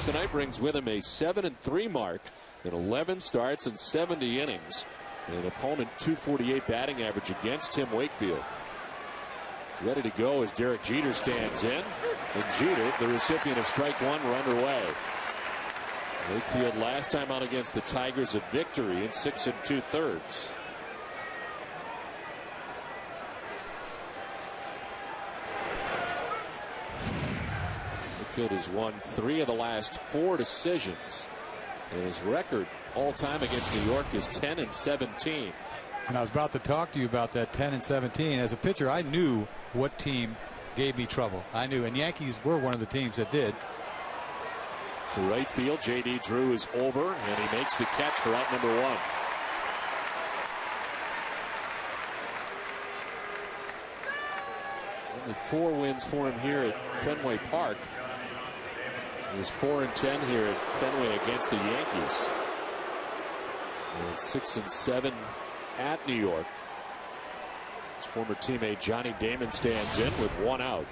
tonight brings with him a 7-3 mark in 11 starts and 70 innings. An opponent .248 batting average against Tim Wakefield. He's ready to go as Derek Jeter stands in. And Jeter, the recipient of strike one, are underway. Wakefield last time out against the Tigers, a victory in 6 2/3. Wakefield has won 3 of the last 4 decisions. And his record all time against New York is 10-17. And I was about to talk to you about that 10-17. As a pitcher, I knew what team gave me trouble. I knew, and Yankees were one of the teams that did. To right field, J.D. Drew is over, and he makes the catch for out number 1. Only 4 wins for him here at Fenway Park. He's 4-10 here at Fenway against the Yankees. And 6-7 at New York. His former teammate Johnny Damon stands in with 1 out.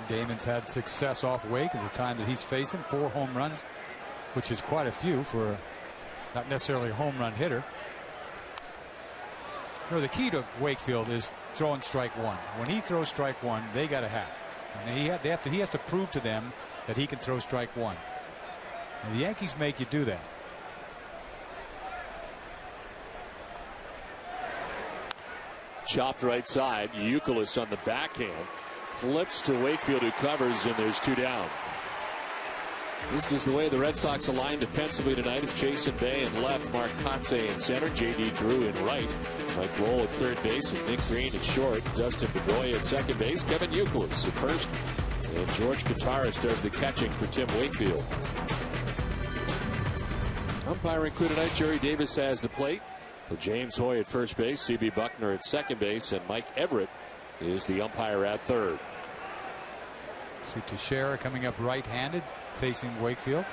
Damon's had success off Wake at the time that he's facing 4 home runs, which is quite a few for not necessarily a home run hitter. You know, the key to Wakefield is throwing strike one. When he throws strike one, they got to hat. And he has to prove to them that he can throw strike one. And the Yankees make you do that. Chopped right side. Youkilis on the backhand. Flips to Wakefield, who covers, and there's 2 down. This is the way the Red Sox align defensively tonight. It's Jason Bay in left, Mark Kotsay in center, J.D. Drew in right, Mike Lowell at third base, and Nick Green at short, Dustin Pedroia at second base, Kevin Youkilis at first, and George Kataris does the catching for Tim Wakefield. Umpiring crew tonight, Jerry Davis has the plate, with James Hoy at first base, C.B. Buckner at second base, and Mike Everett is the umpire at third. See Teixeira coming up right-handed, facing Wakefield.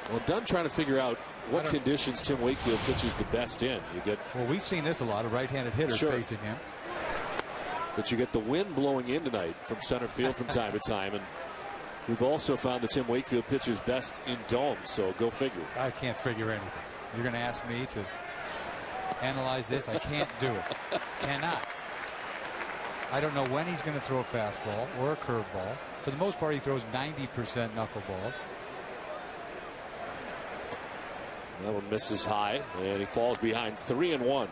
Well, done trying to figure out what conditions Tim Wakefield pitches the best in. You get, well, we've seen this a lot of right-handed hitters facing him. But you get the wind blowing in tonight from center field from time to time, and we've also found that Tim Wakefield pitches best in domes. So go figure. I can't figure anything. You're going to ask me to analyze this? I can't do it. Cannot. I don't know when he's going to throw a fastball or a curveball. For the most part, he throws 90% knuckleballs. That one misses high, and he falls behind 3-1.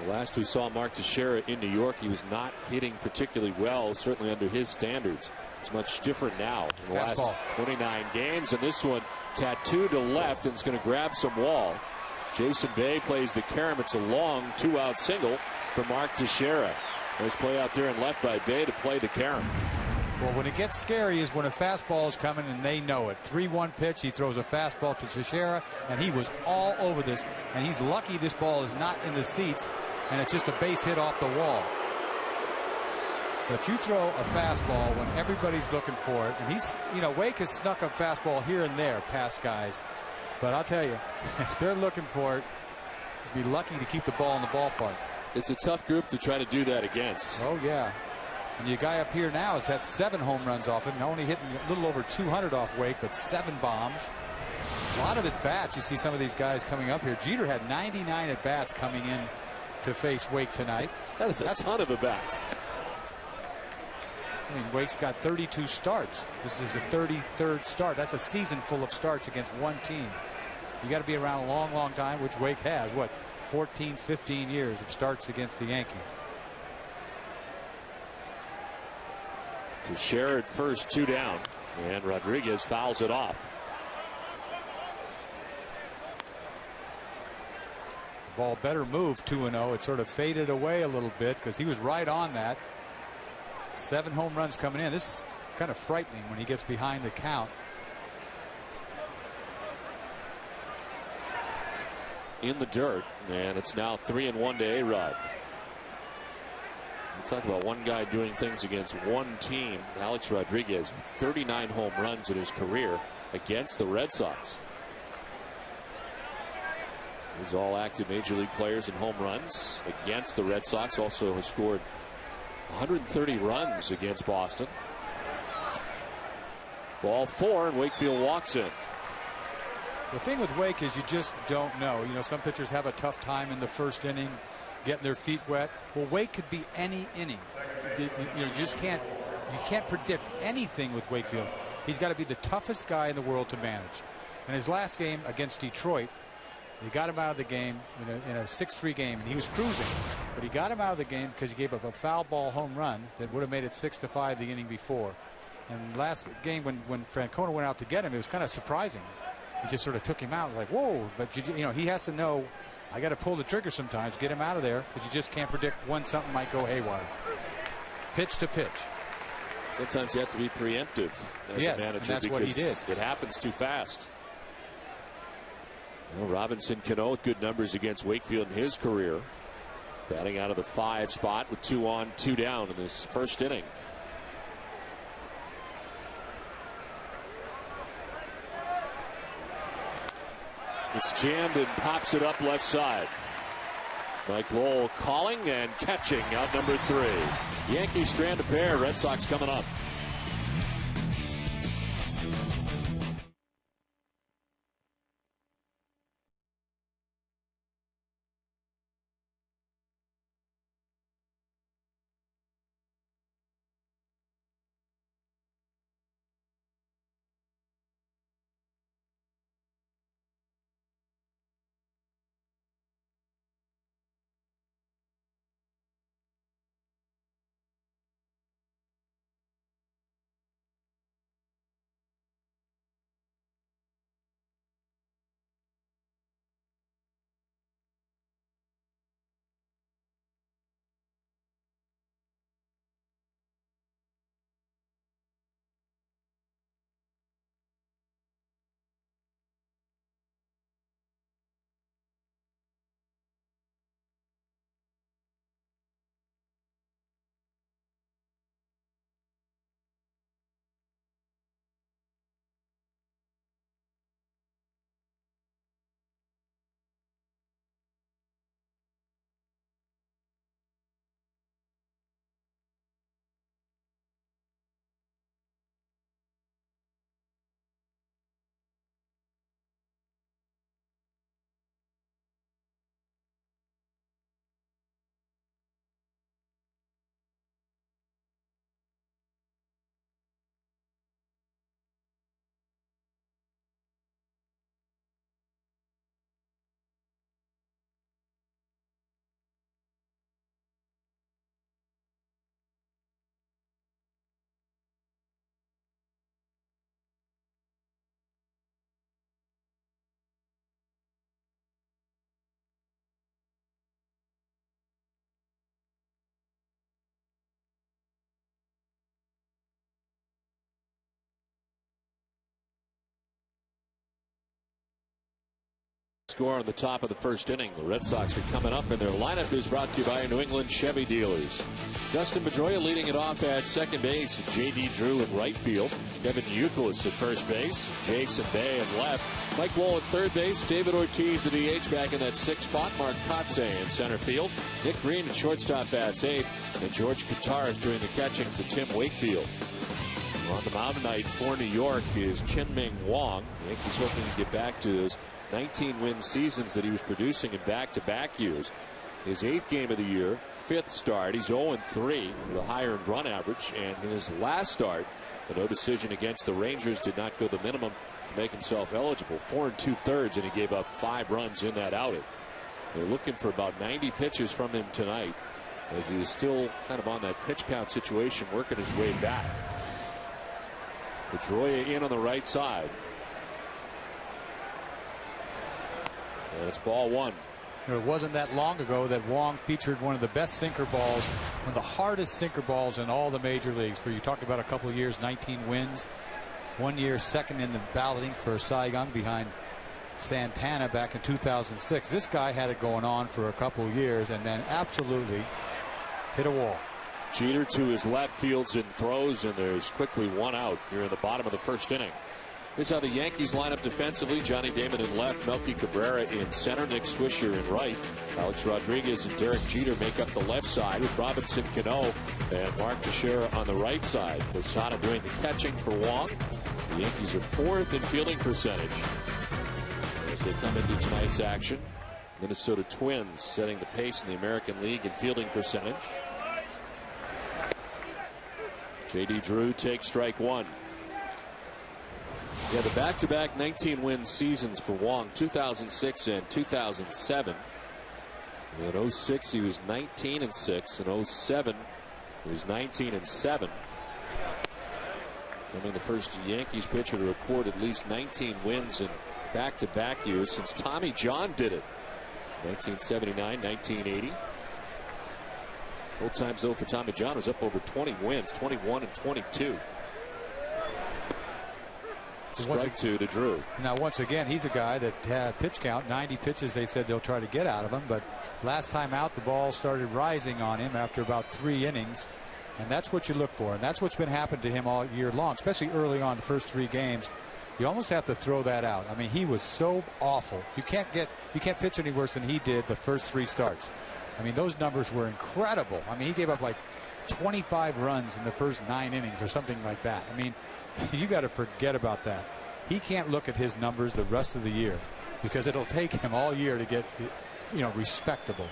Last we saw Mark Teixeira in New York, he was not hitting particularly well, certainly under his standards. It's much different now in the last 29 games, and this one tattooed to left, and it's going to grab some wall. Jason Bay plays the carom. It's a long 2-out single for Mark Teixeira. Nice play out there and left by Bay to play the carom. Well, when it gets scary is when a fastball is coming and they know it. 3-1 pitch. He throws a fastball to Teixeira, and he was all over this. And he's lucky this ball is not in the seats, and it's just a base hit off the wall. But you throw a fastball when everybody's looking for it, and he's, you know, Wake has snuck a fastball here and there past guys. But I'll tell you, if they're looking for it, he's be lucky to keep the ball in the ballpark. It's a tough group to try to do that against. Oh, yeah. And your guy up here now has had 7 home runs off him, only hitting a little over 200 off Wake, but 7 bombs. A lot of at-bats. You see some of these guys coming up here. Jeter had 99 at-bats coming in to face Wake tonight. That's a ton of at-bats. I mean, Wake's got 32 starts. This is a 33rd start. That's a season full of starts against one team. You got to be around a long, long time, which Wake has. What, 14, 15 years of starts against the Yankees. Teixeira at first, 2 down, and Rodriguez fouls it off. The ball better move 2-0. It sort of faded away a little bit because he was right on that. 7 home runs coming in. This is kind of frightening when he gets behind the count. In the dirt, and it's now 3-1 to A-Rod. We'll talk about one guy doing things against one team. Alex Rodriguez with 39 home runs in his career against the Red Sox. These all active major league players in home runs against the Red Sox. Also has scored 130 runs against Boston. Ball 4, and Wakefield walks in. The thing with Wake is you just don't know. You know, some pitchers have a tough time in the first inning getting their feet wet. Well, Wake could be any inning. You know, you can't predict anything with Wakefield. He's got to be the toughest guy in the world to manage. In his last game against Detroit, he got him out of the game in a 6-3 game, and he was cruising. But he got him out of the game because he gave up a foul ball home run that would have made it 6-5 the inning before. And last game when Francona went out to get him, it was kind of surprising. He just sort of took him out. It was like, whoa. But, you know, he has to know, I got to pull the trigger sometimes, get him out of there, because you just can't predict when something might go haywire. Pitch to pitch. Sometimes you have to be preemptive as a manager, and that's what he did. It happens too fast. Well, Robinson Cano with good numbers against Wakefield in his career. Batting out of the 5 spot with 2 on, 2 down in this first inning. It's jammed and pops it up left side. Mike Lowell calling and catching out number 3. Yankees strand a pair. Red Sox coming up. Score on the top of the first inning. The Red Sox are coming up, and their lineup is brought to you by New England Chevy dealers. Dustin Pedroia leading it off at second base. J.D. Drew at right field. Kevin Youkilis at first base. Jason Bay at left. Mike Lowell at third base. David Ortiz, the DH, back in that 6th spot. Mark Kotze in center field. Nick Green at shortstop bats 8th. And George Kataris doing the catching to Tim Wakefield. On the mound tonight for New York is Chen-Ming Wong. The Yankees hoping to get back to those 19-win seasons that he was producing in back-to-back years. His 8th game of the year, 5th start. He's 0-3 with a higher run average. And in his last start, the no decision against the Rangers did not go the minimum to make himself eligible. 4 2/3, and he gave up 5 runs in that outing. They're looking for about 90 pitches from him tonight, as he is still kind of on that pitch count situation, working his way back. Pedroia in on the right side. And it's ball 1. It wasn't that long ago that Wong featured one of the best sinker balls, one of the hardest sinker balls in all the major leagues. For you talked about a couple of years, 19 wins. 1 year second in the balloting for Cy Young behind Santana back in 2006. This guy had it going on for a couple of years and then absolutely hit a wall. Jeter to his left, fields and throws, and there's quickly 1 out here in the bottom of the first inning. Here's how the Yankees line up defensively. Johnny Damon in left, Melky Cabrera in center, Nick Swisher in right. Alex Rodriguez and Derek Jeter make up the left side with Robinson Cano and Mark Teixeira on the right side. Posada doing the catching for Wong. The Yankees are 4th in fielding percentage as they come into tonight's action. Minnesota Twins setting the pace in the American League in fielding percentage. J.D. Drew takes strike one. Yeah, the back-to-back 19-win seasons for Wong, 2006 and 2007. In 06 he was 19-6. In 07 he was 19-7. Becoming the first Yankees pitcher to record at least 19 wins in back-to-back years since Tommy John did it. 1979, 1980. Both times though for Tommy John was up over 20 wins, 21 and 22. Strike two to Drew. Now once again he's a guy that had pitch count 90 pitches. They said they'll try to get out of him, but last time out the ball started rising on him after about 3 innings, and that's what you look for, and that's what's been happening to him all year long, especially early on the first 3 games. You almost have to throw that out. I mean, he was so awful. You can't pitch any worse than he did the first 3 starts. I mean, those numbers were incredible. I mean, he gave up like 25 runs in the first 9 innings or something like that. I mean, you got to forget about that. He can't look at his numbers the rest of the year because it'll take him all year to get, respectable.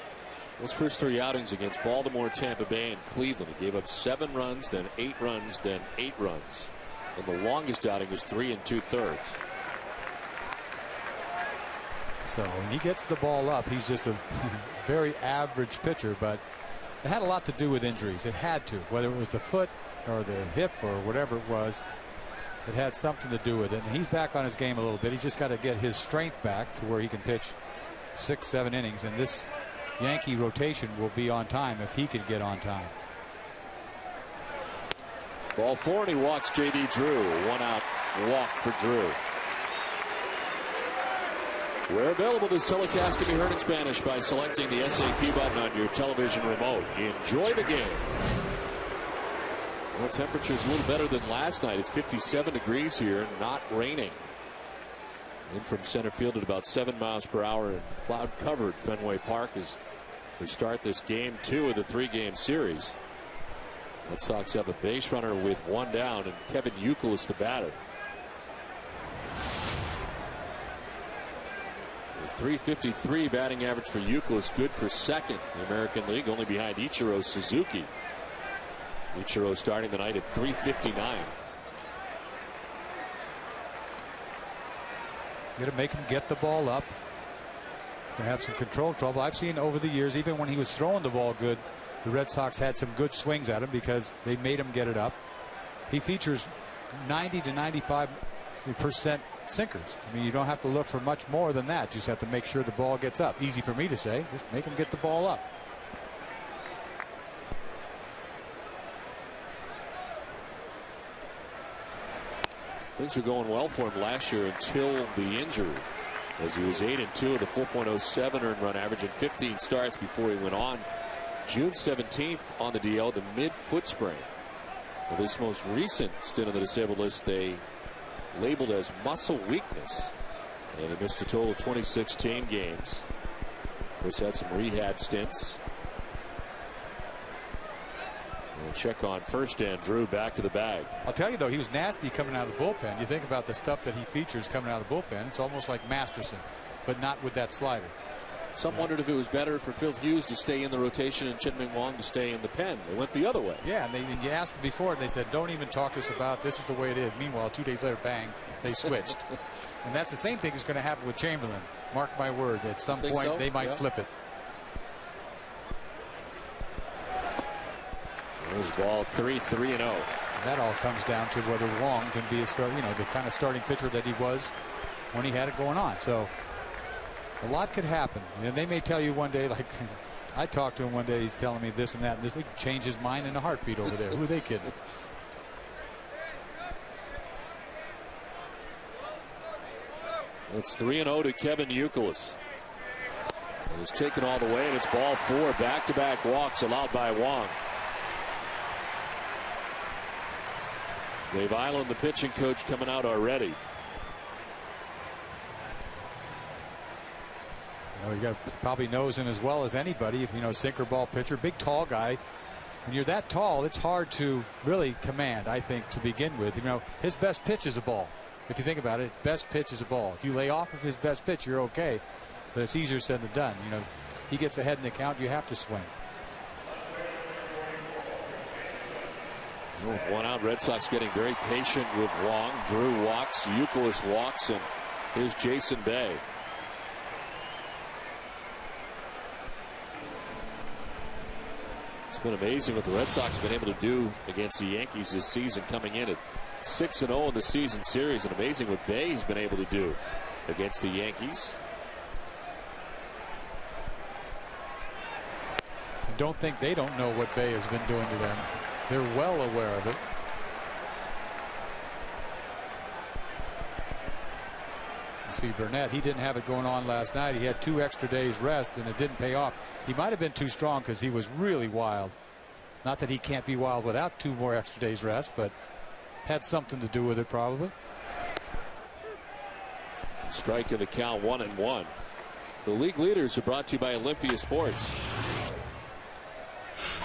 Those first 3 outings against Baltimore, Tampa Bay, and Cleveland, he gave up 7 runs, then 8 runs, then 8 runs. And the longest outing was 3 2/3. So when he gets the ball up, he's just a very average pitcher, but it had a lot to do with injuries. It had to, whether it was the foot or the hip or whatever it was. It had something to do with it, and he's back on his game a little bit. He's just got to get his strength back to where he can pitch 6, 7 innings, and this Yankee rotation will be on time if he can get on time. Ball 4, and he walks J.D. Drew. 1 out walk for Drew. Where available, this telecast can be heard in Spanish by selecting the SAP button on your television remote. Enjoy the game. Well, temperature's a little better than last night. It's 57 degrees here, not raining. In from center field at about 7 miles per hour and cloud covered Fenway Park as we start this game 2 of the 3-game series. Red Sox have a base runner with 1 down, and Kevin Youkilis the batter. The .353 batting average for Youkilis, good for 2nd in the American League, only behind Ichiro Suzuki. Ichiro starting the night at .359. You got to make him get the ball up. Going to have some control trouble. I've seen over the years, even when he was throwing the ball good, the Red Sox had some good swings at him because they made him get it up. He features 90 to 95% sinkers. I mean, you don't have to look for much more than that. You just have to make sure the ball gets up. Easy for me to say. Just make him get the ball up. Things were going well for him last year until the injury, as he was 8-2 with a 4.07 earned run average in 15 starts before he went on June 17th on the DL, the mid-foot sprain. Well, this most recent stint on the disabled list they labeled as muscle weakness, and he missed a total of 2016 games. Of course, had some rehab stints. And check on first, and Drew back to the bag. I'll tell you though, he was nasty coming out of the bullpen. You think about the stuff that he features coming out of the bullpen, it's almost like Masterson, but not with that slider. Some wondered if it was better for Phil Hughes to stay in the rotation and Chen-Ming Wong to stay in the pen. They went the other way. Yeah, and you asked them before, and they said, don't even talk to us about it. This is the way it is. Meanwhile, 2 days later, bang, they switched. And that's the same thing that's going to happen with Chamberlain. Mark my word, at some point so? They might flip it. There's ball 3-3-0. That all comes down to whether Wong can be a start, the kind of starting pitcher that he was when he had it going on. So a lot could happen. And they may tell you one day, like I talked to him one day, he's telling me this and that, and this. He could change his mind in a heartbeat over there. Who are they kidding? It's 3-0 to Kevin Youkilis. It is taken all the way, and it's ball 4. Back-to-back walks allowed by Wong. Dave Island, the pitching coach, coming out already. Oh, he probably knows him as well as anybody. If you know, sinker ball pitcher, big tall guy. When you're that tall, it's hard to really command, I think, to begin with. You know, his best pitch is a ball. If you think about it, best pitch is a ball. If you lay off of his best pitch, you're okay. But it's easier said than done. You know, he gets ahead in the count, you have to swing. One out. Red Sox getting very patient with Wong. Drew walks, Youkilis walks, and here's Jason Bay. It's been amazing what the Red Sox have been able to do against the Yankees this season, coming in at 6-0 in the season series, and amazing what Bay's been able to do against the Yankees. I don't think they don't know what Bay has been doing to them. They're well aware of it. You see Burnett, he didn't have it going on last night. He had 2 extra days rest and it didn't pay off. He might have been too strong because he was really wild. Not that he can't be wild without 2 more extra days rest, but had something to do with it probably. Strike in the count, 1-1. The league leaders are brought to you by Olympia Sports.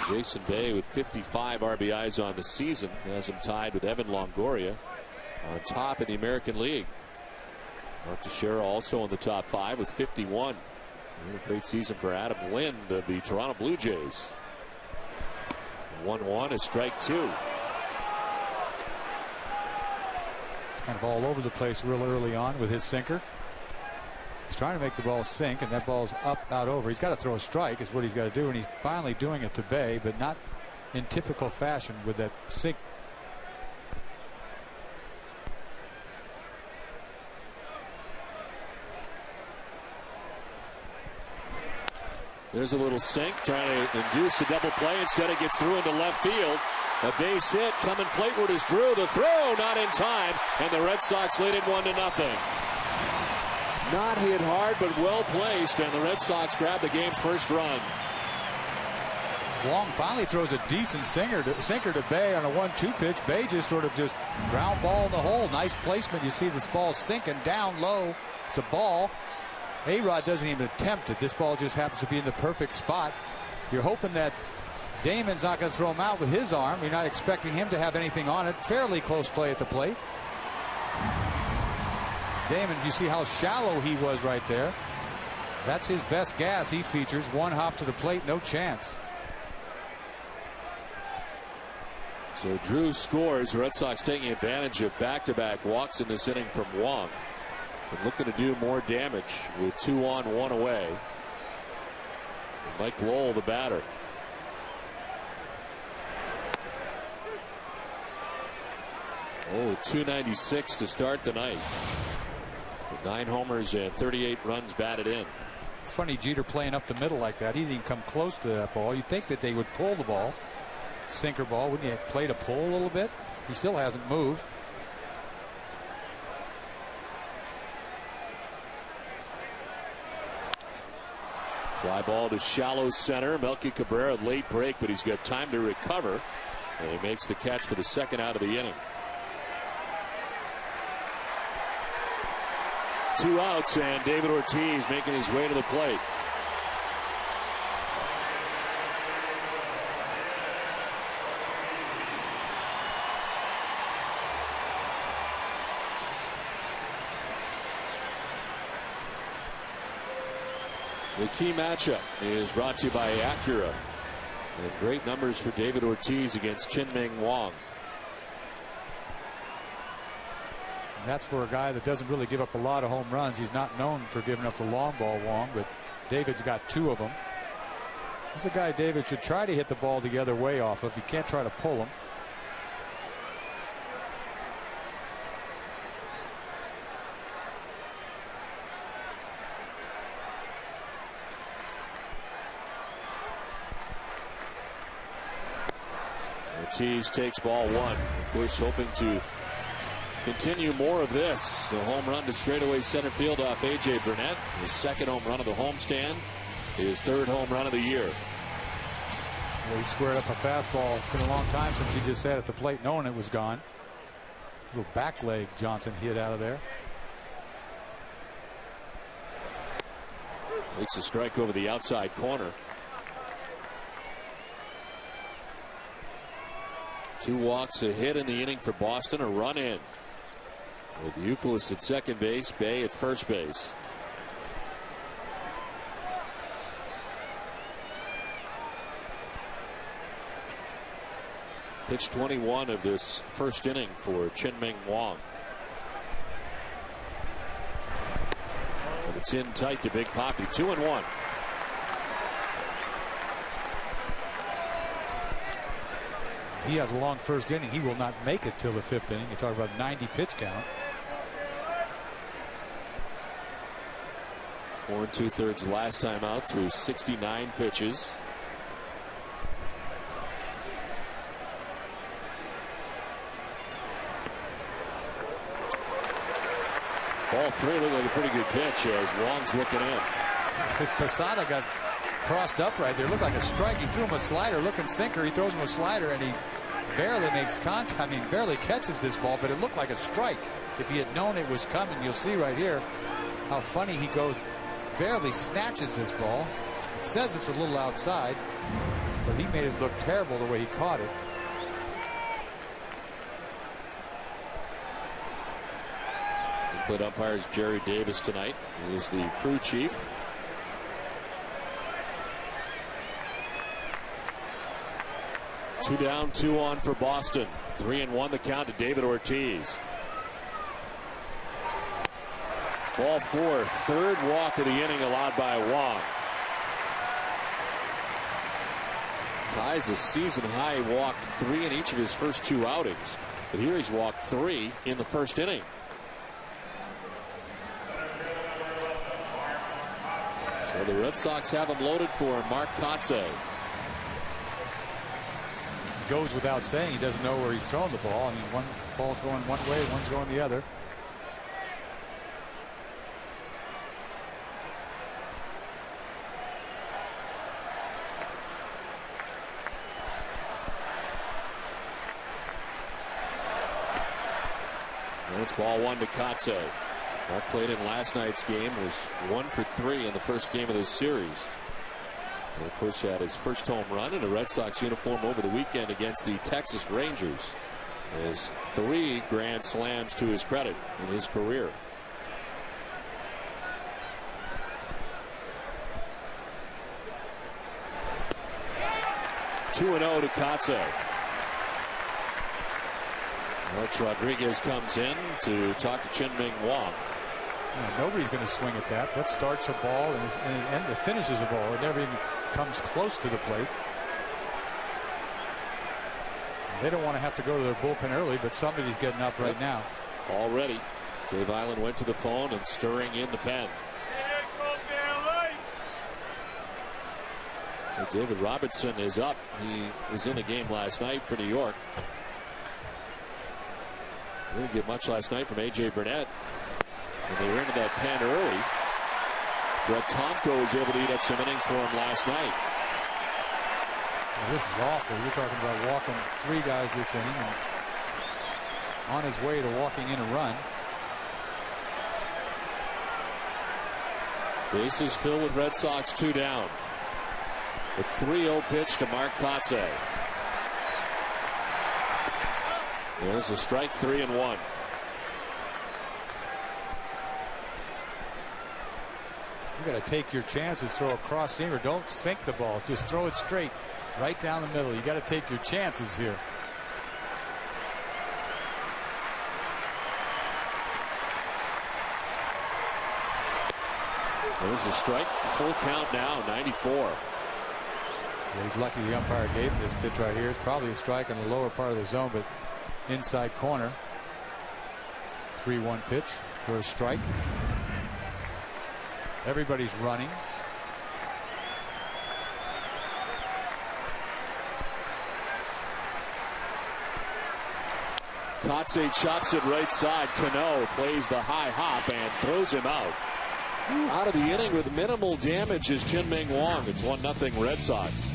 Jason Bay with 55 RBIs on the season has him tied with Evan Longoria on top in the American League. Mark Teixeira also in the top 5 with 51. A great season for Adam Lind of the Toronto Blue Jays. 1-1 is strike 2. It's kind of all over the place real early on with his sinker. He's trying to make the ball sink, and that ball's up, out, over. He's got to throw a strike is what he's got to do, and he's finally doing it to Bay, but not in typical fashion with that sink. There's a little sink, trying to induce a double play. Instead, it gets through into left field. A base hit coming plateward is Drew. The throw not in time, and the Red Sox lead it 1-0. Not hit hard, but well placed, and the Red Sox grab the game's first run. Wong finally throws a decent sinker to Bay on a 1-2 pitch. Bay just sort of ground ball in the hole. Nice placement. You see this ball sinking down low. It's a ball. A-Rod doesn't even attempt it. This ball just happens to be in the perfect spot. You're hoping that Damon's not going to throw him out with his arm. You're not expecting him to have anything on it. Fairly close play at the plate. Damon, you see how shallow he was right there. That's his best gas he features. One hop to the plate, no chance. So Drew scores. Red Sox taking advantage of back-to-back walks in this inning from Wong. And looking to do more damage with 2 on, 1 away. Mike Lowell, the batter. Oh, 296 to start the night. With 9 homers and 38 runs batted in. It's funny, Jeter playing up the middle like that. He didn't even come close to that ball. You'd think that they would pull the ball. Sinker ball. Wouldn't you play to pull a little bit? He still hasn't moved. Fly ball to shallow center. Melky Cabrera, late break, but he's got time to recover. And he makes the catch for the second out of the inning. 2 outs, and David Ortiz making his way to the plate. The key matchup is brought to you by Acura. And great numbers for David Ortiz against Chin-Ming Wong. And that's for a guy that doesn't really give up a lot of home runs. He's not known for giving up the long ball, Wong, but David's got 2 of them. This is a guy David should try to hit the ball the other way off of. You can't try to pull him. Ortiz takes ball 1. Of course, hoping to continue more of this. The home run to straightaway center field off A.J. Burnett. His 2nd home run of the homestand. His 3rd home run of the year. Well, he squared up a fastball. It's been a long time since he just sat at the plate knowing it was gone. Little back leg Johnson hit out of there. Takes a strike over the outside corner. 2 walks, a hit in the inning for Boston, a run in. With Youkilis at second base, Bay at first base. Pitch 21 of this first inning for Chien-Ming Wang. And it's in tight to Big Poppy. 2-1. He has a long first inning. He will not make it till the 5th inning. You talk about 90 pitch count. 4 2/3 last time out through 69 pitches. Ball 3 looked like a pretty good pitch as Wong's looking in. Posada got crossed up right there. Looked like a strike. He threw him a slider, looking sinker. He throws him a slider, and he barely makes contact. I mean, barely catches this ball, but it looked like a strike. If he had known it was coming, you'll see right here how funny he goes. Barely snatches this ball. It says it's a little outside, but he made it look terrible the way he caught it. Input umpire is Jerry Davis tonight. He is the crew chief. Two down, 2 on for Boston. 3-1 the count to David Ortiz. Ball 4, 3rd walk of the inning allowed by Wong. Ties a season high walk 3 in each of his first 2 outings. But here he's walked 3 in the first inning. So the Red Sox have him loaded for Mark Kotsay. Goes without saying he doesn't know where he's throwing the ball. I mean, one ball's going one way, one's going the other. And it's ball 1 to Kotsay. Mark played in last night's game, was 1 for 3 in the first game of this series. And of course, had his first home run in a Red Sox uniform over the weekend against the Texas Rangers. Has 3 grand slams to his credit in his career. Two and 0 to Kotsay. Alex Rodriguez comes in to talk to Chien-Ming Wang. Nobody's going to swing at that. That starts a ball and it finishes a ball. It never even comes close to the plate. They don't want to have to go to their bullpen early, but somebody's getting up right now. Already, Dave Island went to the phone and stirring in the pen. So David Robertson is up. He was in the game last night for New York. Didn't get much last night from A.J. Burnett. And they were into that pen early. Brett Tomko was able to eat up some innings for him last night. Well, this is awful. You're talking about walking 3 guys this inning and on his way to walking in a run. Bases filled with Red Sox, 2 down. A 3-0 pitch to Mark Kotsay. There's a strike, 3-1. You got to take your chances, throw a cross seamer. Don't sink the ball. Just throw it straight right down the middle. You got to take your chances here. There's a strike, full count now, 94. Yeah, he's lucky the umpire gave him this pitch right here. It's probably a strike in the lower part of the zone, but inside corner. 3-1 pitch for a strike. Everybody's running. Kotsay chops it right side. Cano plays the high hop and throws him out. Out of the inning with minimal damage is Chien-Ming Wang. It's 1-0 Red Sox.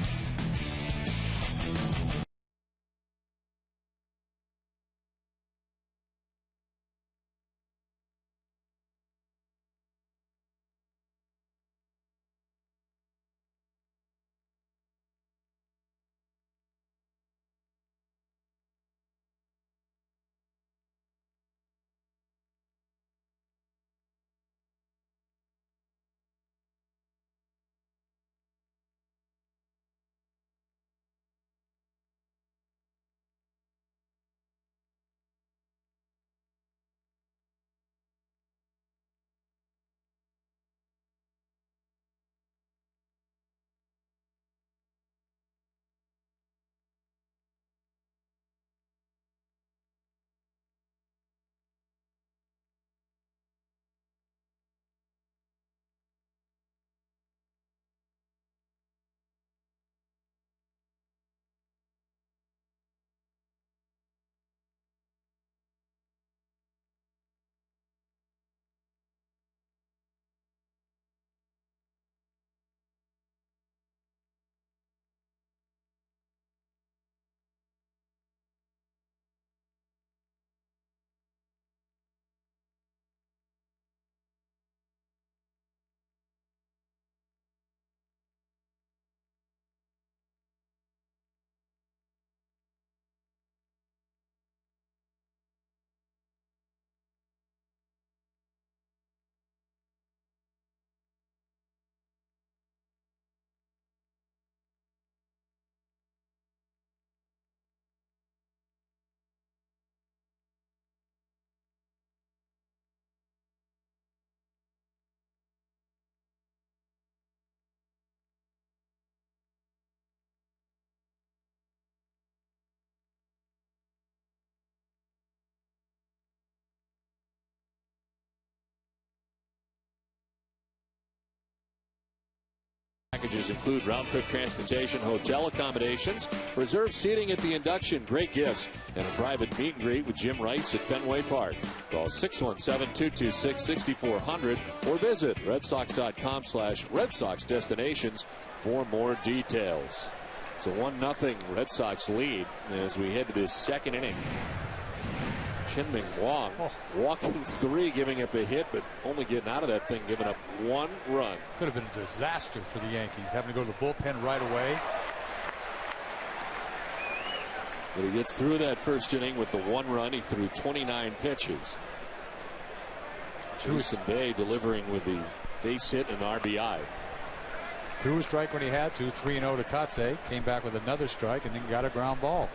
packages include round-trip transportation, hotel accommodations, reserved seating at the induction, great gifts, and a private meet and greet with Jim Rice at Fenway Park. Call 617-226-6400 or visit redsox.com/Red Sox destinations for more details. It's a 1-0 Red Sox lead as we head to this second inning. Chin-Ming Wong walking 3, giving up a hit, but only getting out of that thing, giving up 1 run. Could have been a disaster for the Yankees, having to go to the bullpen right away. But he gets through that first inning with the 1 run. He threw 29 pitches. Jason Bay delivering with the base hit and RBI. Threw a strike when he had to, 3-0 to Katse. Came back with another strike and then got a ground ball.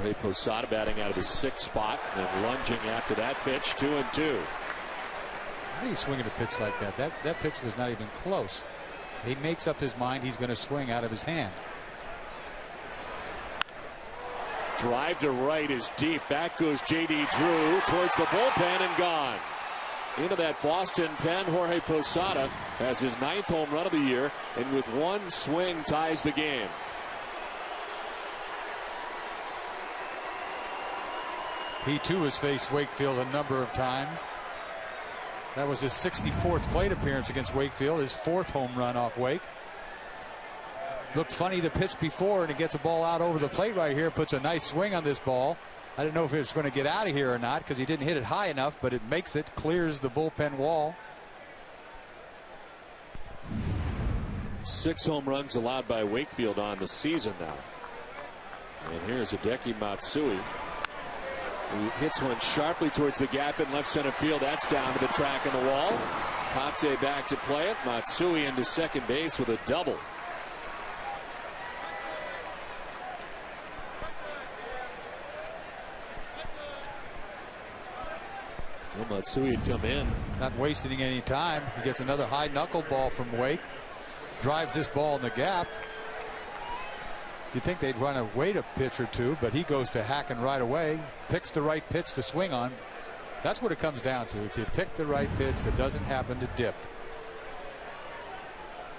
Ray Posada batting out of the 6th spot and then lunging after that pitch, 2-2. How do you swing at a pitch like that? That pitch was not even close. He makes up his mind he's going to swing out of his hand. Drive to right is deep. Back goes J.D. Drew towards the bullpen and gone. Into that Boston pen, Jorge Posada has his 9th home run of the year, and with 1 swing ties the game. He too has faced Wakefield a number of times. That was his 64th plate appearance against Wakefield, his 4th home run off Wake. Looked funny the pitch before, and he gets a ball out over the plate right here. Puts a nice swing on this ball. I didn't know if it was going to get out of here or not because he didn't hit it high enough, but it makes it, clears the bullpen wall. 6 home runs allowed by Wakefield on the season now. And here's Hideki Matsui, who hits one sharply towards the gap in left center field. That's down to the track in the wall. Katse back to play it. Matsui into second base with a double. Well, Matsui had come in. Not wasting any time. He gets another high knuckle ball from Wake. Drives this ball in the gap. You'd think they'd run a wait a pitch or two, but he goes to hacking right away. Picks the right pitch to swing on. That's what it comes down to. If you pick the right pitch that doesn't happen to dip.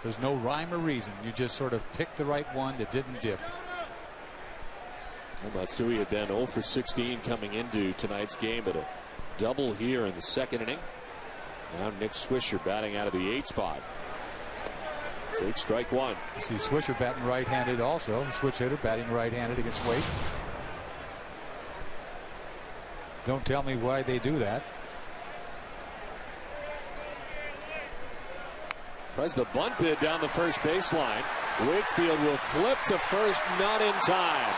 There's no rhyme or reason. You just sort of pick the right one that didn't dip. Well, Matsui had been 0 for 16 coming into tonight's game, but a double here in the second inning. Now Nick Swisher batting out of the 8th spot. Takes strike 1. You see Swisher batting right-handed also. Switch hitter batting right-handed against Wake. Don't tell me why they do that. Tries the bunt bid down the first baseline. Wakefield will flip to first, not in time.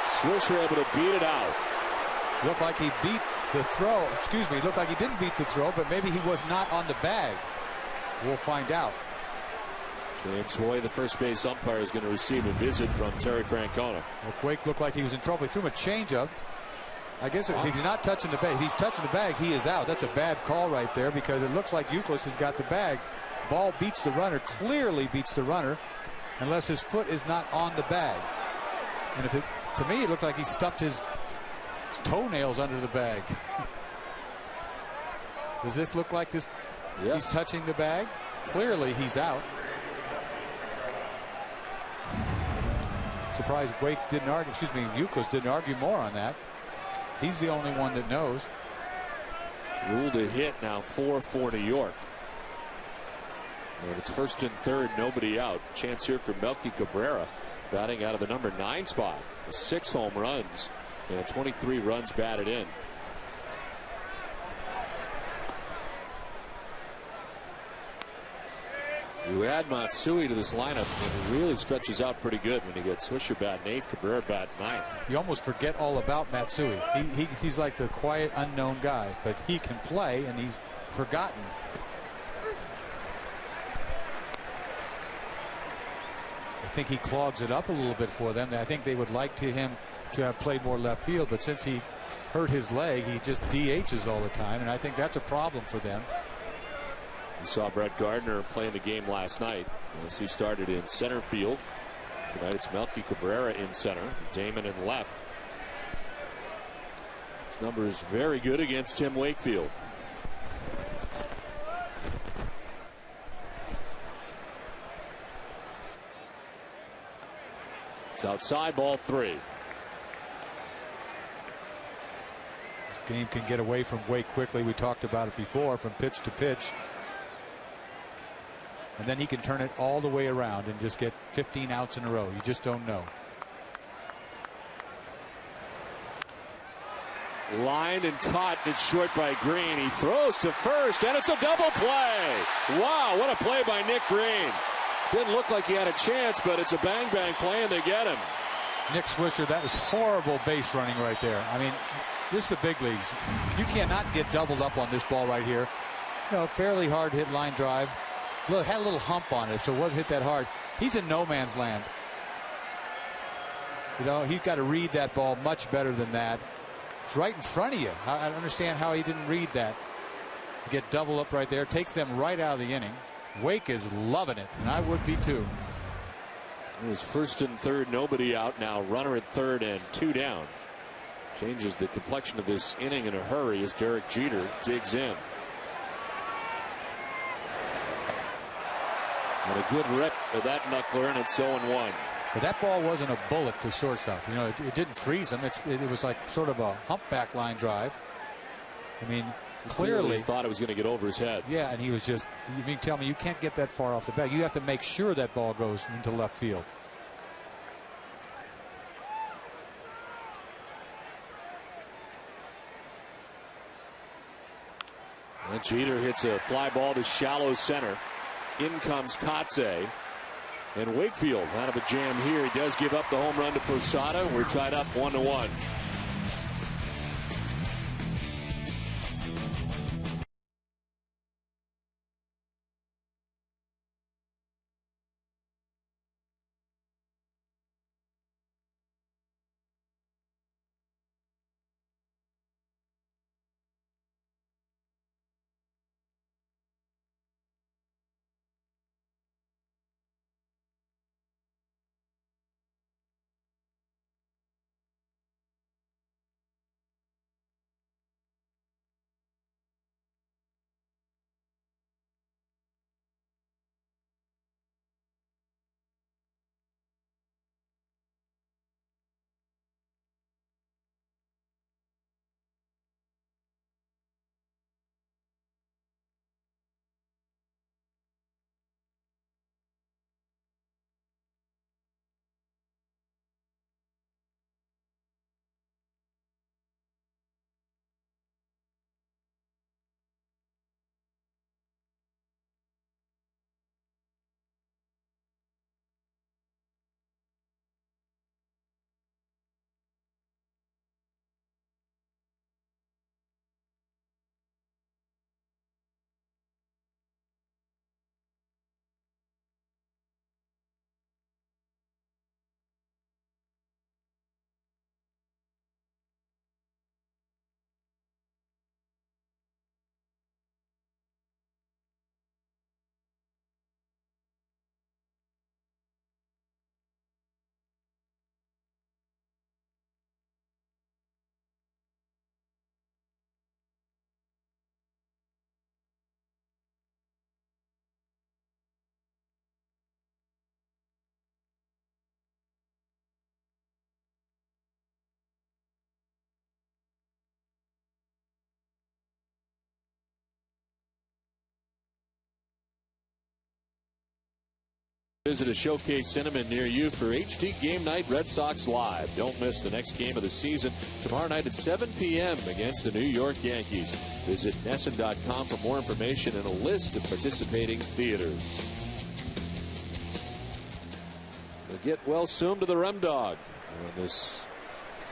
Swisher able to beat it out. Looked like he beat the throw. Excuse me. Looked like he didn't beat the throw, but maybe he was not on the bag. We'll find out. James Hoy, the first base umpire, is going to receive a visit from Terry Francona. Well, Quake looked like he was in trouble. He threw him a changeup. I guess if he's not touching the bag, if he's touching the bag, he is out. That's a bad call right there because it looks like Youkilis has got the bag. Ball beats the runner, clearly beats the runner, unless his foot is not on the bag. And if it, to me, it looked like he stuffed his toenails under the bag. Does this look like this? Yes. He's touching the bag? Clearly he's out. Surprised Wake didn't argue, excuse me, Youkilis didn't argue more on that. He's the only one that knows. Ruled a hit now, 4 for New York. And it's first and third, nobody out. Chance here for Melky Cabrera batting out of the number 9 spot. 6 home runs and 23 runs batted in. You add Matsui to this lineup, and it really stretches out pretty good when you get Swisher batting 8th, Cabrera batting 9th. You almost forget all about Matsui. He's like the quiet, unknown guy, but he can play, and he's forgotten. I think he clogs it up a little bit for them. I think they would like him to have played more left field, but since he hurt his leg, he just DHs all the time, and I think that's a problem for them. You saw Brett Gardner playing the game last night as he started in center field. Tonight it's Melky Cabrera in center, Damon in left. His number is very good against Tim Wakefield. It's outside, ball 3. This game can get away from Wake quickly. We talked about it before, from pitch to pitch. And then he can turn it all the way around and just get 15 outs in a row. You just don't know. Lined and caught. It's short by Green. He throws to first, and it's a double play. Wow, what a play by Nick Green. Didn't look like he had a chance, but it's a bang-bang play, and they get him. Nick Swisher, that was horrible base running right there. I mean, this is the big leagues. You cannot get doubled up on this ball right here. You know, fairly hard hit line drive. Look, had a little hump on it, so it wasn't hit that hard. He's in no man's land. You know, he's got to read that ball much better than that. It's right in front of you. I don't understand how he didn't read that. You get double up right there, takes them right out of the inning. Wake is loving it, and I would be too. It was first and third, nobody out. Now runner at third and 2 down. Changes the complexion of this inning in a hurry as Derek Jeter digs in. And a good rip of that knuckler, and it's 0-1. But that ball wasn't a bullet to shortstop. You know, it didn't freeze him. It was like sort of a humpback line drive. I mean, clearly thought it was going to get over his head. Yeah, and he was just, you mean tell me you can't get that far off the bat. You have to make sure that ball goes into left field. And Jeter hits a fly ball to shallow center. In comes Kotze. And Wakefield out of a jam here. He does give up the home run to Posada. We're tied up 1-1. Visit a Showcase Cinema near you for HD Game Night Red Sox Live. Don't miss the next game of the season tomorrow night at 7 p.m. against the New York Yankees. Visit NESN.com for more information and a list of participating theaters. We'll get well soon to the Rem Dog in this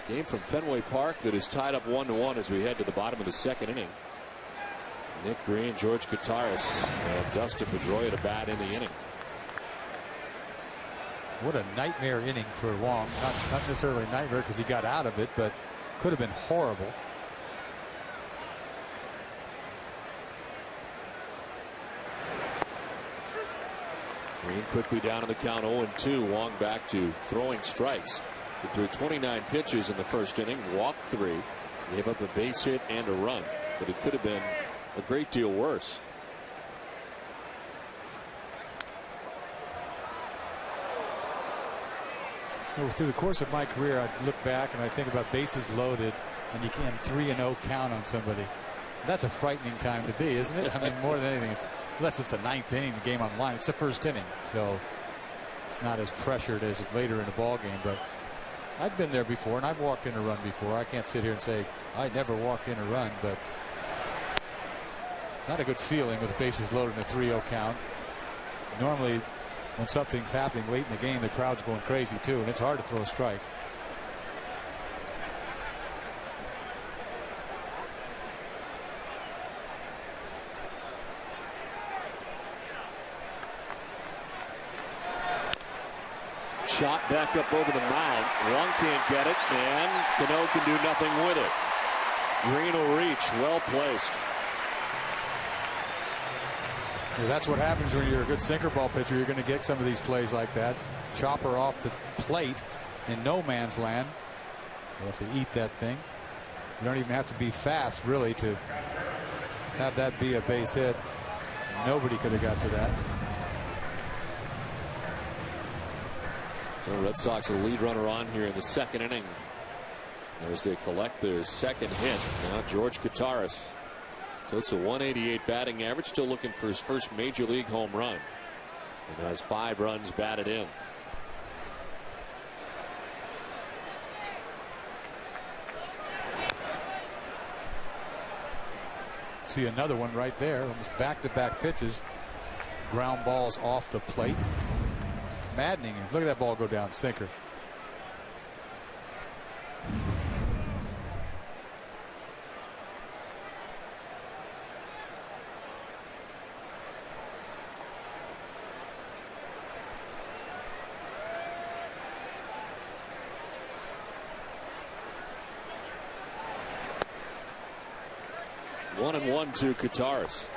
game from Fenway Park that is tied up 1-1 as we head to the bottom of the second inning. Nick Green, George Kottaras, and Dustin Pedroia to bat in the inning. What a nightmare inning for Wong. Not necessarily a nightmare because he got out of it, but could have been horrible. Green quickly down on the count, 0-2. Wong back to throwing strikes. He threw 29 pitches in the first inning, walked 3, gave up a base hit and a run, but it could have been a great deal worse. Through the course of my career, I look back and I think about bases loaded, and you can 3-0 count on somebody. That's a frightening time to be, isn't it? I mean, more than anything, unless it's a ninth inning, the game on the line. It's the first inning, so it's not as pressured as later in the ball game. But I've been there before, and I've walked in a run before. I can't sit here and say I never walked in a run, but it's not a good feeling with bases loaded in a 3-0 count. Normally, when something's happening late in the game, the crowd's going crazy too, and it's hard to throw a strike. Shot back up over the mound. One can't get it, and Cano can do nothing with it. Green will reach. Well placed. Yeah, that's what happens when you're a good sinker ball pitcher. You're going to get some of these plays like that. Chopper off the plate in no man's land. You'll have to eat that thing. You don't even have to be fast, really, to have that be a base hit. Nobody could have got to that. So the Red Sox, a lead runner on here in the second inning. As they collect their second hit. Now George Kataris. So it's a 188 batting average. Still looking for his first major league home run. And has 5 runs batted in. See another one right there. Almost back-to-back pitches. Ground balls off the plate. It's maddening. Look at that ball go down. Sinker. One and one to Kataris.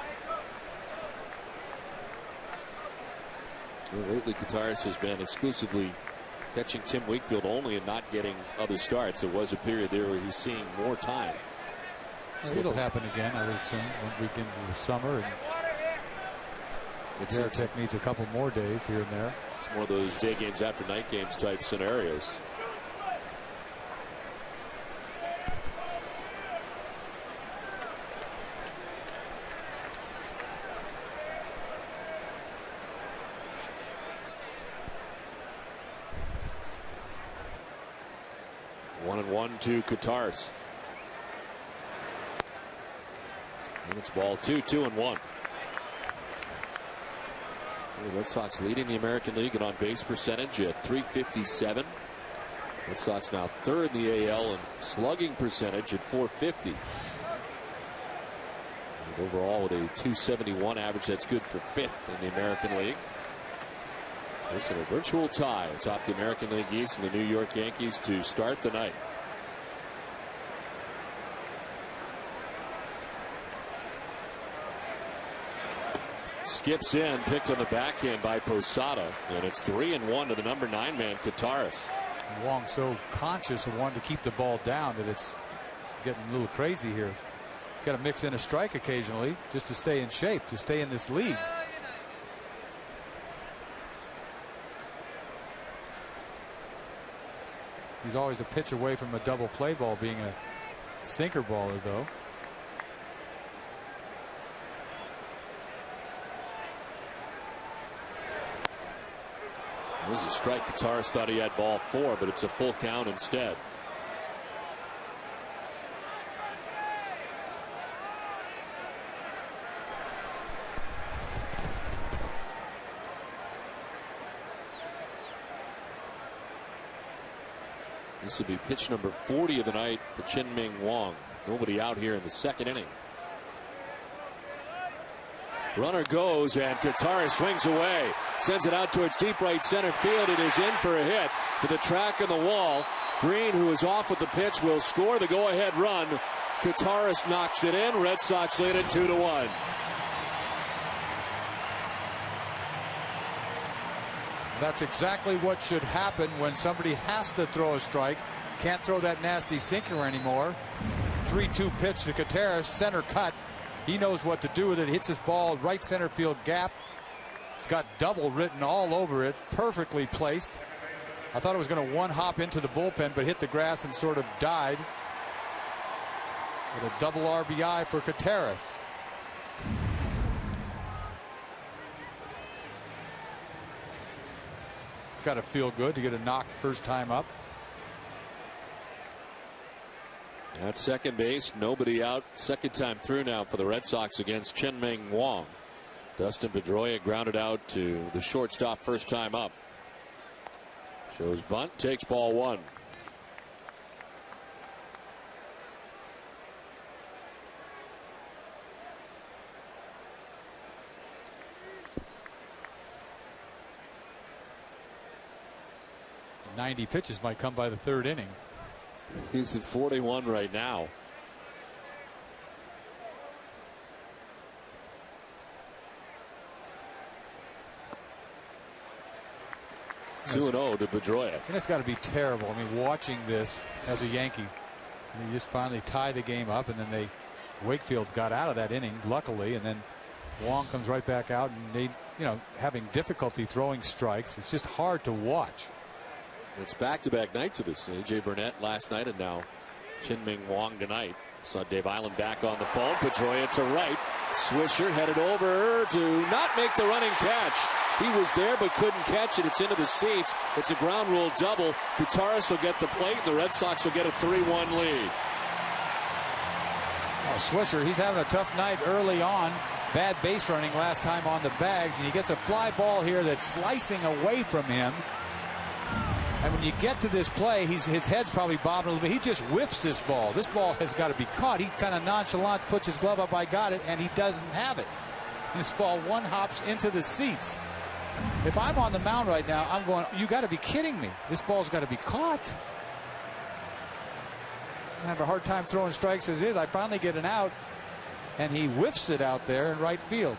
Well, lately, Kataris has been exclusively catching Tim Wakefield only and not getting other starts. There was a period there where he was seeing more time. So it'll happen again, I would assume, when we get into the summer. And Varitek needs a couple more days here and there. It's one of those day games after night games type scenarios. One and one to Kataris. And it's ball 2, 2-1. The Red Sox leading the American League in on base percentage at .357. Red Sox now third in the AL in slugging percentage at .450. And overall with a .271 average, that's good for 5th in the American League. This is a virtual tie atop the American League East and the New York Yankees to start the night. Skips in, picked on the backhand by Posada, and it's 3-1 to the number 9 man, Kataris. Wong so conscious of wanting to keep the ball down that it's getting a little crazy here. Got to mix in a strike occasionally just to stay in shape, to stay in this league. He's always a pitch away from a double play ball being a sinker baller, though. It was a strike. Kataris thought he had ball 4, but it's a full count instead. This will be pitch number 40 of the night for Chin-Ming Wong. Nobody out here in the second inning. Runner goes, and Kataris swings away. Sends it out towards deep right center field. It is in for a hit to the track on the wall. Green, who is off with the pitch, will score the go-ahead run. Kataris knocks it in. Red Sox lead it 2-1. That's exactly what should happen when somebody has to throw a strike. Can't throw that nasty sinker anymore. 3-2 pitch to Kataris, center cut. He knows what to do with it. Hits this ball right center field gap. It's got double written all over it. Perfectly placed. I thought it was going to one hop into the bullpen, but hit the grass and sort of died. With a double RBI for Contreras. It's got to feel good to get a knock first time up. At second base, nobody out. Second time through now for the Red Sox against Chien-Ming Wang. Dustin Pedroia grounded out to the shortstop first time up. Shows bunt, takes ball one. .90 pitches might come by the third inning. He's at 41 right now. Two and 0 to Pedroia. And it's got to be terrible. I mean, watching this as a Yankee, and you just finally tie the game up, and then Wakefield got out of that inning, luckily, and then Wong comes right back out, and they, having difficulty throwing strikes. It's just hard to watch. It's back-to-back nights of this. A.J. Burnett last night, and now Chien-Ming Wang tonight. Saw Dave Island back on the phone. Pedroia to right. Swisher headed over to not make the running catch. He was there but couldn't catch it. It's into the seats. It's a ground rule double. Contreras will get the plate. The Red Sox will get a 3-1 lead. Oh, Swisher, he's having a tough night early on. Bad base running last time on the bags, and he gets a fly ball here that's slicing away from him. And when you get to this play, his head's probably bobbing a little bit. He just whiffs this ball. This ball has got to be caught. He kind of nonchalant puts his glove up, I got it, and he doesn't have it. This ball one hops into the seats. If I'm on the mound right now, I'm going, you got to be kidding me. This ball's got to be caught. I have a hard time throwing strikes as is. I finally get an out, and he whiffs it out there in right field.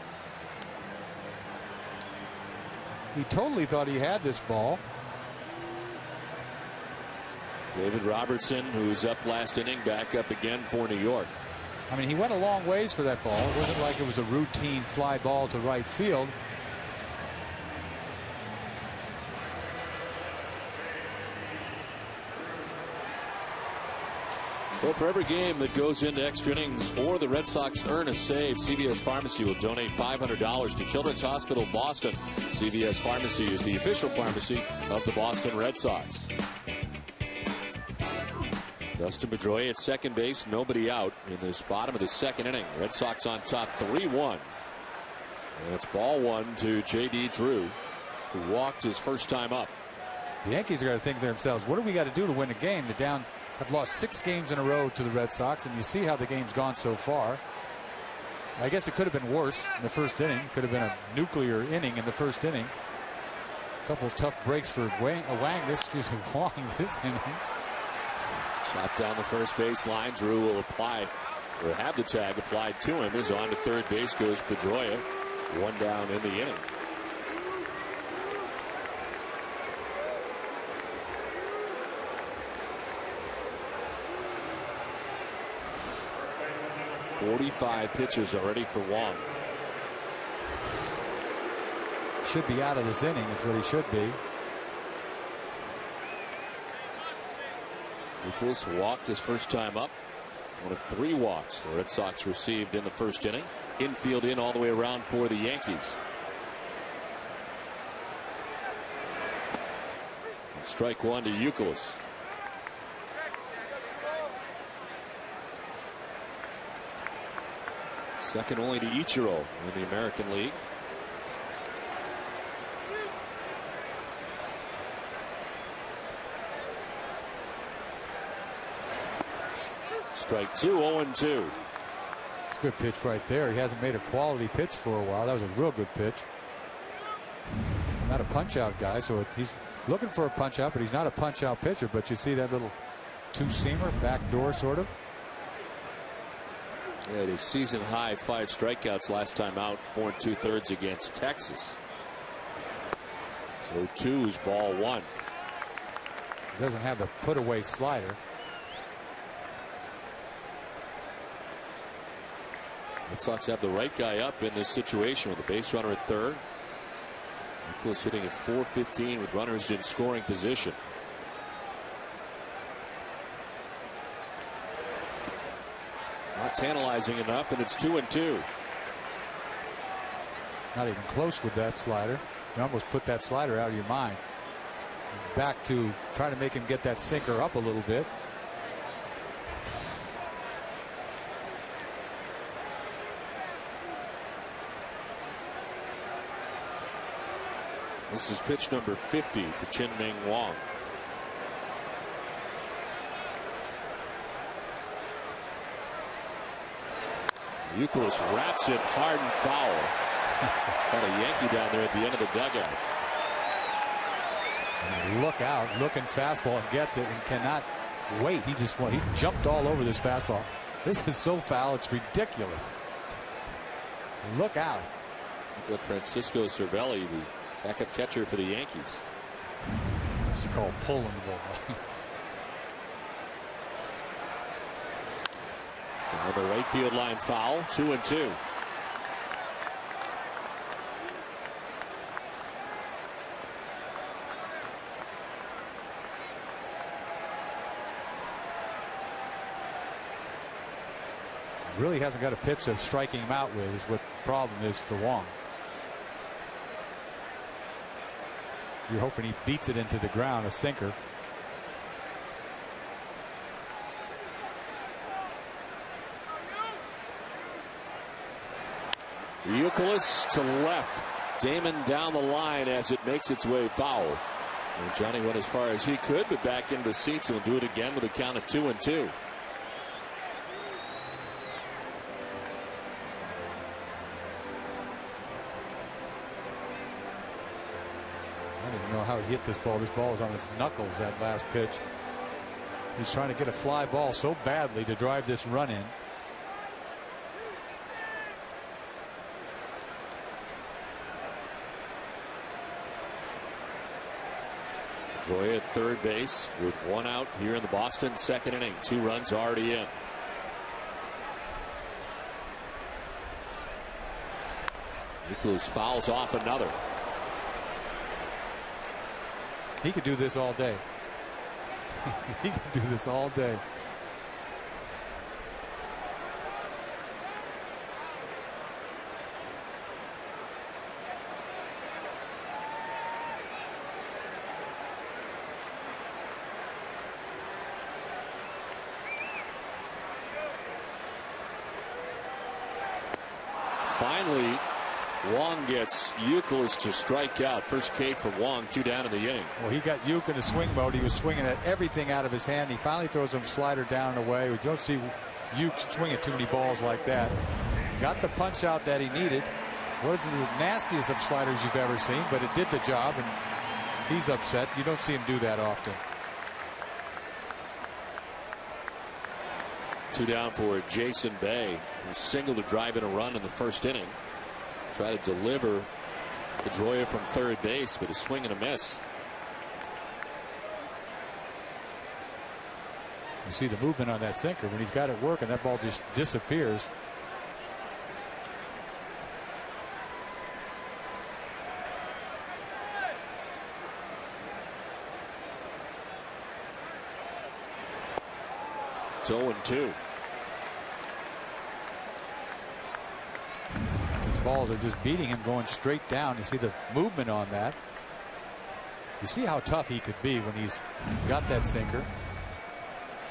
He totally thought he had this ball. David Robertson, who's up last inning, back up again for New York. I mean, he went a long ways for that ball. It wasn't like it was a routine fly ball to right field. Well, for every game that goes into extra innings or the Red Sox earn a save, CVS Pharmacy will donate $500 to Children's Hospital Boston. CVS Pharmacy is the official pharmacy of the Boston Red Sox. Dustin Pedroia at second base, nobody out in this bottom of the second inning. Red Sox on top 3-1. And it's ball one to J.D. Drew, who walked his first time up. The Yankees are going to think to themselves, what do we got to do to win a game? They're down, have lost 6 games in a row to the Red Sox, and you see how the game's gone so far. I guess it could have been worse in the first inning. Could have been a nuclear inning in the first inning. A couple of tough breaks for Wang this inning. Shot down the first base line. Drew will apply, or have the tag applied to him. Is on to third base goes Pedroia. One down in the inning. .45 pitches already for Wong. Should be out of this inning is what he should be. Nichols walked his first time up. One of 3 walks the Red Sox received in the first inning. Infield in all the way around for the Yankees. Strike one to Youkilis. Second only to Ichiro in the American League. Strike 2, 0-2. It's a good pitch right there. He hasn't made a quality pitch for a while. That was a real good pitch. Not a punch out guy, so he's looking for a punch out, but he's not a punch out pitcher. But you see that little two-seamer, backdoor sort of. Yeah, his season high 5 strikeouts last time out, 4 2/3 against Texas. So 2's ball 1. Doesn't have the put away slider. Red Sox have the right guy up in this situation with the base runner at third. Still sitting at 4:15 with runners in scoring position. Not tantalizing enough, and it's 2-2. Not even close with that slider. You almost put that slider out of your mind. Back to try to make him get that sinker up a little bit. This is pitch number 50 for Chien-Ming Wang. Youkilis wraps it hard and foul. Got a Yankee down there at the end of the dugout. Look out, looking fastball, and gets it and cannot wait. He jumped all over this fastball. This is so foul, it's ridiculous. Look out. Look at Francisco Cervelli, the backup catcher for the Yankees. What you call pulling the ball. Down the right field line foul, 2-2. Really hasn't got a pitch of striking him out with is what the problem is for Wang. You're hoping he beats it into the ground, a sinker. Youkilis to left. Damon down the line as it makes its way foul. And Johnny went as far as he could, but back into the seats and will do it again with a count of 2-2. I don't even know how he hit this ball. This ball was on his knuckles that last pitch. He's trying to get a fly ball so badly to drive this run in. Pedroia at third base with one out here in the Boston second inning. 2 runs already in. Youkilis fouls off another. He could do this all day. He could do this all day. Finally, Wang gets Youkilis to strike out. First K for Wang, 2 down in the inning. Well, he got Youk in a swing mode. He was swinging at everything out of his hand. He finally throws him slider down and away. We don't see Youk swinging too many balls like that. Got the punch out that he needed. Wasn't the nastiest of sliders you've ever seen, but it did the job, and he's upset. You don't see him do that often. 2 down for Jason Bay, who singled to drive in a run in the first inning. Try to deliver Pedroia from third base, but a swing and a miss. You see the movement on that sinker. When he's got it working, that ball just disappears. It's 0-2. These balls are just beating him, going straight down. You see the movement on that. You see how tough he could be when he's got that sinker.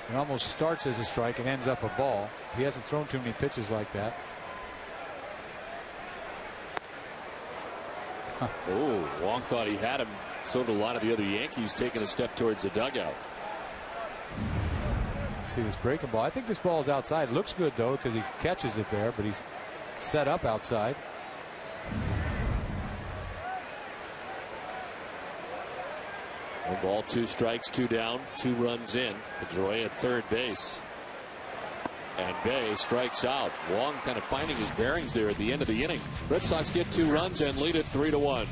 It almost starts as a strike and ends up a ball. He hasn't thrown too many pitches like that. Oh, Wang thought he had him. So did a lot of the other Yankees, taking a step towards the dugout. See this breaking ball. I think this ball is outside. Looks good though because he catches it there, but he's set up outside. One ball, 2 strikes, 2 down, 2 runs in. Pedroia at third base. And Bay strikes out. Wang kind of finding his bearings there at the end of the inning. Red Sox get 2 runs and lead it 3-1.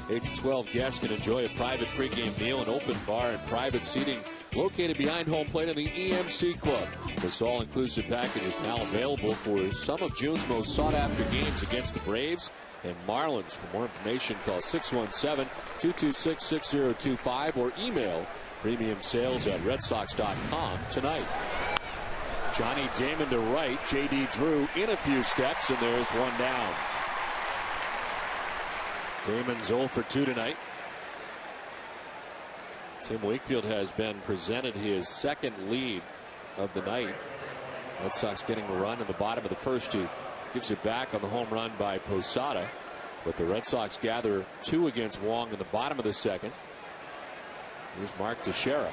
8 to 12 guests can enjoy a private pregame meal, an open bar, and private seating located behind home plate in the EMC Club. This all-inclusive package is now available for some of June's most sought-after games against the Braves and Marlins. For more information, call 617-226-6025 or email premiumsales@redsox.com tonight. Johnny Damon to right. J.D. Drew in a few steps, and there's one down. Damon's 0 for 2 tonight. Tim Wakefield has been presented his second lead of the night. Red Sox getting a run in the bottom of the first. He gives it back on the home run by Posada. But the Red Sox gather 2 against Wong in the bottom of the second. Here's Mark Teixeira.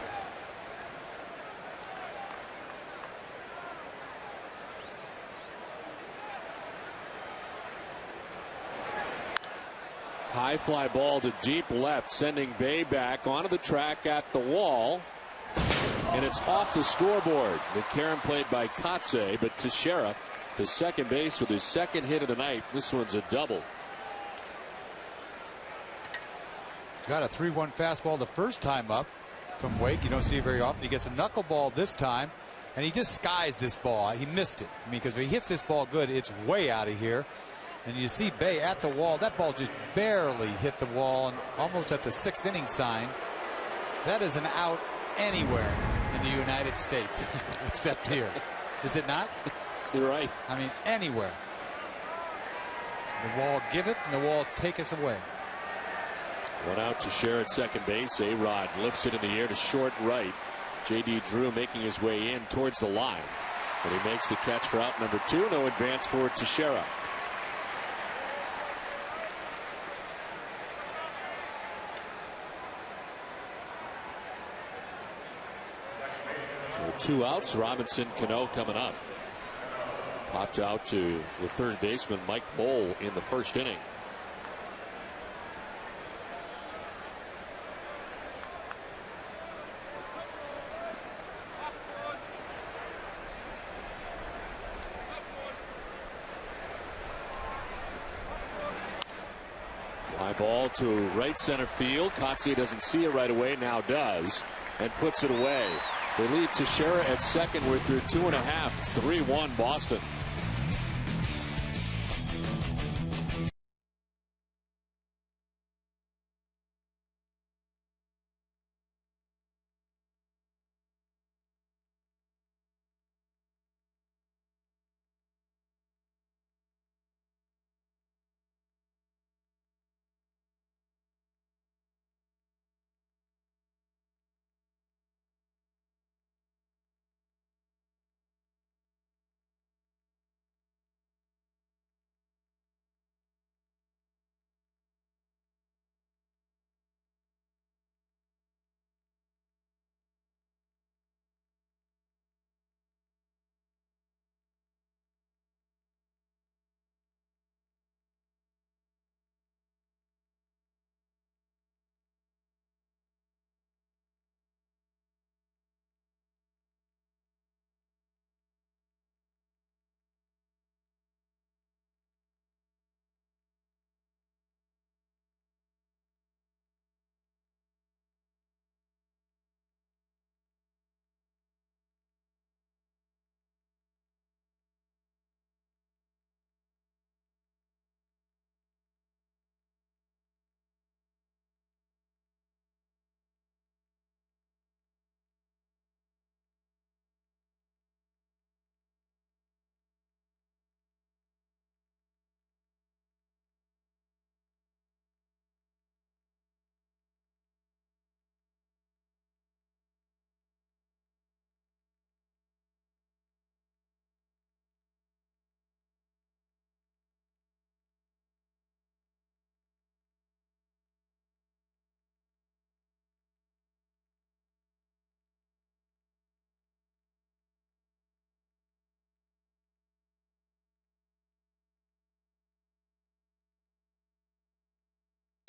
High fly ball to deep left, sending Bay back onto the track at the wall. And it's off the scoreboard. The carom played by Kotze, but Teixeira to second base with his second hit of the night. This one's a double. Got a 3-1 fastball the first time up from Wake. You don't see it very often. He gets a knuckleball this time, and he just skies this ball. He missed it. I mean, because if he hits this ball good, it's way out of here. And you see Bay at the wall. That ball just barely hit the wall and almost at the 6th inning sign. That is an out anywhere in the United States except here. Is it not? You're right. I mean, anywhere. The wall giveth and the wall taketh away. One out to share at second base. A-Rod lifts it in the air to short right. J.D. Drew making his way in towards the line. And he makes the catch for out number 2. No advance for Teixeira. So 2 outs. Robinson Cano coming up. Popped out to the third baseman Mike Bowl in the first inning. Fly ball to right center field. Kotze doesn't see it right away, now does, and puts it away. They leave Teixeira at second. We're through 2.5. It's 3-1 Boston.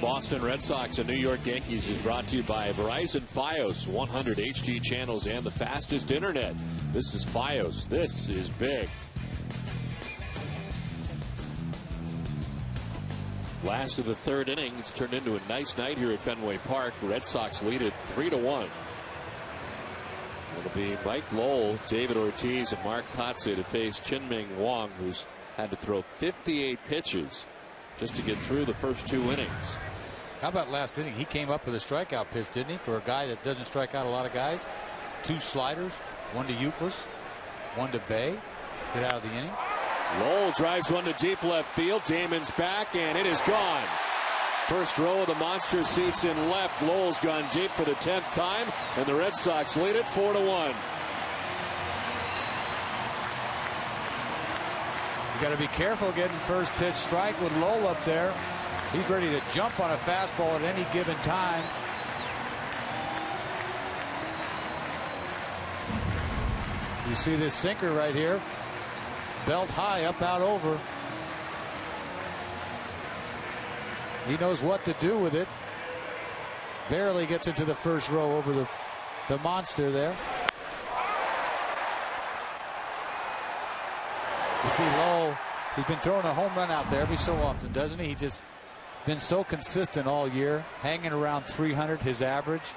Boston Red Sox and New York Yankees is brought to you by Verizon Fios, 100 HD channels and the fastest internet. This is Fios. This is big. Last of the third inning. It's turned into a nice night here at Fenway Park. Red Sox lead it 3-1. It'll be Mike Lowell, David Ortiz, and Mark Kotze to face Chien-Ming Wang, who's had to throw 58 pitches just to get through the first 2 innings. How about last inning? He came up with a strikeout pitch, didn't he? For a guy that doesn't strike out a lot of guys. 2 sliders, 1 to Euclid, 1 to Bay. Get out of the inning. Lowell drives one to deep left field. Damon's back, and it is gone. First row of the monster seats in left. Lowell's gone deep for the 10th time, and the Red Sox lead it 4-1. You got to be careful getting first pitch strike with Lowell up there. He's ready to jump on a fastball at any given time. You see this sinker right here. Belt high, up, out, over. He knows what to do with it. Barely gets into the first row over the monster there. You see Lowell, he's been throwing a home run out there every so often, doesn't he? He just been so consistent all year, hanging around 300, his average.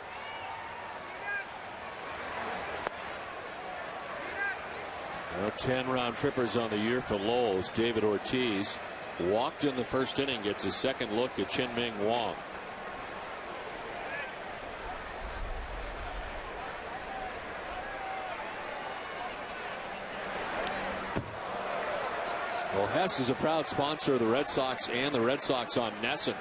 Now 10 round trippers on the year for Lowell. David Ortiz walked in the first inning, gets a second look at Chien-Ming Wang. Well, Hess is a proud sponsor of the Red Sox and the Red Sox on Nesson.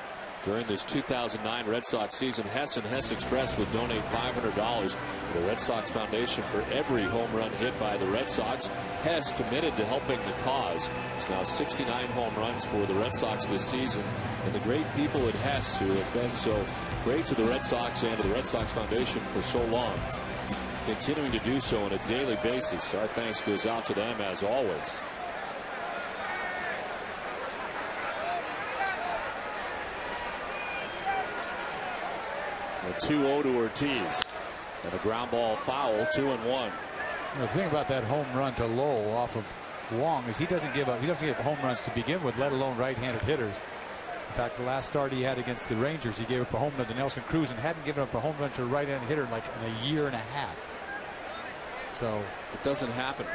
During this 2009 Red Sox season, Hess and Hess Express would donate $500 to the Red Sox Foundation for every home run hit by the Red Sox. Hess, committed to helping the cause, is now 69 home runs for the Red Sox this season. And the great people at Hess who have been so great to the Red Sox and to the Red Sox Foundation for so long, continuing to do so on a daily basis. Our thanks goes out to them as always. A 2-0 to Ortiz, and a ground ball foul, 2-1. The thing about that home run to Lowell off of Wang is he doesn't give up. He doesn't give home runs to begin with, let alone right-handed hitters. In fact, the last start he had against the Rangers, he gave up a home run to Nelson Cruz and hadn't given up a home run to a right-handed hitter in like a year and a half. So it doesn't happen.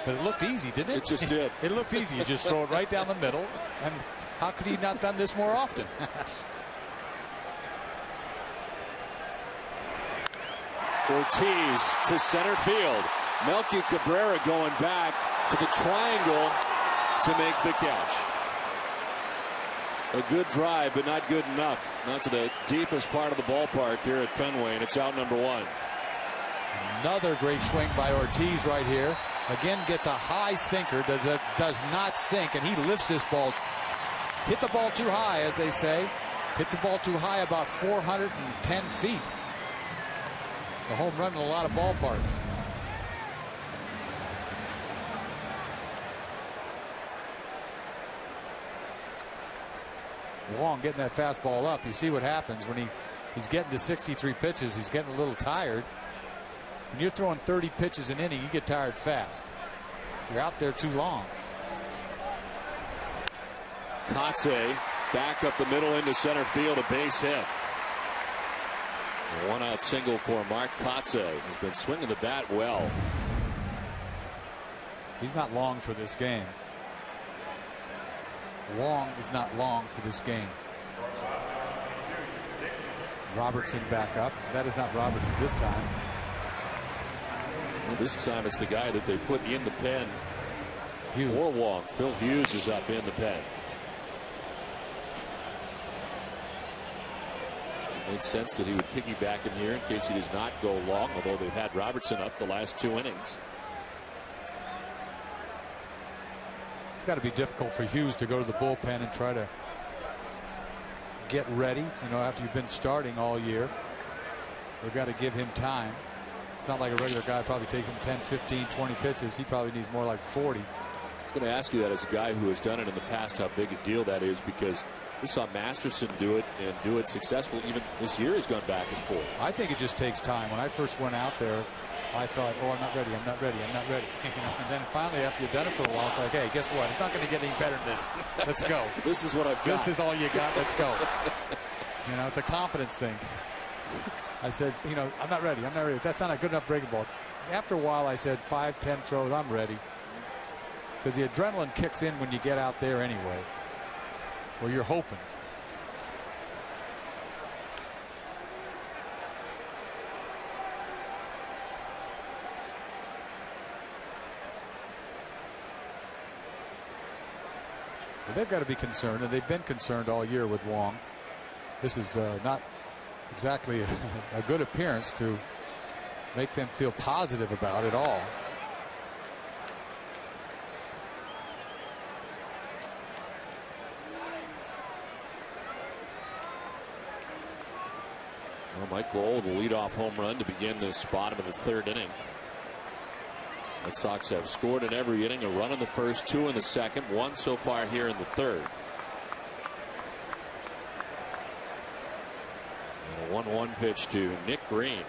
But it looked easy, didn't it? It just did. It looked easy. You just throw it right down the middle. And how could he not done this more often? Ortiz to center field. Melky Cabrera going back to the triangle to make the catch. A good drive, but not good enough. Not to the deepest part of the ballpark here at Fenway, and it's out number 1. Another great swing by Ortiz right here. Again, gets a high sinker, does not sink, and he lifts this ball. Hit the ball too high, as they say. Hit the ball too high, about 410 feet. It's a home run in a lot of ballparks. Wang getting that fastball up. You see what happens when he's getting to 63 pitches. He's getting a little tired. When you're throwing 30 pitches an inning, you get tired fast. You're out there too long. Kotze back up the middle into center field, a base hit. A 1-out single for Mark Kotze, who's been swinging the bat well. He's not long for this game. Wang is not long for this game. Robertson back up. That is not Robertson this time. Well, this time it's the guy that they put in the pen Hughes. For Wang. Phil Hughes is up in the pen. It made sense that he would piggyback in here in case he does not go long, although they've had Robertson up the last 2 innings. It's got to be difficult for Hughes to go to the bullpen and try to get ready. You know, after you've been starting all year, they've got to give him time. It's not like a regular guy probably takes him 10, 15, 20 pitches. He probably needs more like 40. I was going to ask you that as a guy who has done it in the past, how big a deal that is, because we saw Masterson do it and do it successfully. Even this year has gone back and forth. I think it just takes time. When I first went out there, I thought, oh, I'm not ready, I'm not ready, I'm not ready. And then finally, after you've done it for a while, it's like, hey, guess what? It's not going to get any better than this. Let's go. This is what I've got. This is all you got. Let's go. It's a confidence thing. I said, I'm not ready. I'm not ready. That's not a good enough breaking ball. After a while, I said 5, 10 throws, I'm ready. Because the adrenaline kicks in when you get out there anyway. Or you're hoping. But they've got to be concerned, and they've been concerned all year with Wong. This is not exactly a good appearance to make them feel positive about it all. Well, Mike Lowell, the leadoff home run to begin this bottom of the third inning. Red Sox have scored in every inning, a run in the first, 2 in the second, 1 so far here in the third. And a 1-1 pitch to Nick Green.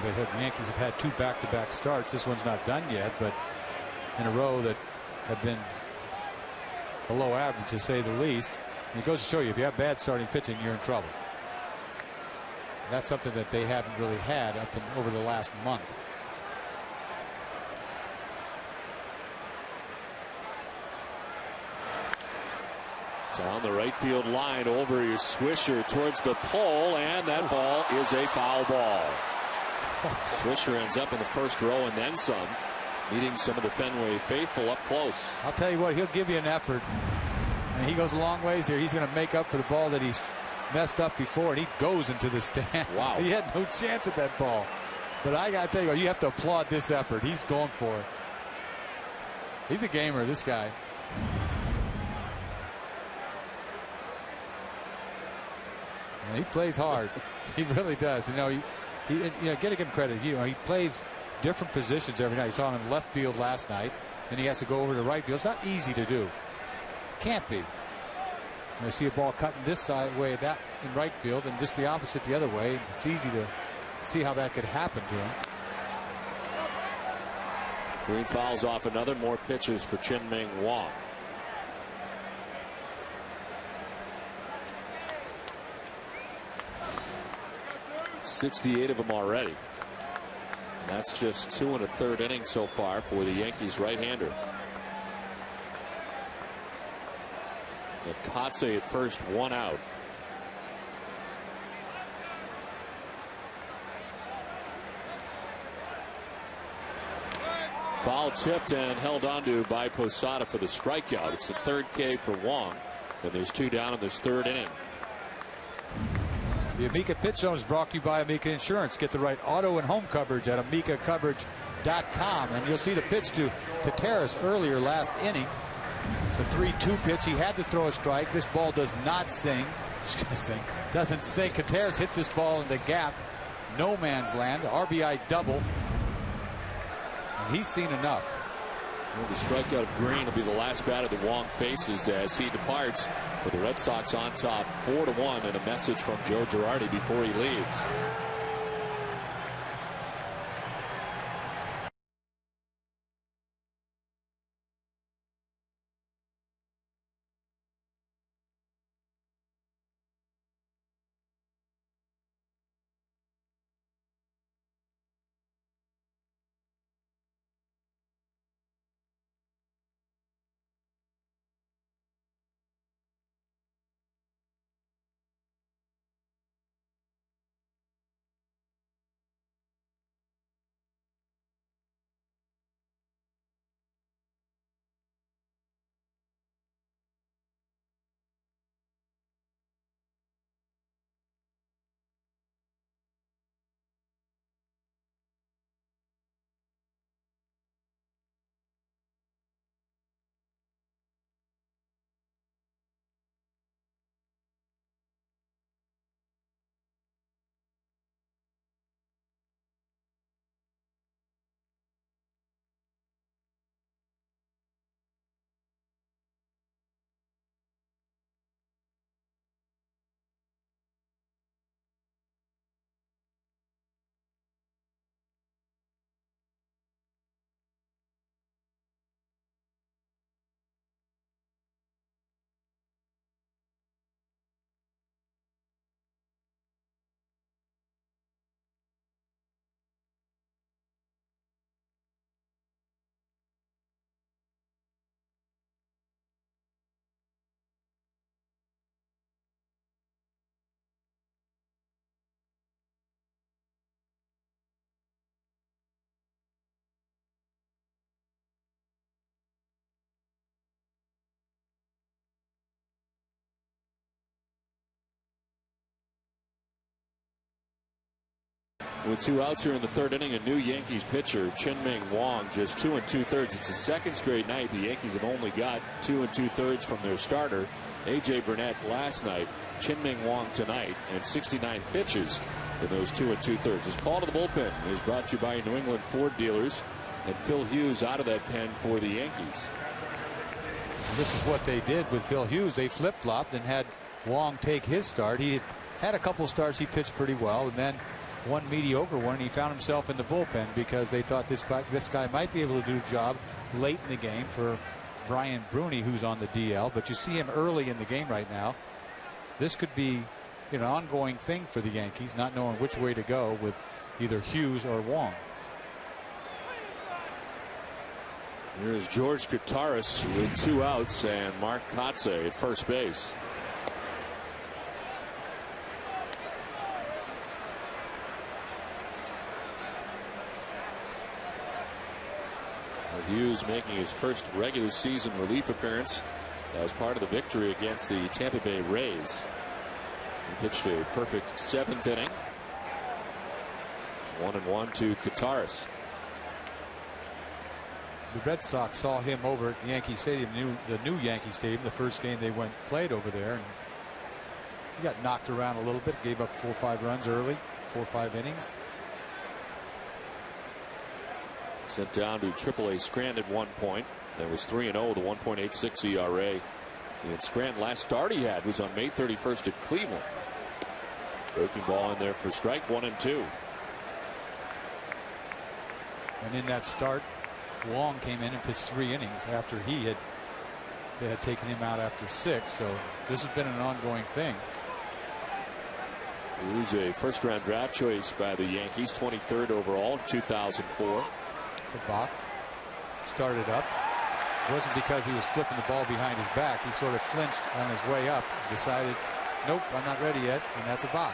The Yankees have had 2 back-to-back starts. This one's not done yet, but in a row that have been below average, to say the least. And it goes to show you, if you have bad starting pitching, you're in trouble. That's something that they haven't really had over the last month. Down the right field line, over his Swisher towards the pole, and that ball is a foul ball. Swisher ends up in the first row and then some, meeting some of the Fenway faithful up close. I'll tell you what, he'll give you an effort. And he goes a long ways here. He's going to make up for the ball that he's messed up before, and he goes into the stands. Wow. He had no chance at that ball. But I got to tell you what, you have to applaud this effort. He's going for it. He's a gamer, this guy. And he plays hard. He really does. He got to give him credit. He plays different positions every night. You saw him in left field last night. Then he has to go over to right field. It's not easy to do. Can't be. I see a ball cutting this side way, that in right field, and just the opposite the other way. It's easy to see how that could happen to him. Green fouls off another. More pitches for Chien-Ming Wong. '68 of them already. And that's just 2 1/3 innings so far for the Yankees right-hander. Kotze at first, 1 out. Foul tipped and held onto by Posada for the strikeout. It's the 3rd K for Wong, and there's 2 down in this 3rd inning. The Amica Pitch Zone is brought to you by Amica Insurance. Get the right auto and home coverage at amicacoverage.com. And you'll see the pitch to Contreras earlier last inning. It's a 3-2 pitch. He had to throw a strike. This ball does not sing. Doesn't sing. Contreras hits this ball in the gap. No man's land. RBI double. And he's seen enough. Well, the strikeout of Green will be the last batter that Wong faces as he departs, with the Red Sox on top 4-1, and a message from Joe Girardi before he leaves. With 2 outs here in the 3rd inning, a new Yankees pitcher, Chien-Ming Wang, just 2 2/3. It's the 2nd straight night the Yankees have only got 2 2/3 from their starter, A.J. Burnett, last night. Chien-Ming Wang tonight, and 69 pitches in those 2 2/3. His call to the bullpen is brought to you by New England Ford dealers, and Phil Hughes out of that pen for the Yankees. This is what they did with Phil Hughes. They flip-flopped and had Wong take his start. He had a couple starts he pitched pretty well, and then one mediocre one, and he found himself in the bullpen because they thought this guy might be able to do a job late in the game for Brian Bruni, who's on the DL. But you see him early in the game right now. This could be an ongoing thing for the Yankees, not knowing which way to go with either Hughes or Wong. Here's George Kataris with 2 outs and Mark Kotsay at first base. Hughes making his first regular season relief appearance as part of the victory against the Tampa Bay Rays. He pitched a perfect 7th inning. It's 1-1 to Kataris. The Red Sox saw him over at Yankee Stadium, the new Yankee Stadium, the first game they played over there, and he got knocked around a little bit, gave up 4 or 5 runs early, 4 or 5 innings. Sent down to AAA Scranton at one point. That was 3-0 with a 1.86 ERA. And Scranton, last start he had was on May 31st at Cleveland. Breaking ball in there for strike 1 and 2. And in that start, Wong came in and pitched 3 innings after they had taken him out after 6. So this has been an ongoing thing. He was a first-round draft choice by the Yankees, 23rd overall in 2004. So Bach started up. It wasn't because he was flipping the ball behind his back. He sort of flinched on his way up, decided, nope, I'm not ready yet, and that's a Bach.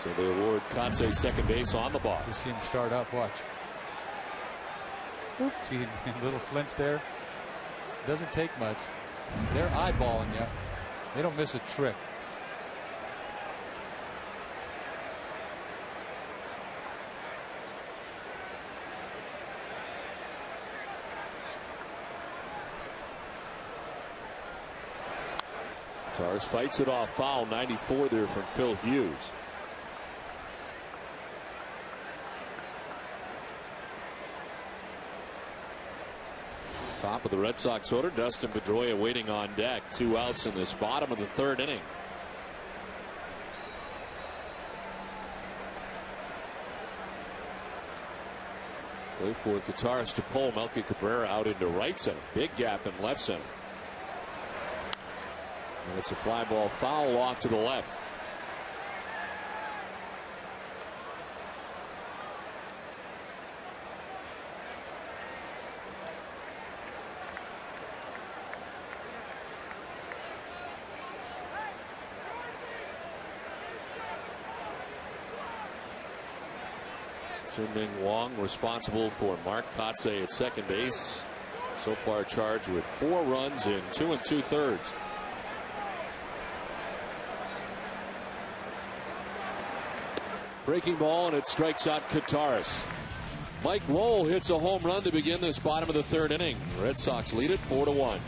So they award Kotsay second base on the ball. You see him start up, watch. Oops, see a little flinch there. Doesn't take much. They're eyeballing you. They don't miss a trick. Tars fights it off foul. 94 there from Phil Hughes. Top of the Red Sox order, Dustin Pedroia waiting on deck. 2 outs in this bottom of the 3rd inning. Play for Kataris to pull Melky Cabrera out into right center. Big gap in left center. And it's a fly ball foul off to the left. Chien-Ming Wang responsible for Mark Kotsay at second base. So far charged with 4 runs in 2 2/3. Breaking ball, and it strikes out Kataris. Mike Lowell hits a home run to begin this bottom of the 3rd inning. Red Sox lead it 4-1.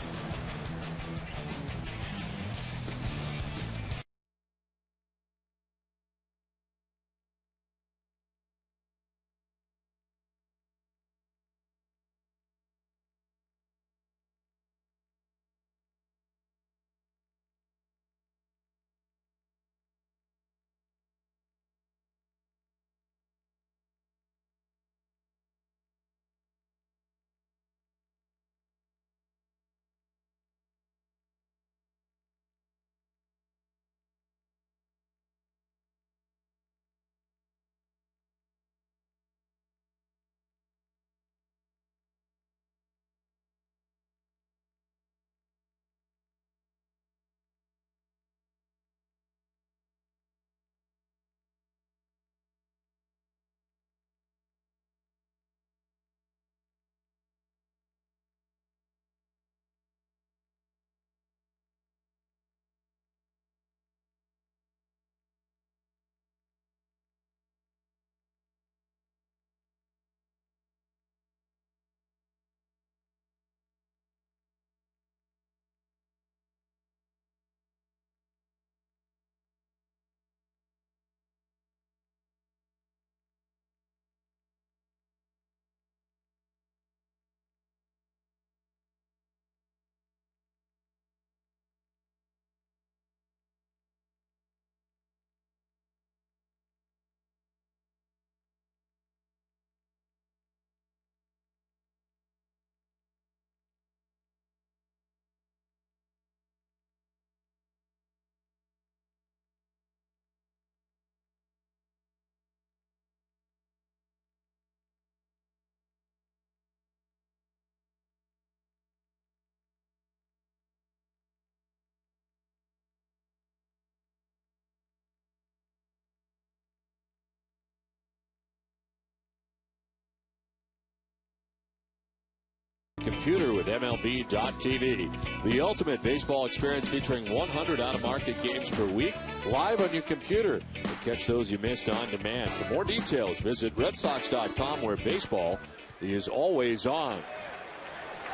Computer with MLB.tv. The ultimate baseball experience featuring 100 out-of-market games per week, live on your computer. And catch those you missed on demand. For more details, visit RedSox.com, where baseball is always on.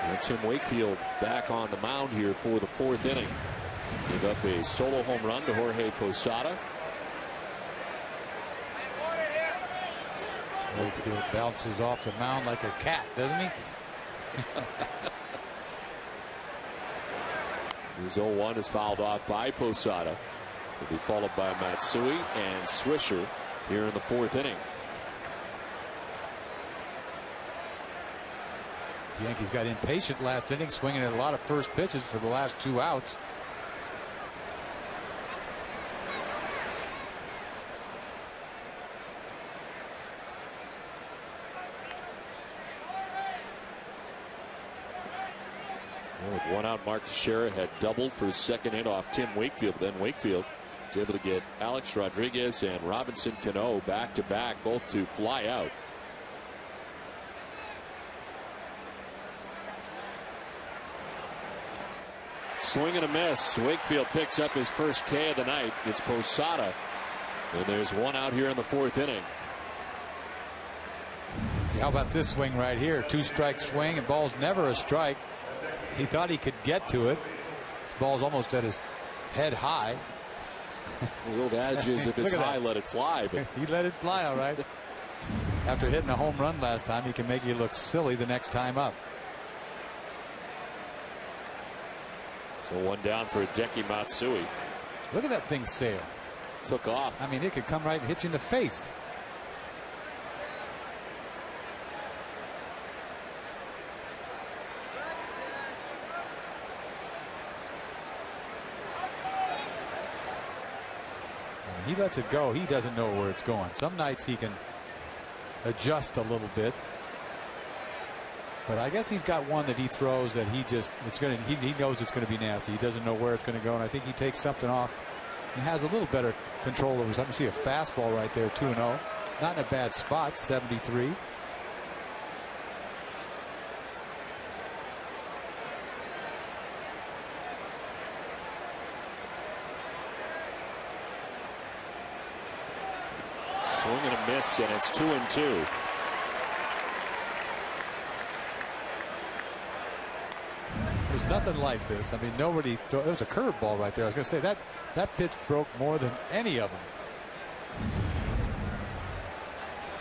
And Tim Wakefield back on the mound here for the fourth inning. Gave up a solo home run to Jorge Posada. Wakefield bounces off the mound like a cat, doesn't he? His 0-1 is fouled off by Posada. Will be followed by Matsui and Swisher here in the fourth inning. The Yankees got impatient last inning, swinging at a lot of first pitches for the last 2 outs. With 1 out, Mark Teixeira had doubled for his second hit off Tim Wakefield. Then Wakefield was able to get Alex Rodriguez and Robinson Cano back to back, both to fly out. Swing and a miss. Wakefield picks up his first K of the night. It's Posada. And there's 1 out here in the fourth inning. How about this swing right here? 2-strike swing, and ball's never a strike. He thought he could get to it. This ball's almost at his head high. The old adage is if it's high, let it fly. But he let it fly, all right. After hitting a home run last time, he can make you look silly the next time up. So 1 down for Hideki Matsui. Look at that thing sail. Took off. I mean, it could come right and hit you in the face. He lets it go. He doesn't know where it's going. Some nights he can adjust a little bit, but I guess he's got one that he throws that he knows it's going to be nasty. He doesn't know where it's going to go, and I think he takes something off and has a little better control over something. See a fastball right there, 2-0. Not in a bad spot, 73. Swing and a miss, and it's 2-2. There's nothing like this. I mean, nobody. It was a curveball right there. I was going to say that pitch broke more than any of them.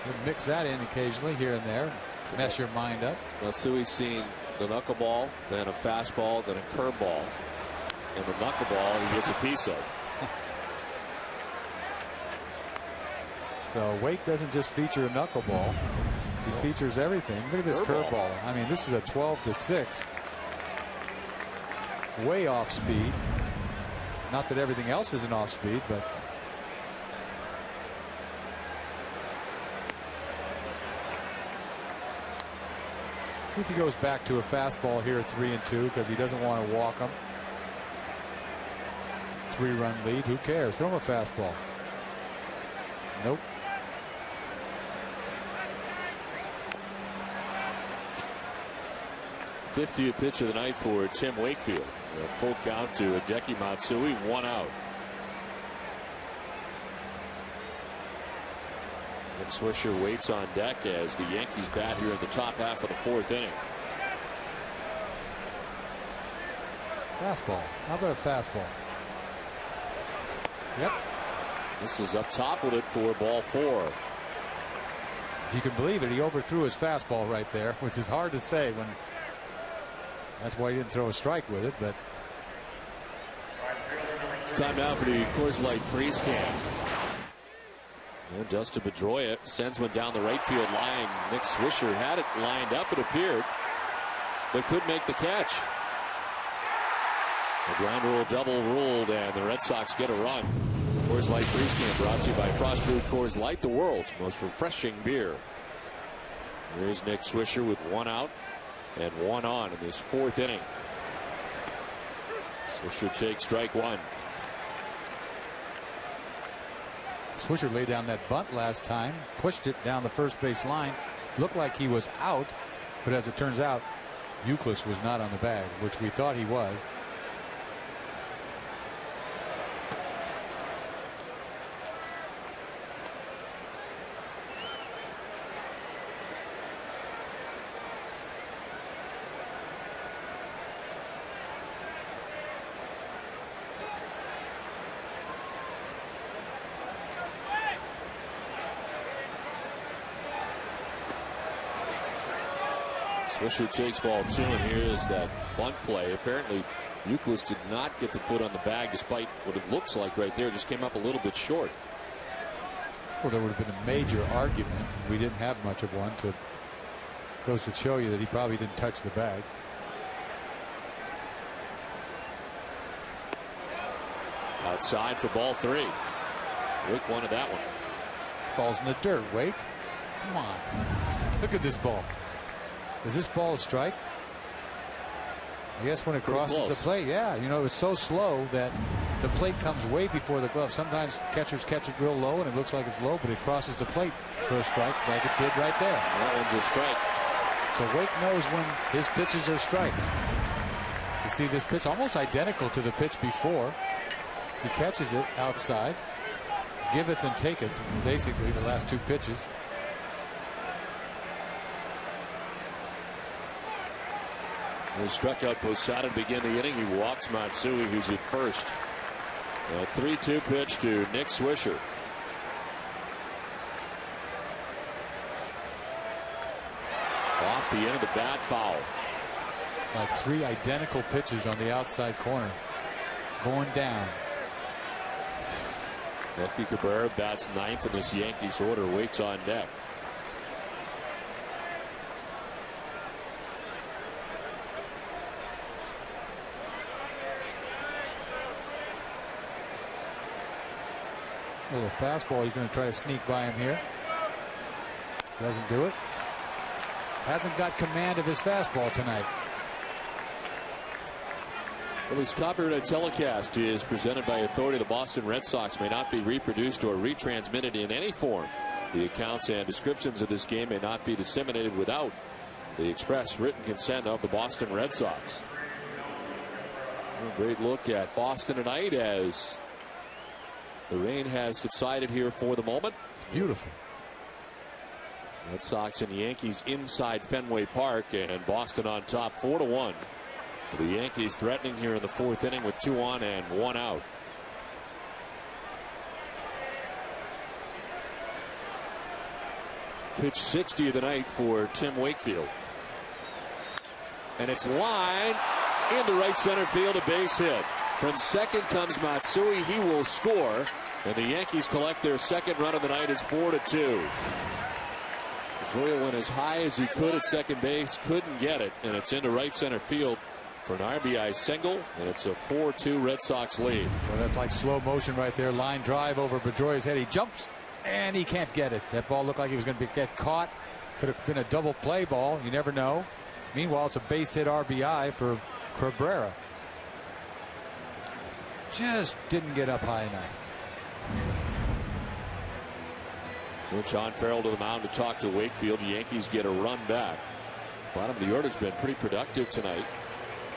You mix that in occasionally here and there, mess your mind up. Matsui's seen the knuckleball, then a fastball, then a curveball, and the knuckleball he gets a piece of. So Wake doesn't just feature a knuckleball. He features everything. Look at this curveball. I mean, this is a 12-6. Way off speed. Not that everything else isn't off speed, but see if he goes back to a fastball here at 3-2 because he doesn't want to walk him. 3-run lead. Who cares? Throw him a fastball. Nope. '50th pitch of the night for Tim Wakefield. A full count to Hideki Matsui, 1 out. And Swisher waits on deck as the Yankees bat here in the top half of the fourth inning. Fastball. How about a fastball? Yep. This is up top with it for ball 4. If you can believe it, he overthrew his fastball right there, which is hard to say when. That's why he didn't throw a strike with it, but. It's time now for the Coors Light freeze can. And Dustin Pedroia sends one down the right field line. Nick Swisher had it lined up, it appeared, but couldn't make the catch. The ground rule double ruled, and the Red Sox get a run. Coors Light freeze can brought to you by Frost Brewed Coors Light, the world's most refreshing beer. Here's Nick Swisher with 1 out and 1 on in this fourth inning. Swisher takes strike 1. Swisher laid down that bunt last time, pushed it down the first base line. Looked like he was out, but as it turns out, Youkilis was not on the bag, which we thought he was. Swisher takes ball 2, and here is that bunt play. Apparently, Youkilis did not get the foot on the bag, despite what it looks like right there. Just came up a little bit short. Well, there would have been a major argument. We didn't have much of one. Goes to show you that he probably didn't touch the bag. Outside for ball 3. Wake wanted that one. Ball's in the dirt. Wake, come on. Look at this ball. Is this ball a strike? I guess when it crosses the plate, yeah. You know, it's so slow that the plate comes way before the glove. Sometimes catchers catch it real low and it looks like it's low, but it crosses the plate for a strike like it did right there. That one's a strike. So Wake knows when his pitches are strikes. You see this pitch almost identical to the pitch before. He catches it outside. Giveth and taketh, basically the last 2 pitches. He struck out Posada to begin the inning. He walks Matsui, who's at first. A 3-2 pitch to Nick Swisher. Off the end of the bat, foul. It's like 3 identical pitches on the outside corner. Going down. Melky Cabrera bats 9th in this Yankees order. Waits on deck. A little fastball. He's going to try to sneak by him here. Doesn't do it. Hasn't got command of his fastball tonight. Well, this copyrighted telecast is presented by authority of the Boston Red Sox, may not be reproduced or retransmitted in any form. The accounts and descriptions of this game may not be disseminated without the express written consent of the Boston Red Sox. A great look at Boston tonight as the rain has subsided here for the moment. It's beautiful. Red Sox and Yankees inside Fenway Park, and Boston on top 4-1. The Yankees threatening here in the 4th inning with 2 on and 1 out. Pitch 60 of the night for Tim Wakefield. And it's lined into right center field, a base hit. From second comes Matsui. He will score. And the Yankees collect their second run of the night. It's 4-2. Pedroia went as high as he could at second base. Couldn't get it. And it's into right center field for an RBI single, and it's a 4-2 Red Sox lead. Well, that's like slow motion right there. Line drive over Pedroia's head. He jumps, and he can't get it. That ball looked like he was going to get caught. Could have been a double play ball. You never know. Meanwhile, it's a base hit RBI for Cabrera. Just didn't get up high enough. So John Farrell to the mound to talk to Wakefield. The Yankees get a run back. Bottom of the order's been pretty productive tonight.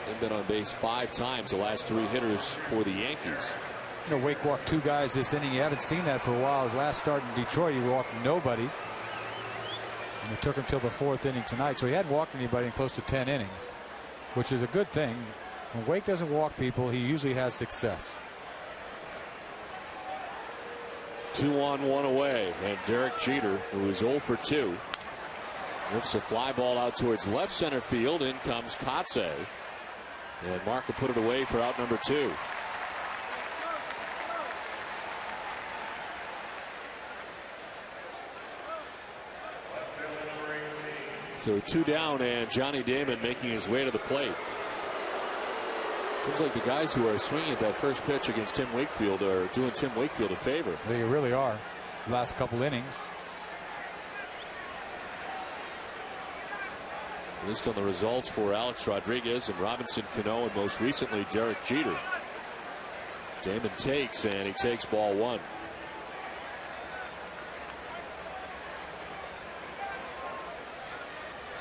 They've been on base 5 times, the last 3 hitters for the Yankees. You know, Wake walked 2 guys this inning. You haven't seen that for a while. His last start in Detroit, he walked nobody. And it took him till the 4th inning tonight. So he hadn't walked anybody in close to 10 innings, which is a good thing. When Wake doesn't walk people, he usually has success. 2 on, 1 away. And Derek Jeter, who is 0 for 2, lifts a fly ball out towards left center field. In comes Kotze. And Mark will put it away for out number 2. So 2 down, and Johnny Damon making his way to the plate. Seems like the guys who are swinging at that first pitch against Tim Wakefield are doing Tim Wakefield a favor. They really are. Last couple innings. Based on the results for Alex Rodriguez and Robinson Cano, and most recently Derek Jeter. Damon takes, and he takes ball 1.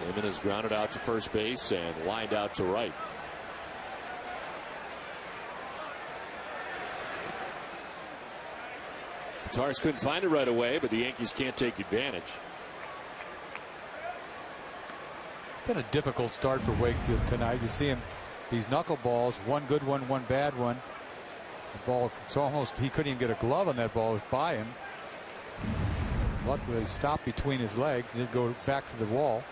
Damon is grounded out to first base and lined out to right. Guitars couldn't find it right away, but the Yankees can't take advantage. It's been a difficult start for Wakefield tonight. You see him, these knuckleballs, one good one, one bad one. The ball, it's almost, he couldn't even get a glove on that ball. It was by him. Luckily, he stopped between his legs and didn't go back to the wall.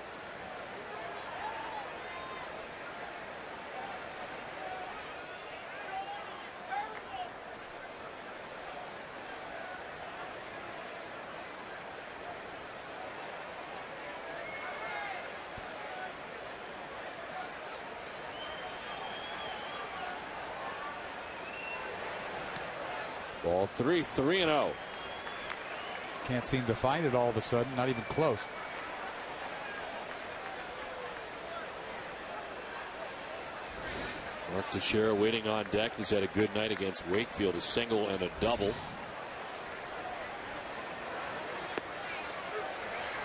Ball 3-0. Can't seem to find it all of a sudden, not even close. Mark Teixeira waiting on deck. He's had a good night against Wakefield, a single and a double.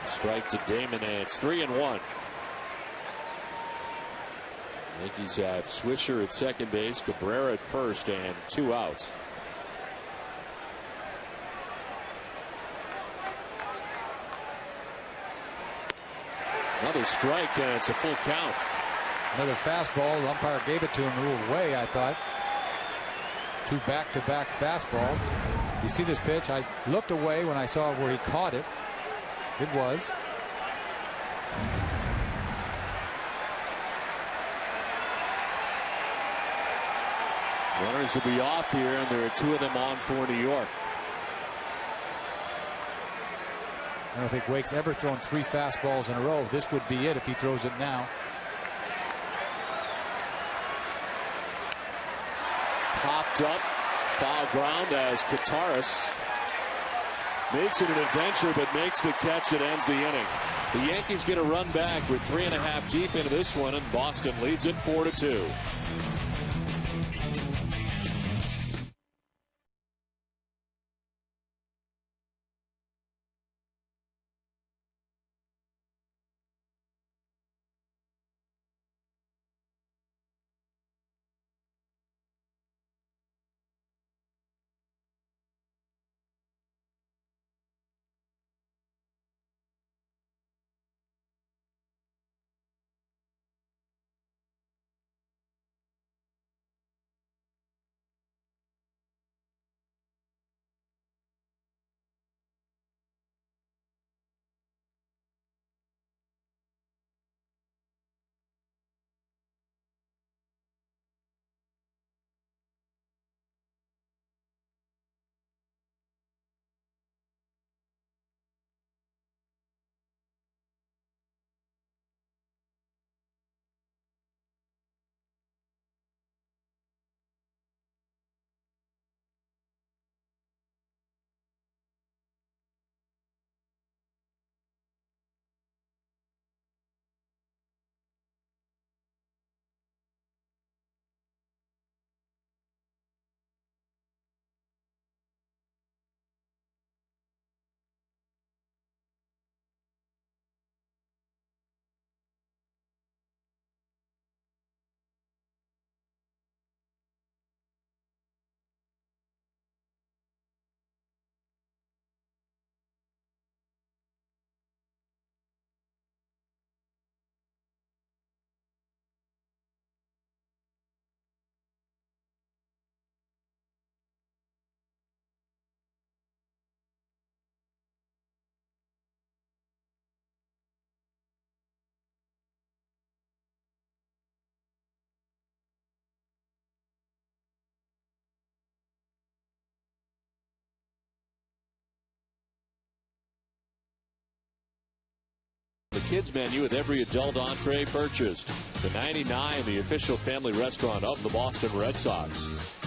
Strike to Damon, and it's 3-1. Yankees have Swisher at second base, Cabrera at first, and 2 outs. Another strike, and it's a full count. Another fastball. The umpire gave it to him a little way, I thought. 2 back-to-back fastballs. You see this pitch? I looked away when I saw where he caught it. It was. Runners will be off here, and there are 2 of them on for New York. I don't think Wake's ever thrown 3 fastballs in a row. This would be it if he throws it now. Popped up, foul ground as Kataris makes it an adventure, but makes the catch that ends the inning. The Yankees get a run back with 3.5 deep into this one, and Boston leads it 4-2. The kids menu with every adult entree purchased. The 99, the official family restaurant of the Boston Red Sox.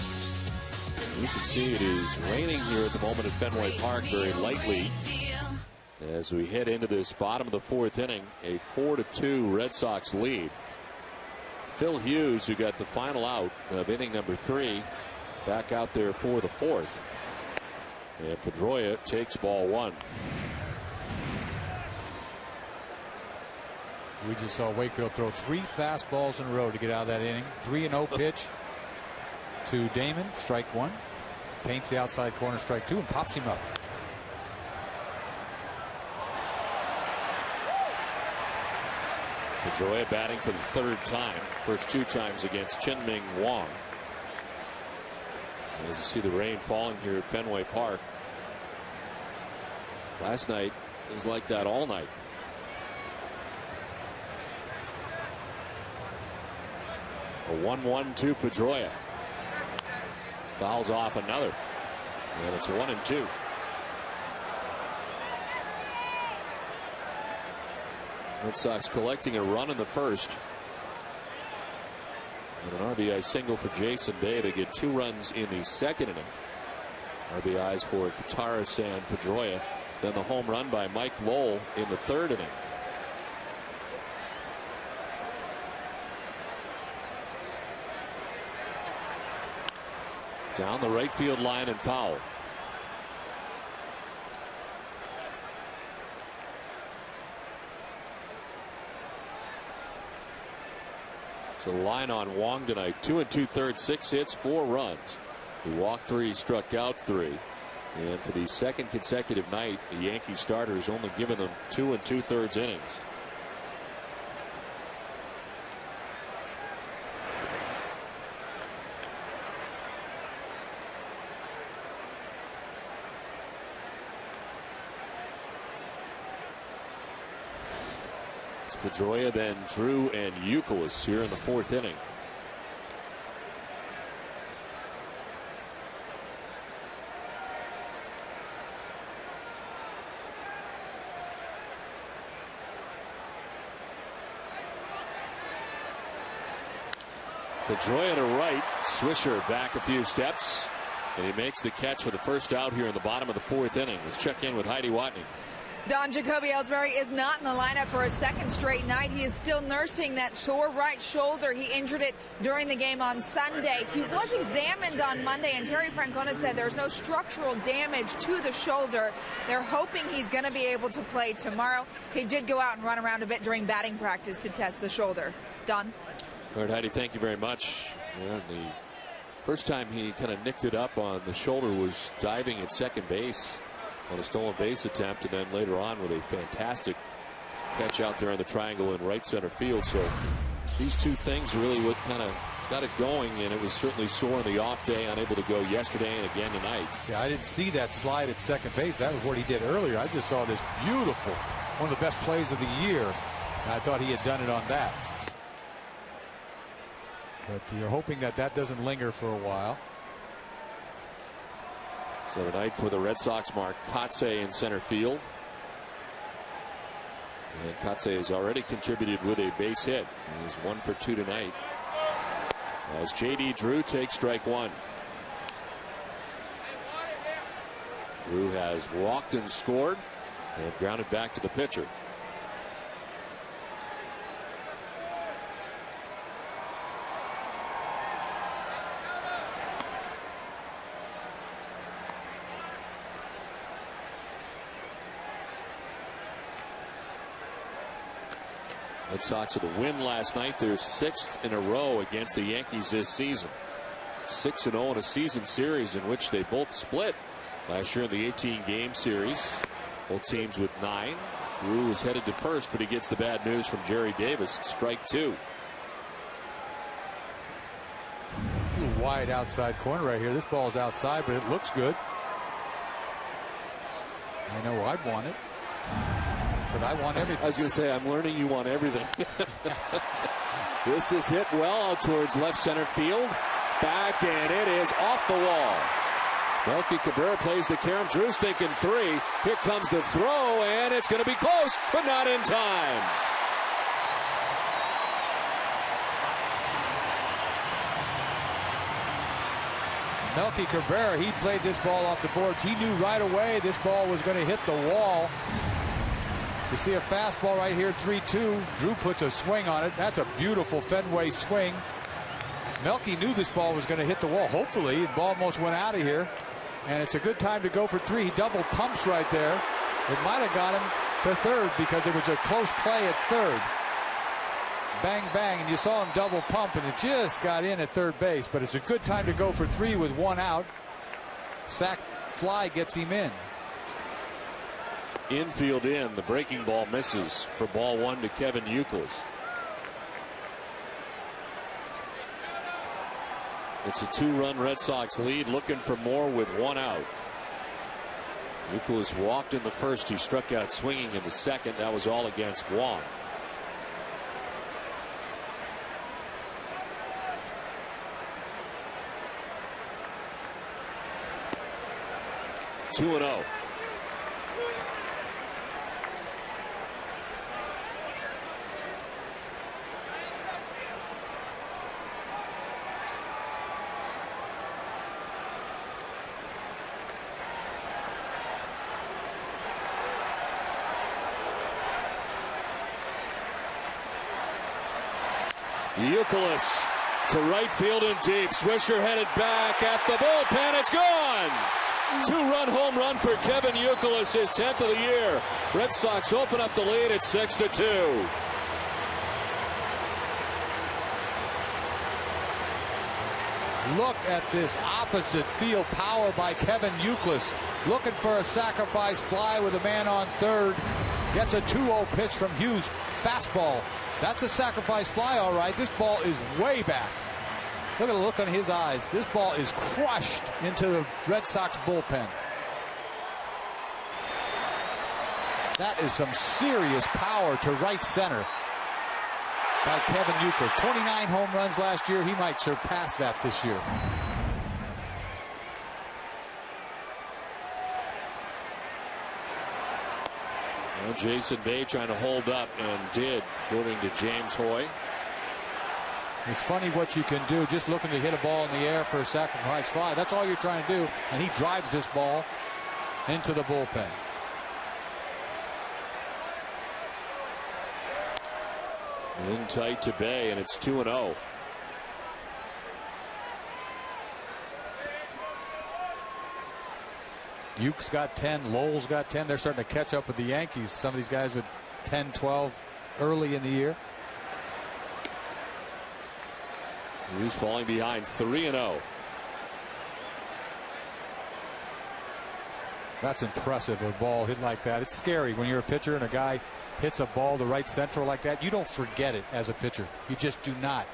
You can see it is raining here at the moment at Fenway Park very lightly. As we head into this bottom of the 4th inning, a 4-2 Red Sox lead. Phil Hughes, who got the final out of inning number 3, back out there for the 4th. And Pedroia takes ball 1. We just saw Wakefield throw 3 fastballs in a row to get out of that inning. 3-0 pitch to Damon, strike 1. Paints the outside corner, strike 2, and pops him up. Pedroia batting for the 3rd time. First 2 times against Chin-Ming Wong. As you see the rain falling here at Fenway Park. Last night it was like that all night. A 1-1 to Pedroia. Fouls off another. And it's 1-2. Red Sox collecting a run in the first. And an RBI single for Jason Day. They get 2 runs in the second inning. RBIs for Kataris and Pedroia. Then the home run by Mike Lowell in the 3rd inning. Down the right field line and foul. So the line on Wong tonight, 2 2/3, 6 hits, 4 runs. He walked 3, struck out 3. And for the 2nd consecutive night, the Yankee starter has only given them 2 2/3 innings. It's Pedroia, then Drew and Youkilis here in the 4th inning. Pedroia to right. Swisher back a few steps. And he makes the catch for the first out here in the bottom of the 4th inning. Let's check in with Heidi Watney. Don, Jacoby Ellsbury is not in the lineup for a 2nd straight night. He is still nursing that sore right shoulder. He injured it during the game on Sunday. He was examined on Monday, and Terry Francona said there's no structural damage to the shoulder. They're hoping he's going to be able to play tomorrow. He did go out and run around a bit during batting practice to test the shoulder. Don? All right, Heidi, thank you very much. Yeah, the first time he kind of nicked it up on the shoulder was diving at second base on a stolen base attempt, and then later on with a fantastic catch out there in the triangle in right center field. So these 2 things are really what kind of got it going, and it was certainly sore on the off day, unable to go yesterday and again tonight. Yeah, I didn't see that slide at second base. That was what he did earlier. I just saw this beautiful, one of the best plays of the year, and I thought he had done it on that. But you're hoping that that doesn't linger for a while. So tonight for the Red Sox, Mark Kotsay in center field. And Kotsay has already contributed with a base hit. He's 1 for 2 tonight. As J.D. Drew takes strike 1. Drew has walked and scored and grounded back to the pitcher. Red Sox with a win last night. They're 6th in a row against the Yankees this season. 6-0 in a season series in which they both split last year in the 18-game series. Both teams with 9. Drew is headed to first, but he gets the bad news from Jerry Davis. Strike 2. A little wide outside corner right here. This ball's outside, but it looks good. I know I'd want it. But I want everything. I was going to say, I'm learning you want everything. This is hit well out towards left center field. Back, and it is off the wall. Melky Cabrera plays the carom. Drew's thinking 3. Here comes the throw, and it's going to be close, but not in time. Melky Cabrera, he played this ball off the boards. He knew right away this ball was going to hit the wall. You see a fastball right here, 3-2. Drew puts a swing on it. That's a beautiful Fenway swing. Melky knew this ball was going to hit the wall. Hopefully, the ball almost went out of here. And it's a good time to go for 3. He double pumps right there. It might have got him to third because it was a close play at third. bang, bang, and you saw him double pump, and it just got in at third base. But it's a good time to go for 3 with 1 out. Sac fly gets him in. Infield in. The breaking ball misses for ball 1 to Kevin Youkilis. It's a 2-run Red Sox lead, looking for more with 1 out. Youkilis walked in the first. He struck out swinging in the second. That was all against Juan. Two and 0. Youkilis to right field and deep. Swisher headed back at the bullpen. It's gone. 2-run home run for Kevin Youkilis, his 10th of the year. Red Sox open up the lead at 6-2. Look at this opposite field power by Kevin Youkilis. Looking for a sacrifice fly with a man on third. Gets a 2-0 pitch from Hughes. Fastball. That's a sacrifice fly, all right. This ball is way back. Look at the look on his eyes. This ball is crushed into the Red Sox bullpen. That is some serious power to right center by Kevin Youkilis. 29 home runs last year. He might surpass that this year. Well, Jason Bay trying to hold up, and did, according to James Hoy. It's funny what you can do, just looking to hit a ball in the air for a sacrifice fly. That's all you're trying to do, and he drives this ball into the bullpen. In tight to Bay, and it's 2-0. Uke's got 10. Lowell's got 10. They're starting to catch up with the Yankees. Some of these guys with 10, 12 early in the year. He's falling behind 3-0. That's impressive, a ball hit like that. It's scary when you're a pitcher and a guy hits a ball to right central like that. You don't forget it as a pitcher. You just do not.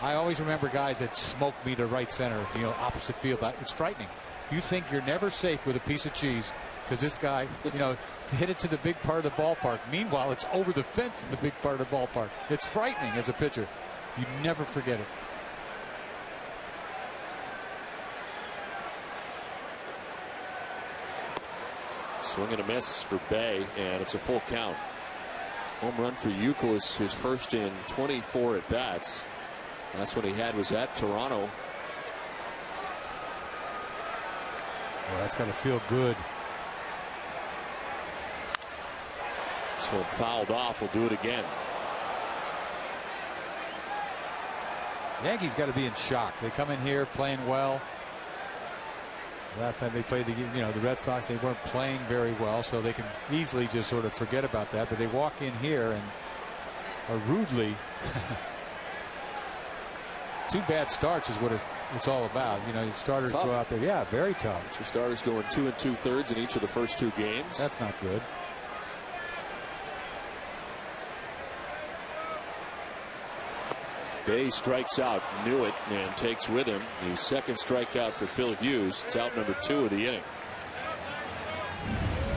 I always remember guys that smoke me to right center, you know, opposite field. It's frightening. You think you're never safe with a piece of cheese because this guy, you know, hit it to the big part of the ballpark. Meanwhile, it's over the fence in the big part of the ballpark. It's frightening as a pitcher. You never forget it. Swing and a miss for Bay, and it's a full count. Home run for Youkilis, his first in 24 at bats. Last one he had was at Toronto. Well, that's got to feel good. This one fouled off. We'll do it again. Yankees got to be in shock. They come in here playing well. Last time they played the Red Sox, they weren't playing very well, so they can easily just sort of forget about that. But they walk in here and are rudely. 2 bad starts is what it's all about. You know, your starters tough. Go out there. Yeah, very tough. Your starters going 2 2/3 in each of the first 2 games. That's not good. Bay strikes out, knew it, and takes with him the second strikeout for Phil Hughes. It's out number 2 of the inning.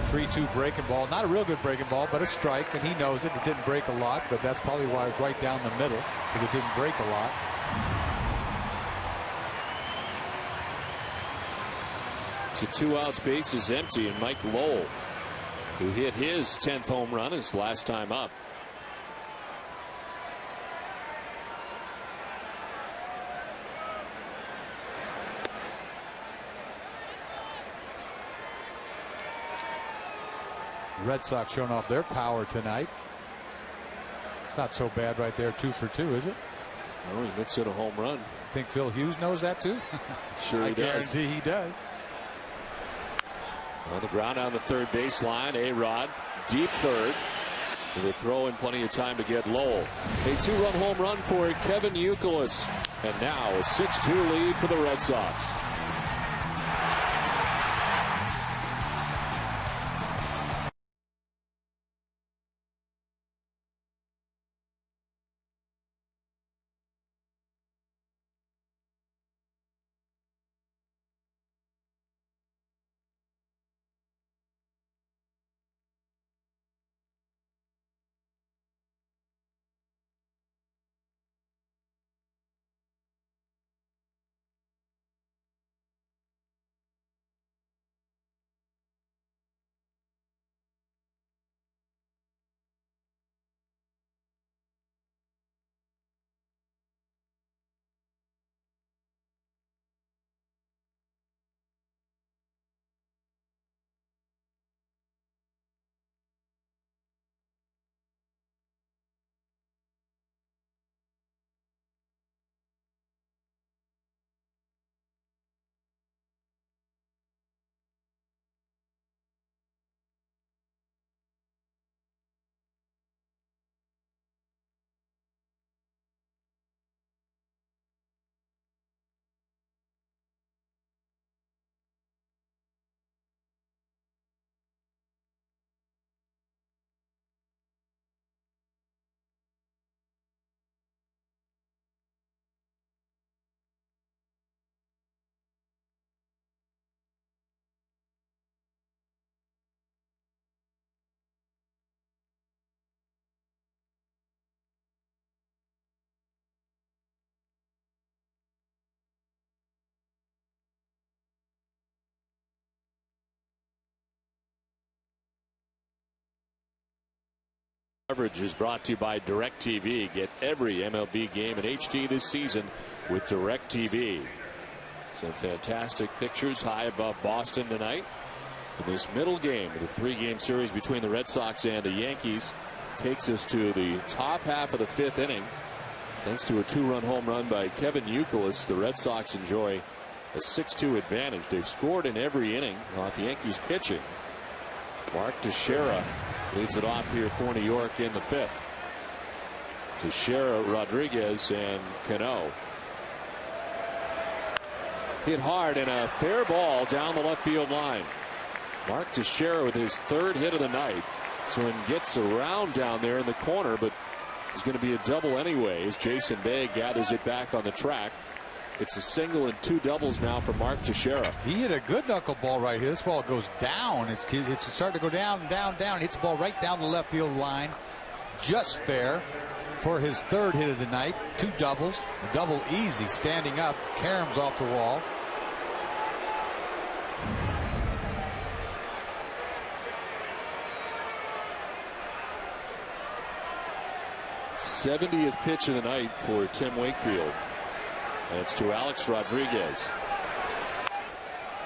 3-2 breaking ball. Not a real good breaking ball, but a strike, and he knows it. It didn't break a lot, but that's probably why it's right down the middle, because it didn't break a lot. So 2 outs, base is empty, and Mike Lowell, who hit his 10th home run his last time up. Red Sox showing off their power tonight. It's not so bad right there, 2 for 2, is it? Oh, he mixed in a home run. Think Phil Hughes knows that too? Sure he does. I guarantee he does. On the ground on the third baseline, A-Rod, deep third. With a throw and plenty of time to get Lowell. A two-run home run for Kevin Youkilis. And now a 6-2 lead for the Red Sox. Coverage is brought to you by DirecTV. Get every MLB game in HD this season with DirecTV. Some fantastic pictures high above Boston tonight. In this middle game of the three-game series between the Red Sox and the Yankees takes us to the top half of the fifth inning. Thanks to a two-run home run by Kevin Youkilis, the Red Sox enjoy a 6-2 advantage. They've scored in every inning off Yankees pitching. Mark Teixeira leads it off here for New York in the fifth. Teixeira, Rodriguez, and Cano. Hit hard and a fair ball down the left field line. Mark Teixeira with his third hit of the night. So he gets around down there in the corner, but it's going to be a double anyway as Jason Bay gathers it back on the track. It's a single and two doubles now for Mark Teixeira. He hit a good knuckleball right here. This ball goes down. It's starting to go down and down, down. Hits the ball right down the left field line. Just fair for his third hit of the night. Two doubles. A double easy standing up. Karam's off the wall. '70th pitch of the night for Tim Wakefield. And it's to Alex Rodriguez.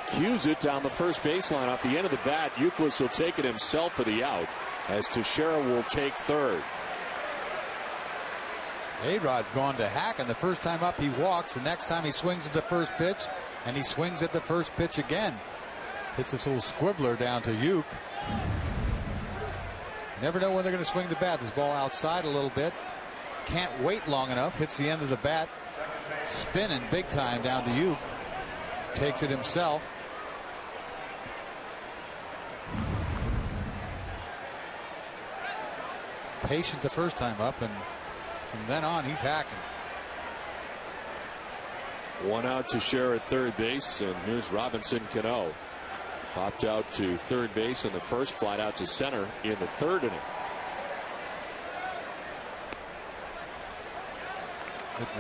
Cues it down the first baseline off the end of the bat. Youkilis will take it himself for the out as Teixeira will take third. A-Rod gone to hack, and the first time up he walks. The next time he swings at the first pitch, and he swings at the first pitch again. Hits this little squibbler down to Uke. Never know when they're going to swing the bat. This ball outside a little bit. Can't wait long enough. Hits the end of the bat. Spinning big time down to Uke. Takes it himself. Patient the first time up, and from then on he's hacking. One out to share at third base, and here's Robinson Cano. Popped out to third base in the first, flied out to center in the third inning.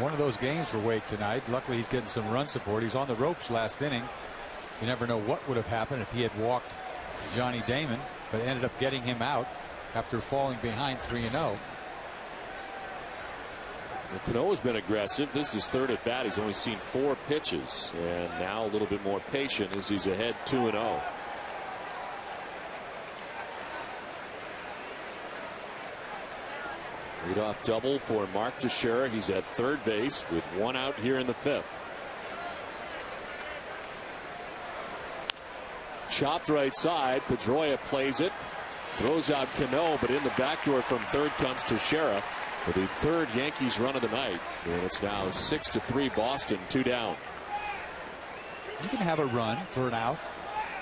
One of those games for Wake tonight. Luckily he's getting some run support. He's on the ropes last inning. You never know what would have happened if he had walked Johnny Damon, but ended up getting him out after falling behind 3-0. Cano has been aggressive. This is third at bat. He's only seen 4 pitches, and now a little bit more patient as he's ahead 2-0. Leadoff double for Mark Teixeira. He's at third base with one out here in the fifth. Chopped right side. Pedroia plays it. Throws out Cano, but in the backdoor from third comes Teixeira for the third Yankees run of the night. And it's now 6-3 Boston, 2 down. You can have a run for an out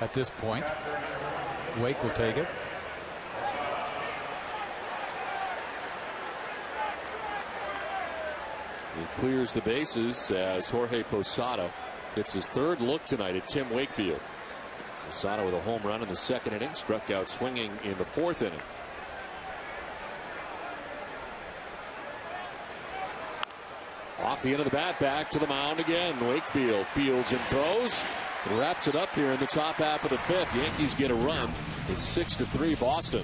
at this point. Wake will take it. He clears the bases as Jorge Posada gets his third look tonight at Tim Wakefield. Posada with a home run in the second inning, struck out swinging in the fourth inning. Off the end of the bat, back to the mound again. Wakefield fields and throws. And wraps it up here in the top half of the fifth. Yankees get a run. It's 6-3 Boston.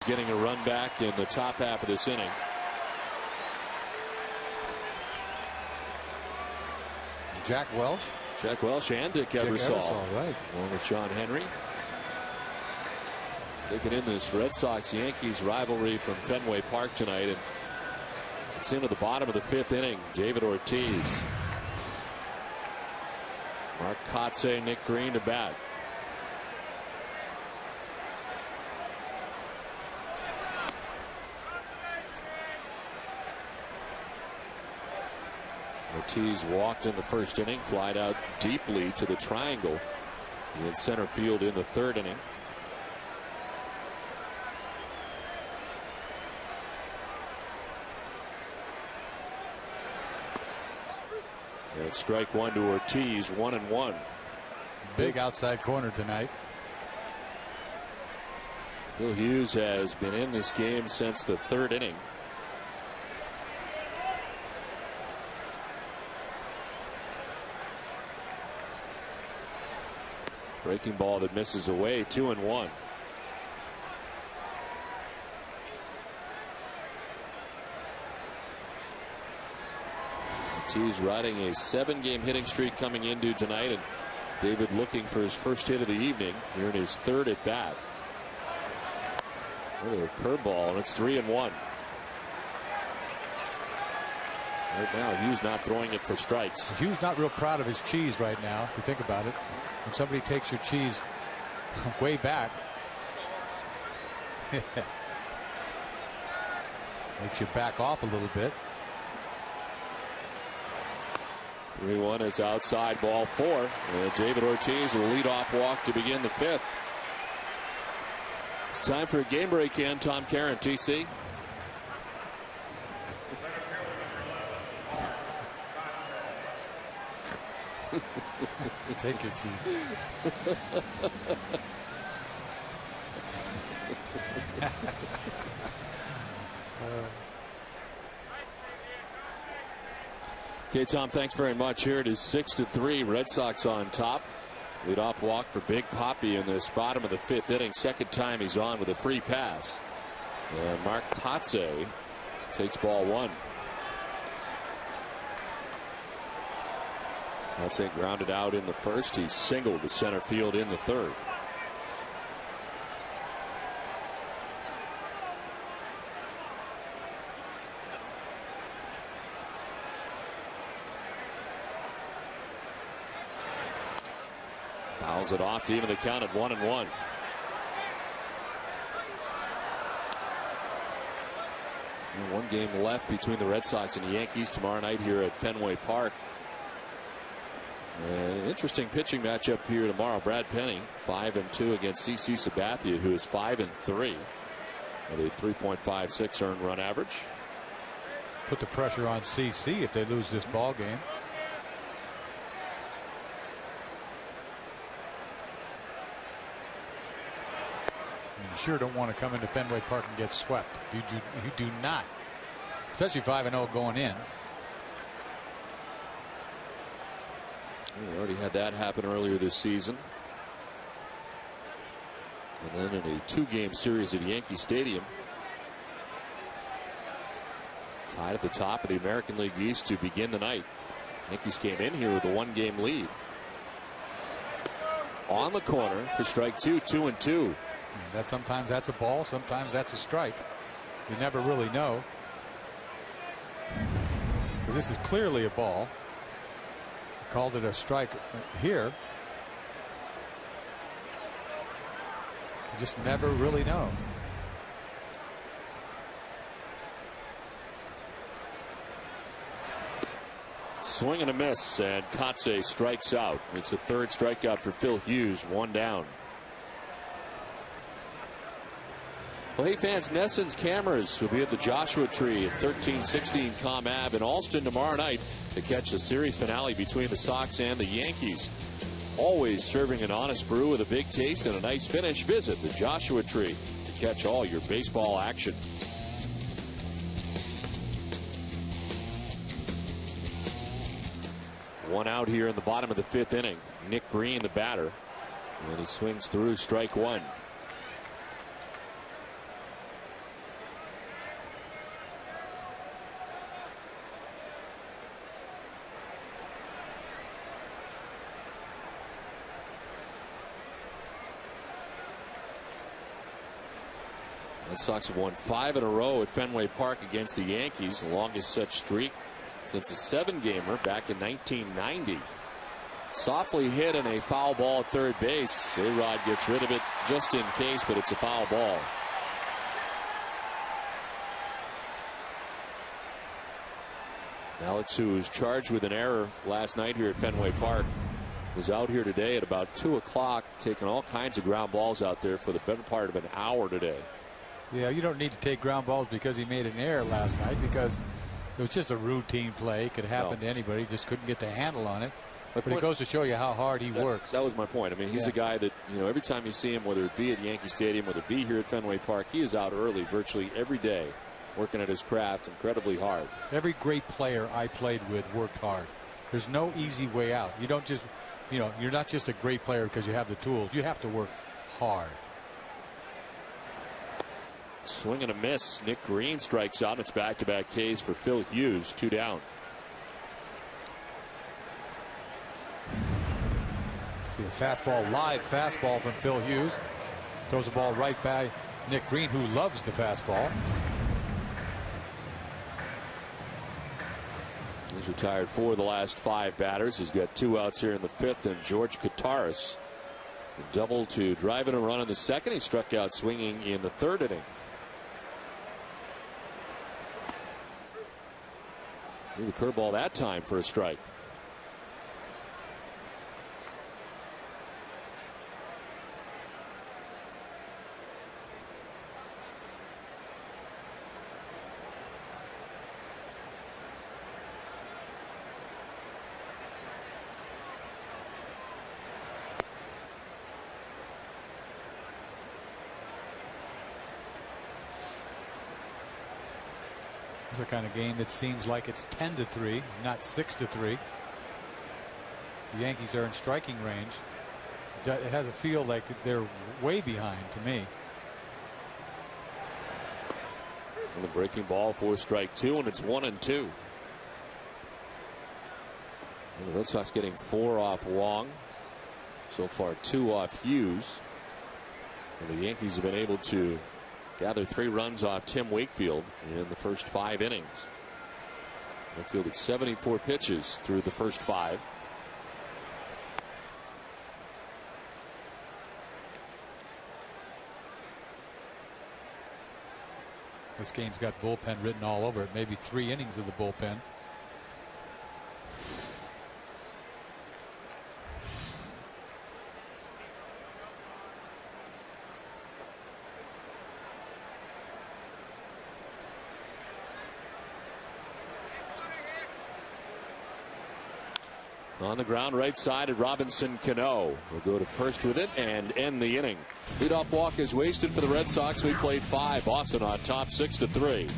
Getting a run back in the top half of this inning. Jack Welch. Jack Welch and Dick Ebersol. Right. Along with John Henry. Taking in this Red Sox-Yankees rivalry from Fenway Park tonight. And it's into the bottom of the fifth inning. David Ortiz. Mark Kotze, Nick Green to bat. Ortiz walked in the first inning, flied out deeply to the triangle in center field in the third inning. And it's strike one to Ortiz, 1-1. Big outside corner tonight. Phil Hughes has been in this game since the third inning. Breaking ball that misses away, 2-1. Ortiz riding a 7-game hitting streak coming into tonight, and David looking for his first hit of the evening here in his third at bat. Another curveball, and it's 3-1. Right now, Hughes not throwing it for strikes. Hughes not real proud of his cheese right now, if you think about it. When somebody takes your cheese way back, makes you back off a little bit. 3-1 is outside, ball 4. And David Ortiz will lead off walk to begin the fifth. It's time for a game break in. Tom Caron, TC. Take it, Chief. Okay, Tom, thanks very much. Here it is 6-3. Red Sox on top. Leadoff walk for Big Poppy in this bottom of the 5th inning. Second time he's on with a free pass. And Mark Kotze takes ball 1. Kotze grounded out in the first. He singled to center field in the 3rd. Fouls it off to even the count at 1-1. One game left between the Red Sox and the Yankees tomorrow night here at Fenway Park. An interesting pitching matchup here tomorrow. Brad Penny 5-2 against CC Sabathia, who is 5-3 with a 3.56 earned run average. Put the pressure on CC if they lose this ball game. You sure don't want to come into Fenway Park and get swept. You do not, especially 5-0 going in. We already had that happen earlier this season. And then in a 2-game series at Yankee Stadium. Tied at the top of the American League East to begin the night. Yankees came in here with a 1-game lead. On the corner for strike 2, 2-2. That sometimes that's a ball, sometimes that's a strike. You never really know. Because this is clearly a ball. Called it a strike here. You just never really know. Swing and a miss, and Kotze strikes out. It's the 3rd strikeout for Phil Hughes, 1 down. Well, hey fans, Nesson's cameras will be at the Joshua Tree at 1316 Comm Ave in Alston tomorrow night to catch the series finale between the Sox and the Yankees. Always serving an honest brew with a big taste and a nice finish. Visit the Joshua Tree to catch all your baseball action. One out here in the bottom of the 5th inning. Nick Green, the batter, and he swings through strike 1. Red Sox have won 5 in a row at Fenway Park against the Yankees, the longest such streak since a 7-gamer back in 1990. Softly hit and a foul ball at third base. A-Rod gets rid of it just in case, but it's a foul ball. Alex, who was charged with an error last night here at Fenway Park, was out here today at about 2 o'clock taking all kinds of ground balls out there for the better part of an hour today. Yeah, you don't need to take ground balls because he made an error last night, because it was just a routine play. It could happen to anybody. Just couldn't get the handle on it. But it goes to show you how hard he works. That was my point. I mean, he's a guy that, you know, every time you see him, whether it be at Yankee Stadium, whether it be here at Fenway Park, he is out early virtually every day working at his craft incredibly hard. Every great player I played with worked hard. There's no easy way out. You don't just, you know, you're not just a great player because you have the tools. You have to work hard. Swing and a miss. Nick Green strikes out. It's back-to-back Ks for Phil Hughes. 2 down. See a fastball, live fastball from Phil Hughes. Throws the ball right by Nick Green, who loves the fastball. He's retired 4 of the last 5 batters. He's got 2 outs here in the 5th, and George Kataris double to drive in a run in the 2nd. He struck out swinging in the 3rd inning. Threw the curveball that time for a strike. It's the kind of game that seems like it's 10-3, not 6-3. The Yankees are in striking range. It has a feel like they're way behind to me. And the breaking ball for strike two, and it's 1-2. And the Red Sox getting 4 off Wong. So far 2 off Hughes. And the Yankees have been able to gather 3 runs off Tim Wakefield in the first 5 innings. Wakefield at 74 pitches through the first 5. This game's got bullpen written all over it. Maybe 3 innings of the bullpen. On the ground right side at Robinson Cano will go to first with it and end the inning. Leadoff walk is wasted for the Red Sox. We played 5. Boston on top 6-3.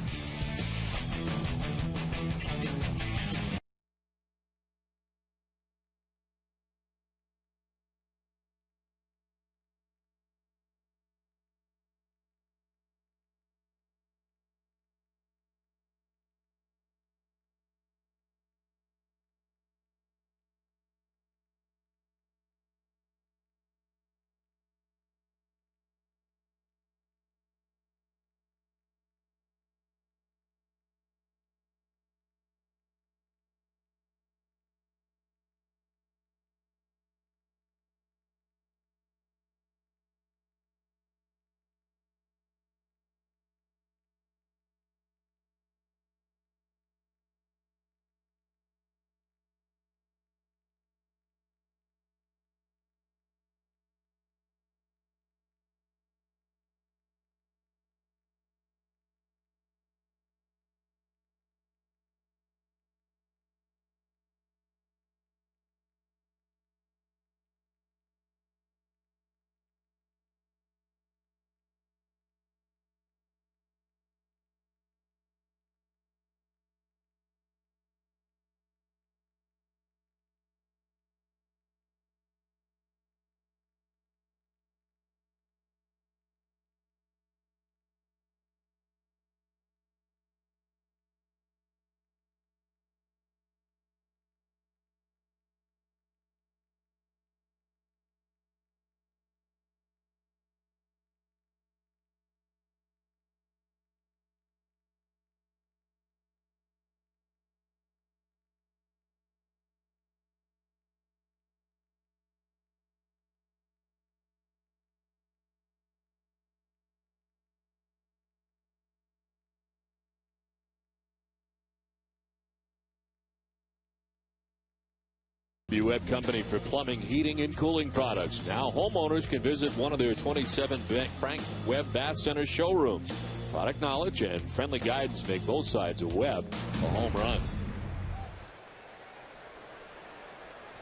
Web Company for plumbing, heating, and cooling products. Now homeowners can visit one of their 27 Frank Webb Bath Center showrooms. Product knowledge and friendly guidance make both sides of Webb a home run.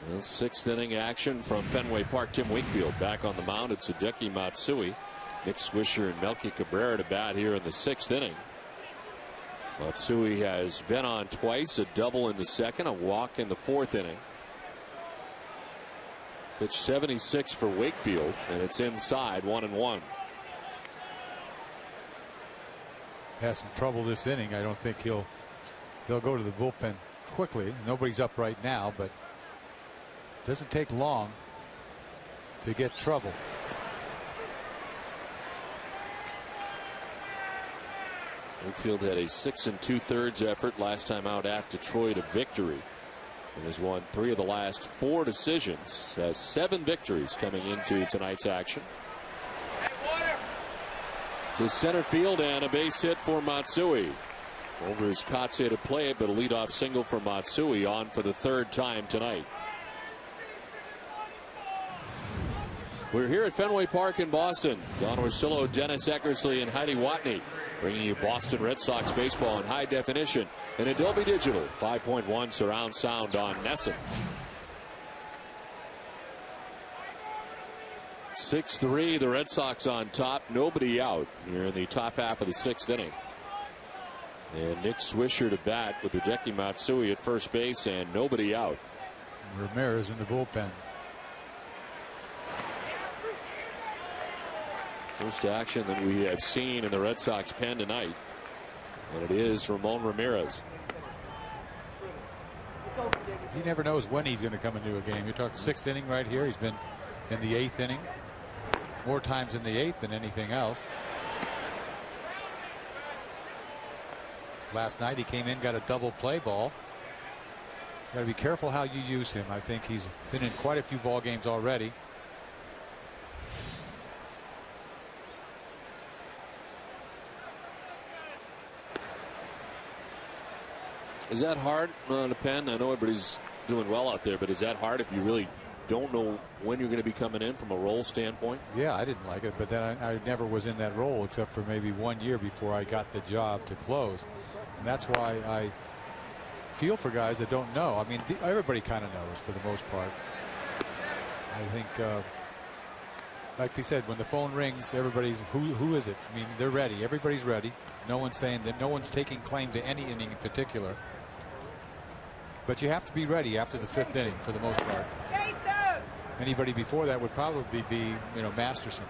Well, 6th inning action from Fenway Park. Tim Wakefield back on the mound. It's Hideki Matsui, Nick Swisher, and Melky Cabrera to bat here in the 6th inning. Matsui has been on twice, a double in the 2nd, a walk in the 4th inning. Pitch 76 for Wakefield, and it's inside, 1-1. Has some trouble this inning. I don't think they'll go to the bullpen quickly. Nobody's up right now, but it doesn't take long to get trouble. Wakefield had a 6 2/3 effort last time out at Detroit, a victory, and has won 3 of the last 4 decisions. Has 7 victories coming into tonight's action. To center field and a base hit for Matsui. Over his Kotze to play it, but a leadoff single for Matsui on for the 3rd time tonight. We're here at Fenway Park in Boston. Don Orsillo, Dennis Eckersley, and Heidi Watney bringing you Boston Red Sox baseball in high definition and Adobe Digital 5.1 surround sound on NESN. 6-3, the Red Sox on top, nobody out here in the top half of the 6th inning. And Nick Swisher to bat with Hideki Matsui at first base and nobody out. Ramirez in the bullpen. First action that we have seen in the Red Sox pen tonight. And it is Ramon Ramirez. He never knows when he's going to come into a game. You're talking 6th inning right here. He's been in the 8th inning. More times in the 8th than anything else. Last night he came in, got a double play ball. Got to be careful how you use him. I think he's been in quite a few ball games already. Is that hard on the pen? I know everybody's doing well out there, but is that hard if you really don't know when you're going to be coming in from a role standpoint? Yeah, I didn't like it, but then I never was in that role except for maybe 1 year before I got the job to close. And that's why I feel for guys that don't know. I mean, everybody kind of knows for the most part. I think, like they said, when the phone rings, everybody's who is it? I mean, they're ready. Everybody's ready. No one's saying that. No one's taking claim to any inning in particular. But you have to be ready after the 5th inning for the most part. Anybody before that would probably be, Masterson.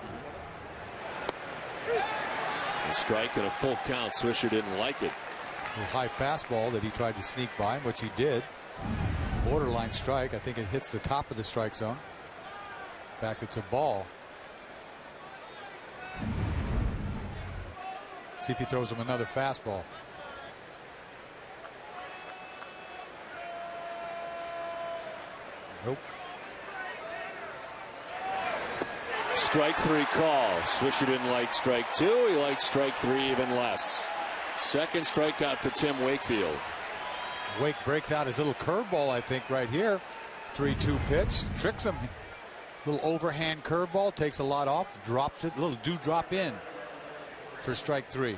A strike and a full count. Swisher didn't like it. A high fastball that he tried to sneak by, which he did. Borderline strike. I think it hits the top of the strike zone. In fact, it's a ball. See if he throws him another fastball. Nope. Strike 3 call. Swisher didn't like strike 2. He liked strike 3 even less. Second strikeout for Tim Wakefield. Wake breaks out his little curveball, I think, right here. 3-2 pitch. Tricks him. Little overhand curveball. Takes a lot off. Drops it. Little drop in for strike 3.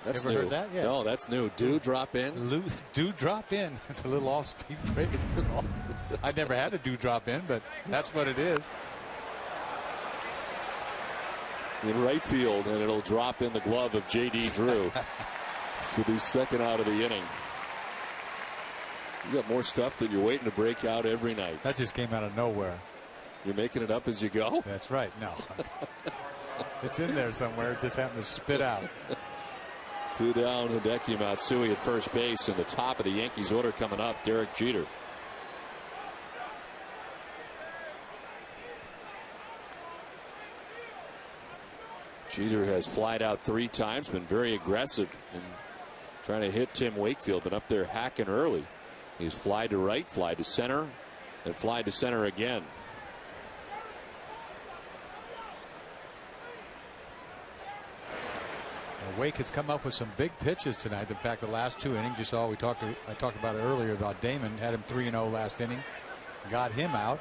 That's Ever new. heard that? Yeah. No, that's new. Drop in. Drop in. It's a little off speed break. I never had a drop in, but that's what it is. In right field, and it'll drop in the glove of J.D. Drew for the second out of the inning. You got more stuff that you're waiting to break out every night. That just came out of nowhere. You're making it up as you go? That's right. No. It's in there somewhere. It just happened to spit out. 2 down. Hideki Matsui at first base, and the top of the Yankees order coming up, Derek Jeter. Jeter has flied out 3 times, been very aggressive in trying to hit Tim Wakefield, been up there hacking early. He's flied to right, flied to center, and flied to center again. Wake has come up with some big pitches tonight. In fact, the last 2 innings, you saw, I talked about it earlier about Damon. Had him 3-0 last inning, got him out,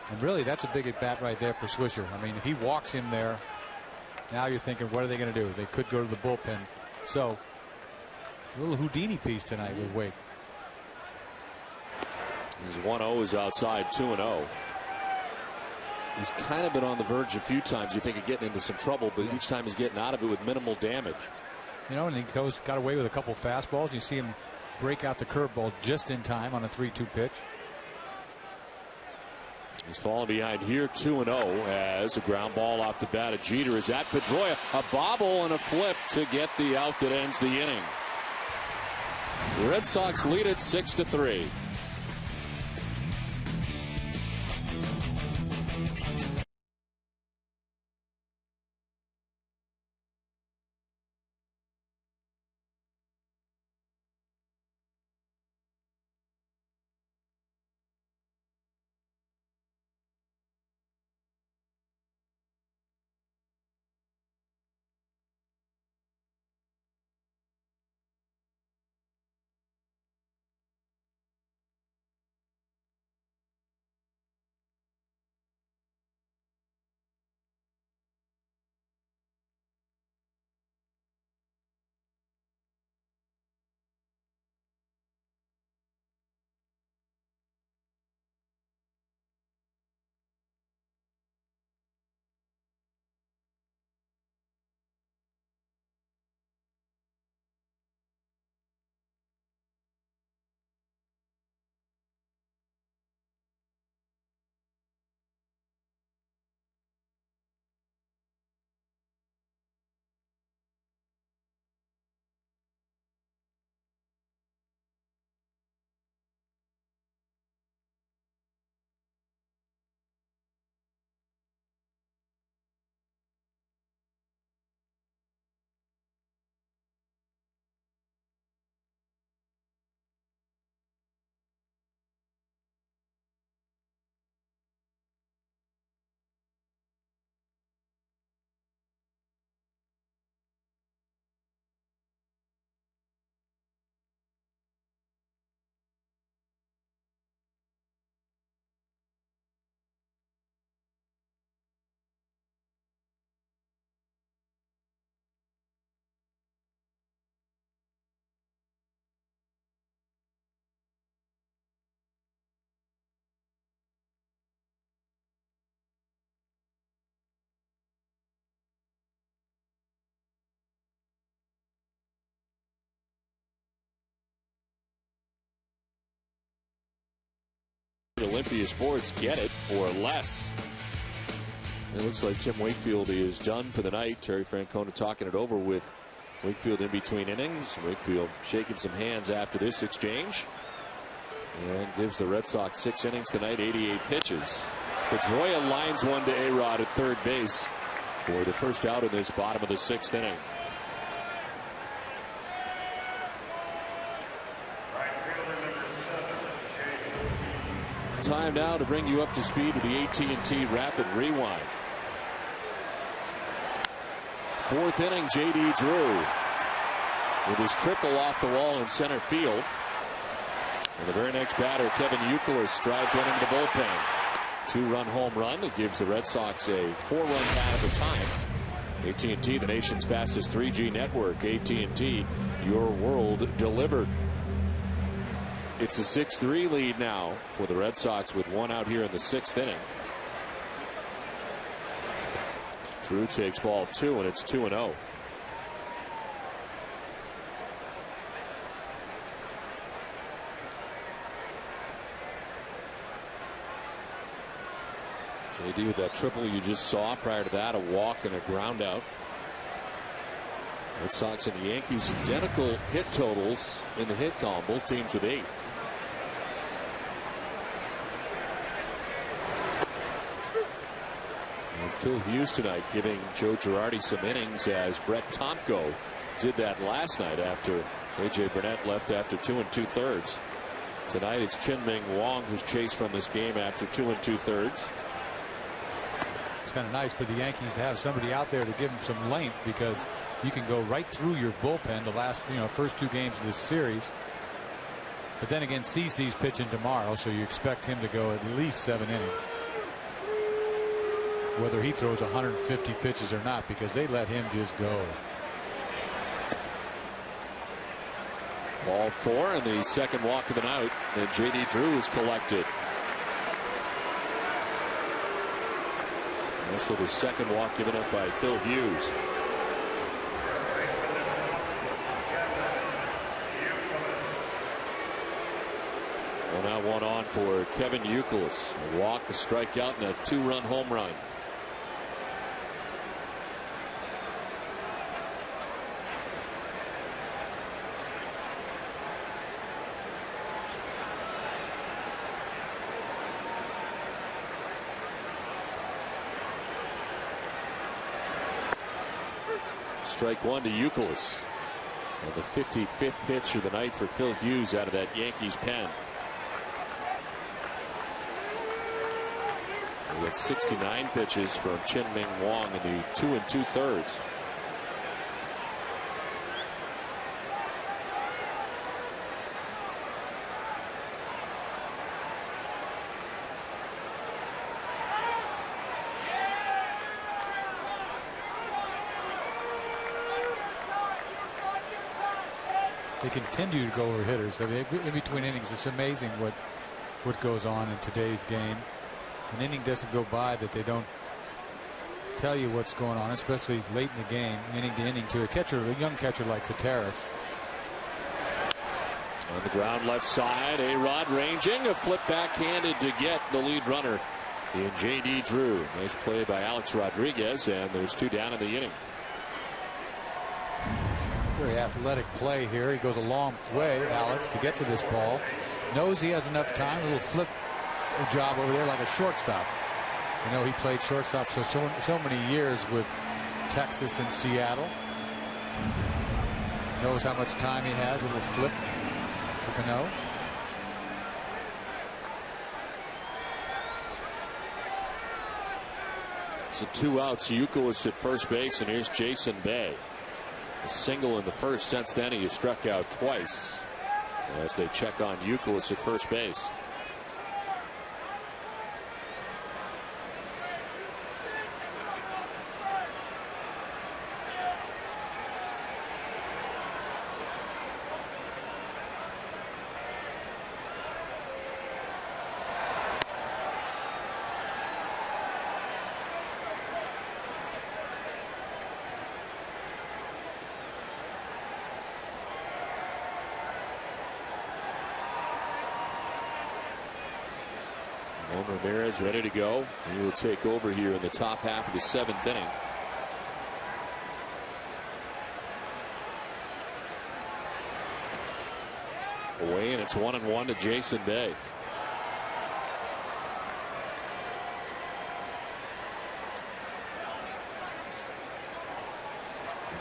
and really that's a big at bat right there for Swisher. I mean, if he walks him there, now you're thinking, what are they going to do? They could go to the bullpen. So a little Houdini piece tonight with Wake. His 1-0 is outside, 2-0. He's kind of been on the verge a few times, you think, of getting into some trouble, but each time he's getting out of it with minimal damage. And he got away with a couple fastballs. You see him break out the curveball just in time on a 3-2 pitch. He's falling behind here, 2-0, as a ground ball off the bat of Jeter is at Pedroia. A bobble and a flip to get the out that ends the inning. The Red Sox lead it 6-3. Olympia Sports. Get it for less. It looks like Tim Wakefield is done for the night. Terry Francona talking it over with Wakefield in between innings. Wakefield shaking some hands after this exchange. And gives the Red Sox 6 innings tonight, 88 pitches. Pedroia lines one to A-Rod at third base for the first out in this bottom of the 6th inning. It's time now to bring you up to speed with the AT&T Rapid Rewind. 4th inning, J.D. Drew with his triple off the wall in center field. And the very next batter, Kevin Youkilis, drives one into the bullpen. 2-run home run. It gives the Red Sox a 4-run pad at the time. AT&T, the nation's fastest 3G network. AT&T, your world delivered. It's a 6-3 lead now for the Red Sox with one out here in the 6th inning. Drew takes ball 2, and it's 2-0. JD with that triple you just saw. Prior to that, a walk and a ground out. Red Sox and the Yankees identical hit totals in the hit column. Both teams with 8. And Phil Hughes tonight giving Joe Girardi some innings, as Brett Tomko did that last night after A.J. Burnett left after 2 2/3. Tonight it's Chin-Ming Wong who's chased from this game after 2 2/3. It's kind of nice for the Yankees to have somebody out there to give them some length, because you can go right through your bullpen the last, first 2 games of this series. But then again, CeCe's pitching tomorrow, so you expect him to go at least 7 innings. Whether he throws 150 pitches or not, because they let him just go. Ball 4 and the second walk of the night. And J.D. Drew is collected. Also the second walk given up by Phil Hughes. Well, now 1 on for Kevin Youkilis. A walk, a strikeout, and a 2-run home run. Strike 1 to Youkilis. And the 55th pitch of the night for Phil Hughes out of that Yankees pen. We got 69 pitches from Chin-Ming Wong in the 2 2/3. They continue to go over hitters. I mean, in between innings, it's amazing what goes on in today's game. An inning doesn't go by that they don't tell you what's going on, especially late in the game, inning to inning, to a young catcher like Contreras. On the ground left side, A-Rod ranging, a flip backhanded to get the lead runner in J.D. Drew. Nice play by Alex Rodriguez, and there's 2 down in the inning. Very athletic play here. He goes a long way, Alex, to get to this ball. Knows he has enough time. A little flip job over there like a shortstop. He played shortstop so many years with Texas and Seattle. Knows how much time he has. A little flip to Cano. So 2 outs. Youkilis at first base, and here's Jason Bay. A single in the first. Since then, he has struck out twice as they check on Youkilis at first base. Ramon Ramirez ready to go. He will take over here in the top half of the 7th inning. Away, and it's 1-1 to Jason Bay.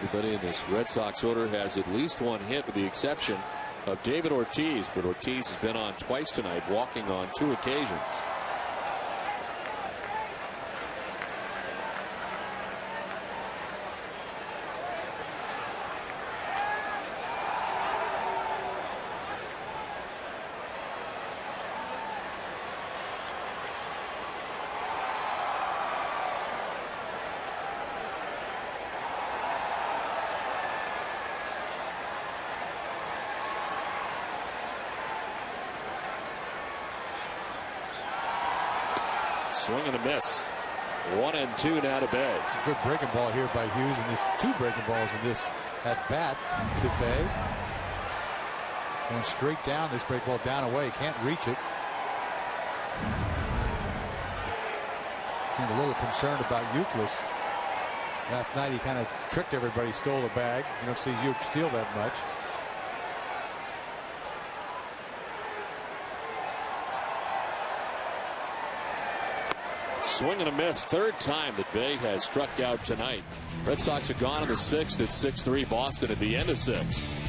Everybody in this Red Sox order has at least one hit, with the exception of David Ortiz, but Ortiz has been on twice tonight, walking on 2 occasions. Swing and a miss. 1-2 now to Bay. Good breaking ball here by Hughes, and there's 2 breaking balls in this at bat to Bay. Going straight down, this break ball down away, can't reach it. Seemed a little concerned about Youkilis. Last night he kind of tricked everybody, stole the bag. You don't see Hughes steal that much. Swing and a miss. 3rd time that Bay has struck out tonight. Red Sox are gone in the 6th at 6-3. Boston at the end of 6.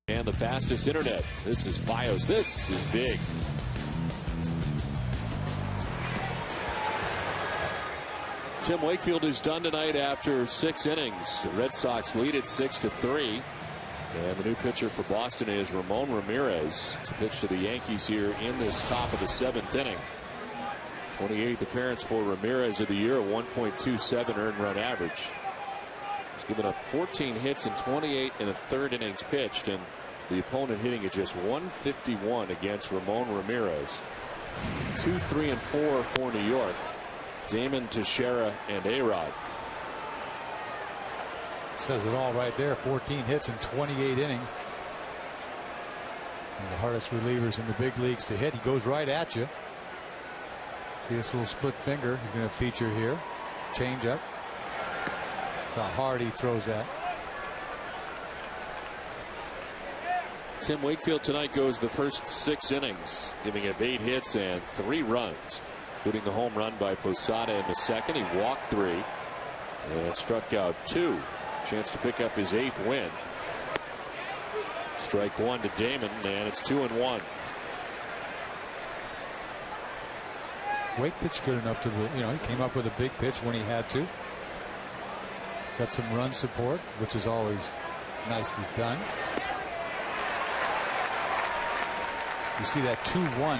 And the fastest internet. This is Fios. This is big. Tim Wakefield is done tonight after 6 innings. The Red Sox lead it 6-3. And the new pitcher for Boston is Ramon Ramirez to pitch to the Yankees here in this top of the 7th inning. 28th appearance for Ramirez of the year, a 1.27 earned run average. He's given up 14 hits in 28 in the 3rd innings pitched, and the opponent hitting at just 151 against Ramon Ramirez. 2, 3, and 4 for New York. Damon, Teixeira, and A-Rod. Says it all right there. 14 hits in 28 innings. One of the hardest relievers in the big leagues to hit. He goes right at you. See this little split finger he's going to feature here. Change up. How hard he throws that. Tim Wakefield tonight goes the first 6 innings, giving up 8 hits and 3 runs. including the home run by Posada in the second. He walked 3 and struck out 2. Chance to pick up his 8th win. Strike 1 to Damon, and it's 2-1. Wake pitched good enough to, he came up with a big pitch when he had to. Got some run support, which is always nicely done. You see that 2-1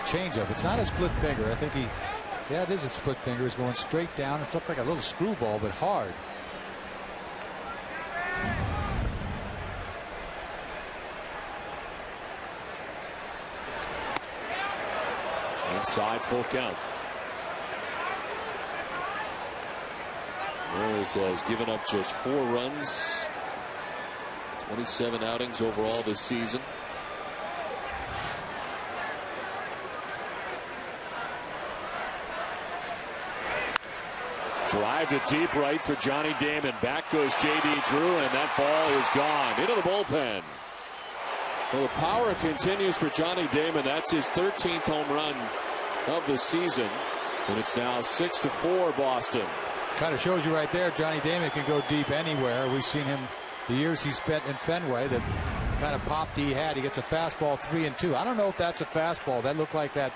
changeup. It's not a split finger. I think yeah, it is a split finger. It's going straight down. It looked like a little screwball, but hard. Inside, full count. Rose has given up just 4 runs. 27 outings overall this season. Drive to deep right for Johnny Damon. Back goes J.D. Drew, and that ball is gone into the bullpen. Well, the power continues for Johnny Damon. That's his 13th home run of the season, and it's now 6-4 Boston. Kind of shows you right there, Johnny Damon can go deep anywhere. We've seen him the years he spent in Fenway, that kind of pop he had. He gets a fastball 3-2. I don't know if that's a fastball. That looked like that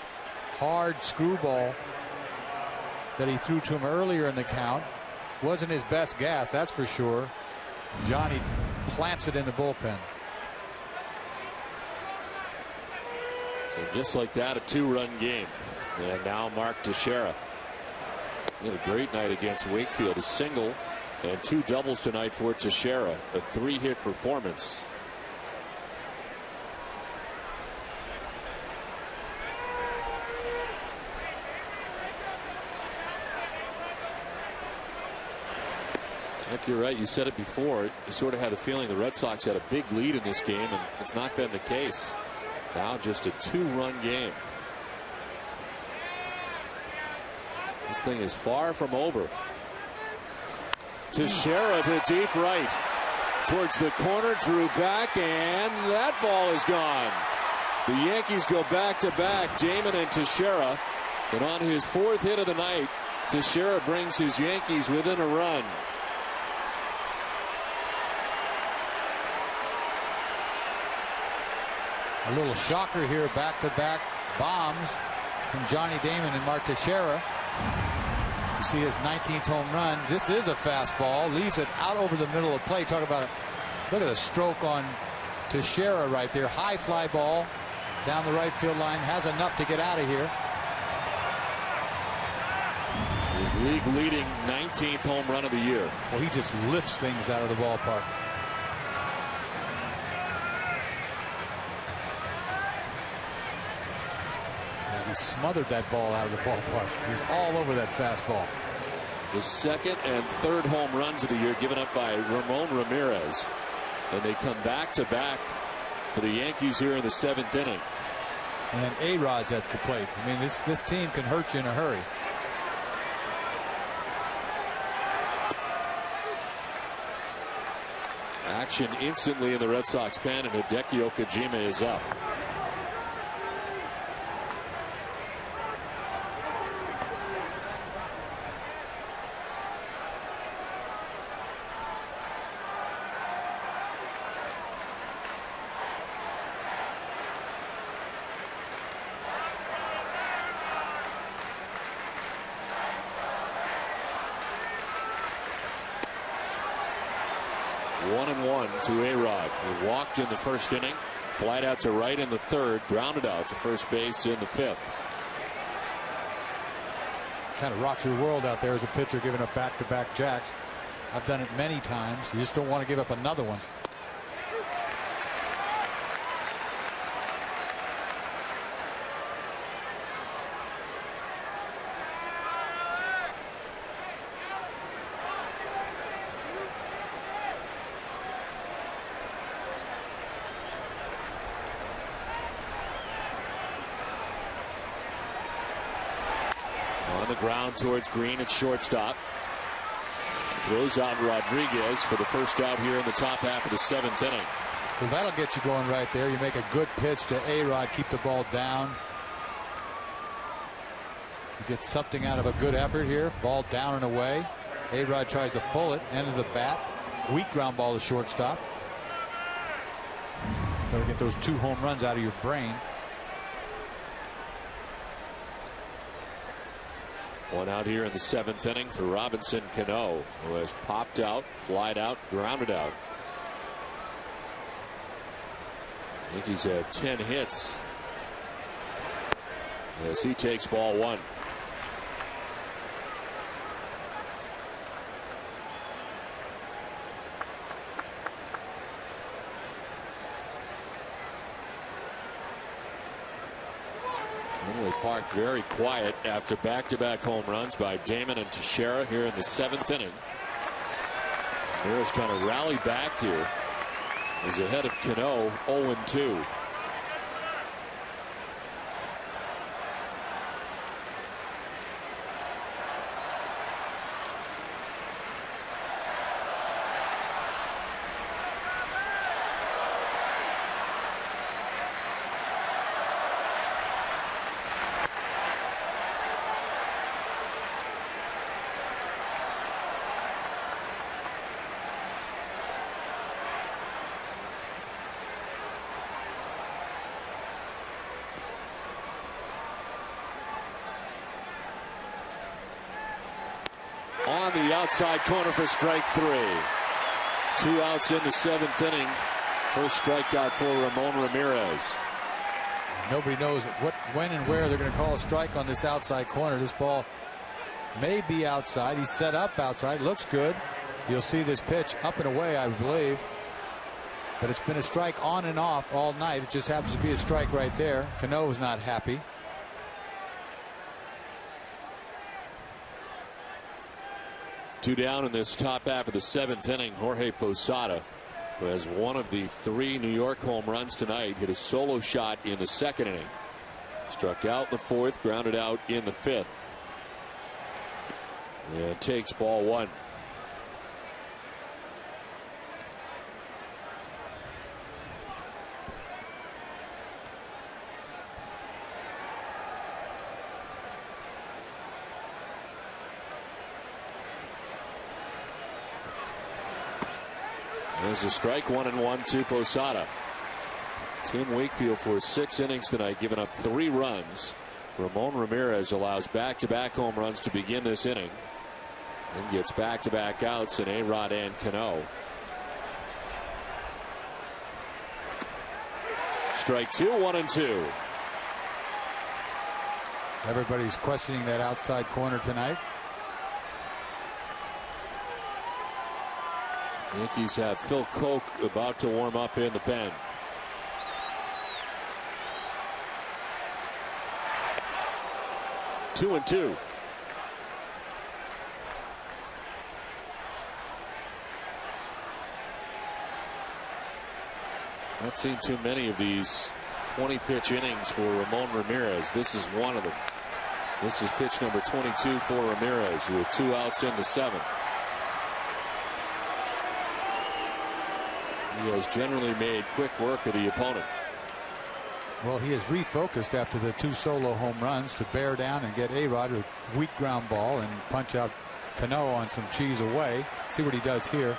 hard screwball that he threw to him earlier in the count. Wasn't his best gas, that's for sure. Johnny plants it in the bullpen. So just like that, a 2-run game. And now Mark Teixeira. He had a great night against Wakefield. A single and 2 doubles tonight for Teixeira. A 3-hit performance. I think you're right. You said it before. You sort of had the feeling the Red Sox had a big lead in this game, and it's not been the case. Now just a 2-run game. This thing is far from over. Teixeira to deep right. Towards the corner, Drew back, and that ball is gone. The Yankees go back-to-back, Damon and Teixeira. And on his 4th hit of the night, Teixeira brings his Yankees within a run. A little shocker here, back-to-back bombs from Johnny Damon and Mark Teixeira. You see his 19th home run. This is a fastball. Leaves it out over the middle of the plate. Talk about it. Look at the stroke on Teixeira right there. High fly ball down the right field line. Has enough to get out of here. His league-leading 19th home run of the year. Well, he just lifts things out of the ballpark. He smothered that ball out of the ballpark. He's all over that fastball. The 2nd and 3rd home runs of the year given up by Ramon Ramirez. And they come back-to-back for the Yankees here in the 7th inning. And A-Rod's at the plate. I mean, this team can hurt you in a hurry. Action instantly in the Red Sox pen, and Hideki Okajima is up. To A-Rod, who walked in the 1st inning, flied out to right in the 3rd, grounded out to first base in the 5th. Kind of rocks your world out there as a pitcher giving up back-to-back jacks. I've done it many times. You just don't want to give up another one. Ground towards Green at shortstop. Throws out Rodriguez for the first out here in the top half of the 7th inning. Well, that'll get you going right there. You make a good pitch to A-Rod, keep the ball down. Get something out of a good effort here. Ball down and away. A-Rod tries to pull it. End of the bat. Weak ground ball to shortstop. Better get those 2 home runs out of your brain. One out here in the 7th inning for Robinson Cano, who has popped out, flied out, grounded out. I think he's had 10 hits as he takes ball 1. Fenway Park very quiet after back-to-back home runs by Damon and Teixeira here in the 7th inning. Ramirez trying to rally back here. Is ahead of Cano, 0-2. On the outside corner for strike 3. 2 outs in the 7th inning. First strikeout for Ramon Ramirez. Nobody knows what, when, and where they're going to call a strike on this outside corner. This ball may be outside. He's set up outside. Looks good. You'll see this pitch up and away, I believe. But it's been a strike on and off all night. It just happens to be a strike right there. Cano is not happy. Two down in this top half of the 7th inning. Jorge Posada, who has one of the 3 New York home runs tonight, hit a solo shot in the 2nd inning. Struck out in the 4th, grounded out in the 5th. And takes ball 1. There's a strike, 1-1 to Posada. Tim Wakefield for 6 innings tonight, giving up 3 runs. Ramon Ramirez allows back-to-back home runs to begin this inning, and gets back-to-back outs in A-Rod and Cano. Strike 2, 1-2. Everybody's questioning that outside corner tonight. Yankees have Phil Koch about to warm up in the pen. Two and two. Not seen too many of these 20-pitch innings for Ramon Ramirez. This is one of them. This is pitch number 22 for Ramirez, with 2 outs in the 7th. He has generally made quick work of the opponent. Well, he has refocused after the 2 solo home runs to bear down and get A-Rod with weak ground ball and punch out Cano on some cheese away. See what he does here.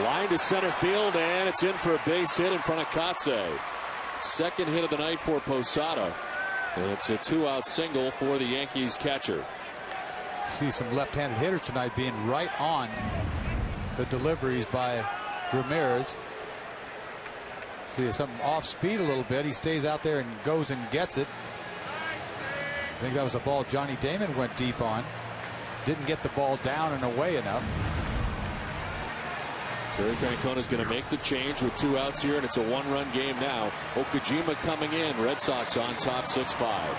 Line to center field, and it's in for a base hit in front of Kotze. Second hit of the night for Posada, and it's a 2-out single for the Yankees catcher. See some left-handed hitters tonight being right on the deliveries by Ramirez. See something off speed a little bit. He stays out there and goes and gets it. I think that was a ball Johnny Damon went deep on. Didn't get the ball down and away enough. Terry Francona is going to make the change with 2 outs here, and it's a 1-run game now. Okajima coming in. Red Sox on top 6-5.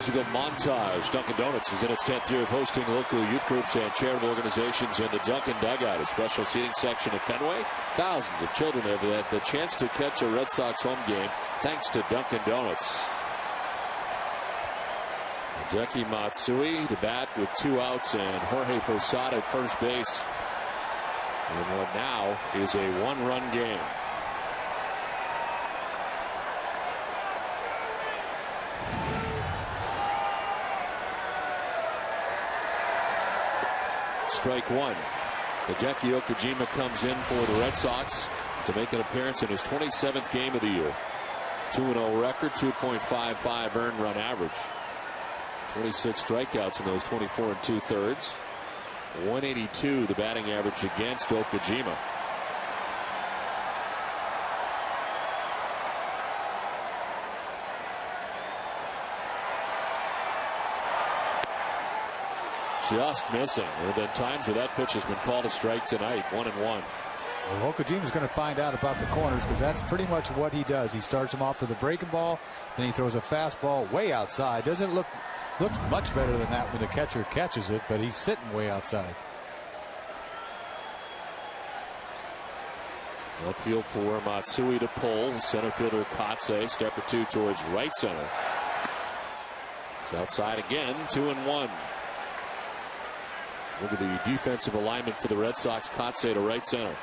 Musical montage. Dunkin' Donuts is in its 10th year of hosting local youth groups and charitable organizations in the Dunkin' Dugout, a special seating section at Fenway. Thousands of children have had the chance to catch a Red Sox home game thanks to Dunkin' Donuts. Hideki Matsui to bat with 2 outs and Jorge Posada at first base. And what now is a 1-run game. Strike 1. Hideki Okajima comes in for the Red Sox to make an appearance in his 27th game of the year. 2-0 record, 2.55 earned run average. 26 strikeouts in those 24 2/3. 182 the batting average against Okajima. Just missing. There have been times where that pitch has been called a strike tonight. 1-1. Well, Okajima's going to find out about the corners because that's pretty much what he does. He starts them off with a breaking ball, then he throws a fastball way outside. Looks much better than that when the catcher catches it, but he's sitting way outside. Outfield for Matsui to pull. Center fielder Kotze, step or 2 towards right center. It's outside again. 2-1. Look at the defensive alignment for the Red Sox. Kotze to right center.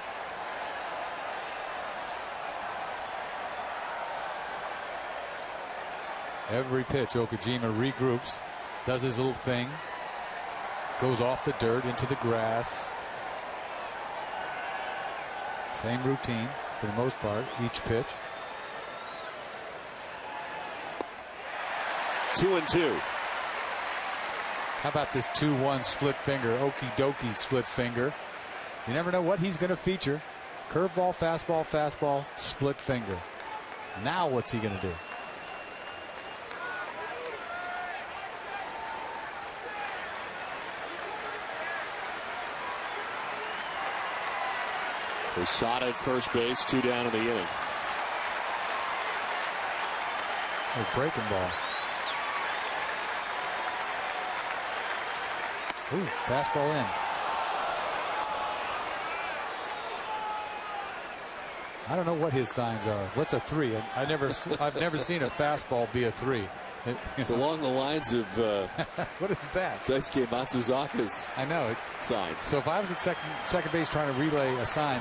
Every pitch, Okajima regroups, does his little thing, goes off the dirt into the grass. Same routine for the most part, each pitch. 2-2. How about this 2-1 split finger, okie dokie split finger? You never know what he's going to feature. Curveball, fastball, fastball, split finger. Now what's he going to do? Posada at first base, 2 down in the inning. A breaking ball. Ooh, fastball in. I don't know what his signs are. What's a 3? I've never seen a fastball be a 3. It's along the lines of what is that? Daisuke Matsuzaka's I know signs. So if I was at second base trying to relay a sign,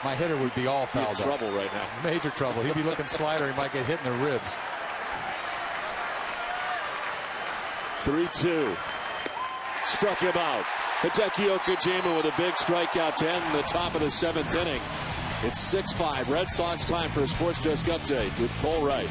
my hitter would be all fouled up. Trouble right now. Major trouble. He'd be looking slider. He might get hit in the ribs. 3-2. Struck him out. Hideki Okajima with a big strikeout to end the top of the 7th inning. It's 6-5. Red Sox time for a Sports Desk update with Cole Wright.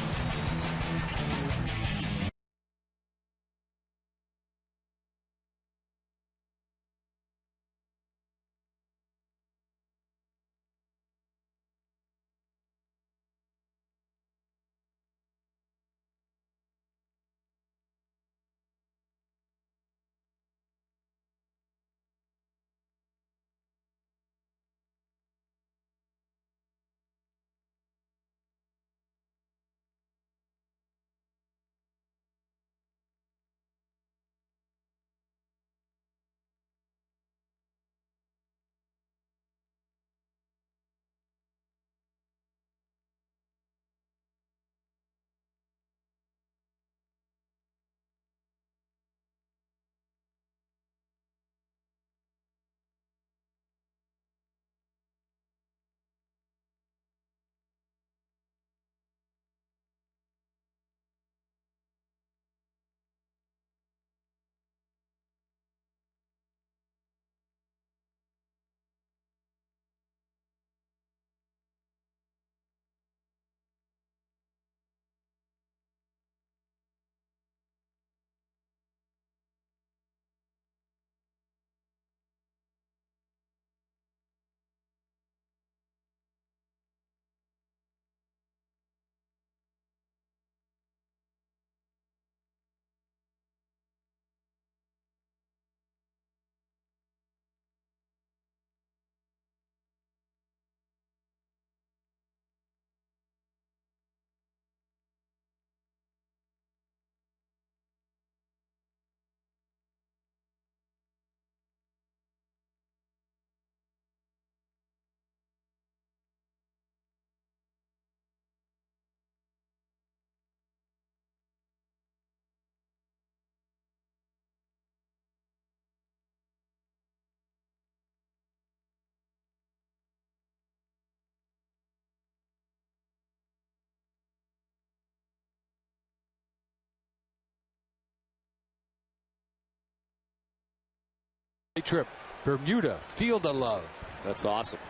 trip. Bermuda, Field of Love. That's awesome.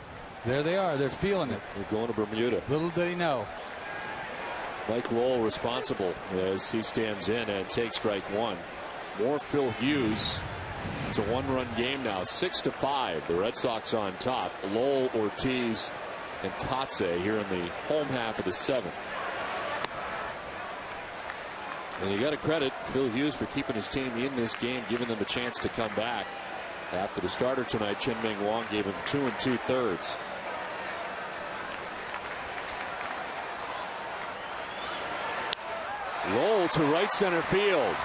There they are. They're feeling it. They're going to Bermuda. Little did he know. Mike Lowell responsible as he stands in and takes strike one. More Phil Hughes. It's a one-run game now, 6-5. The Red Sox on top. Lowell, Ortiz, and Kotze here in the home half of the seventh. And you got to credit Phil Hughes for keeping his team in this game, giving them a chance to come back. After the starter tonight, Chien-Ming Wang gave him 2 2/3. Lowell to right center field.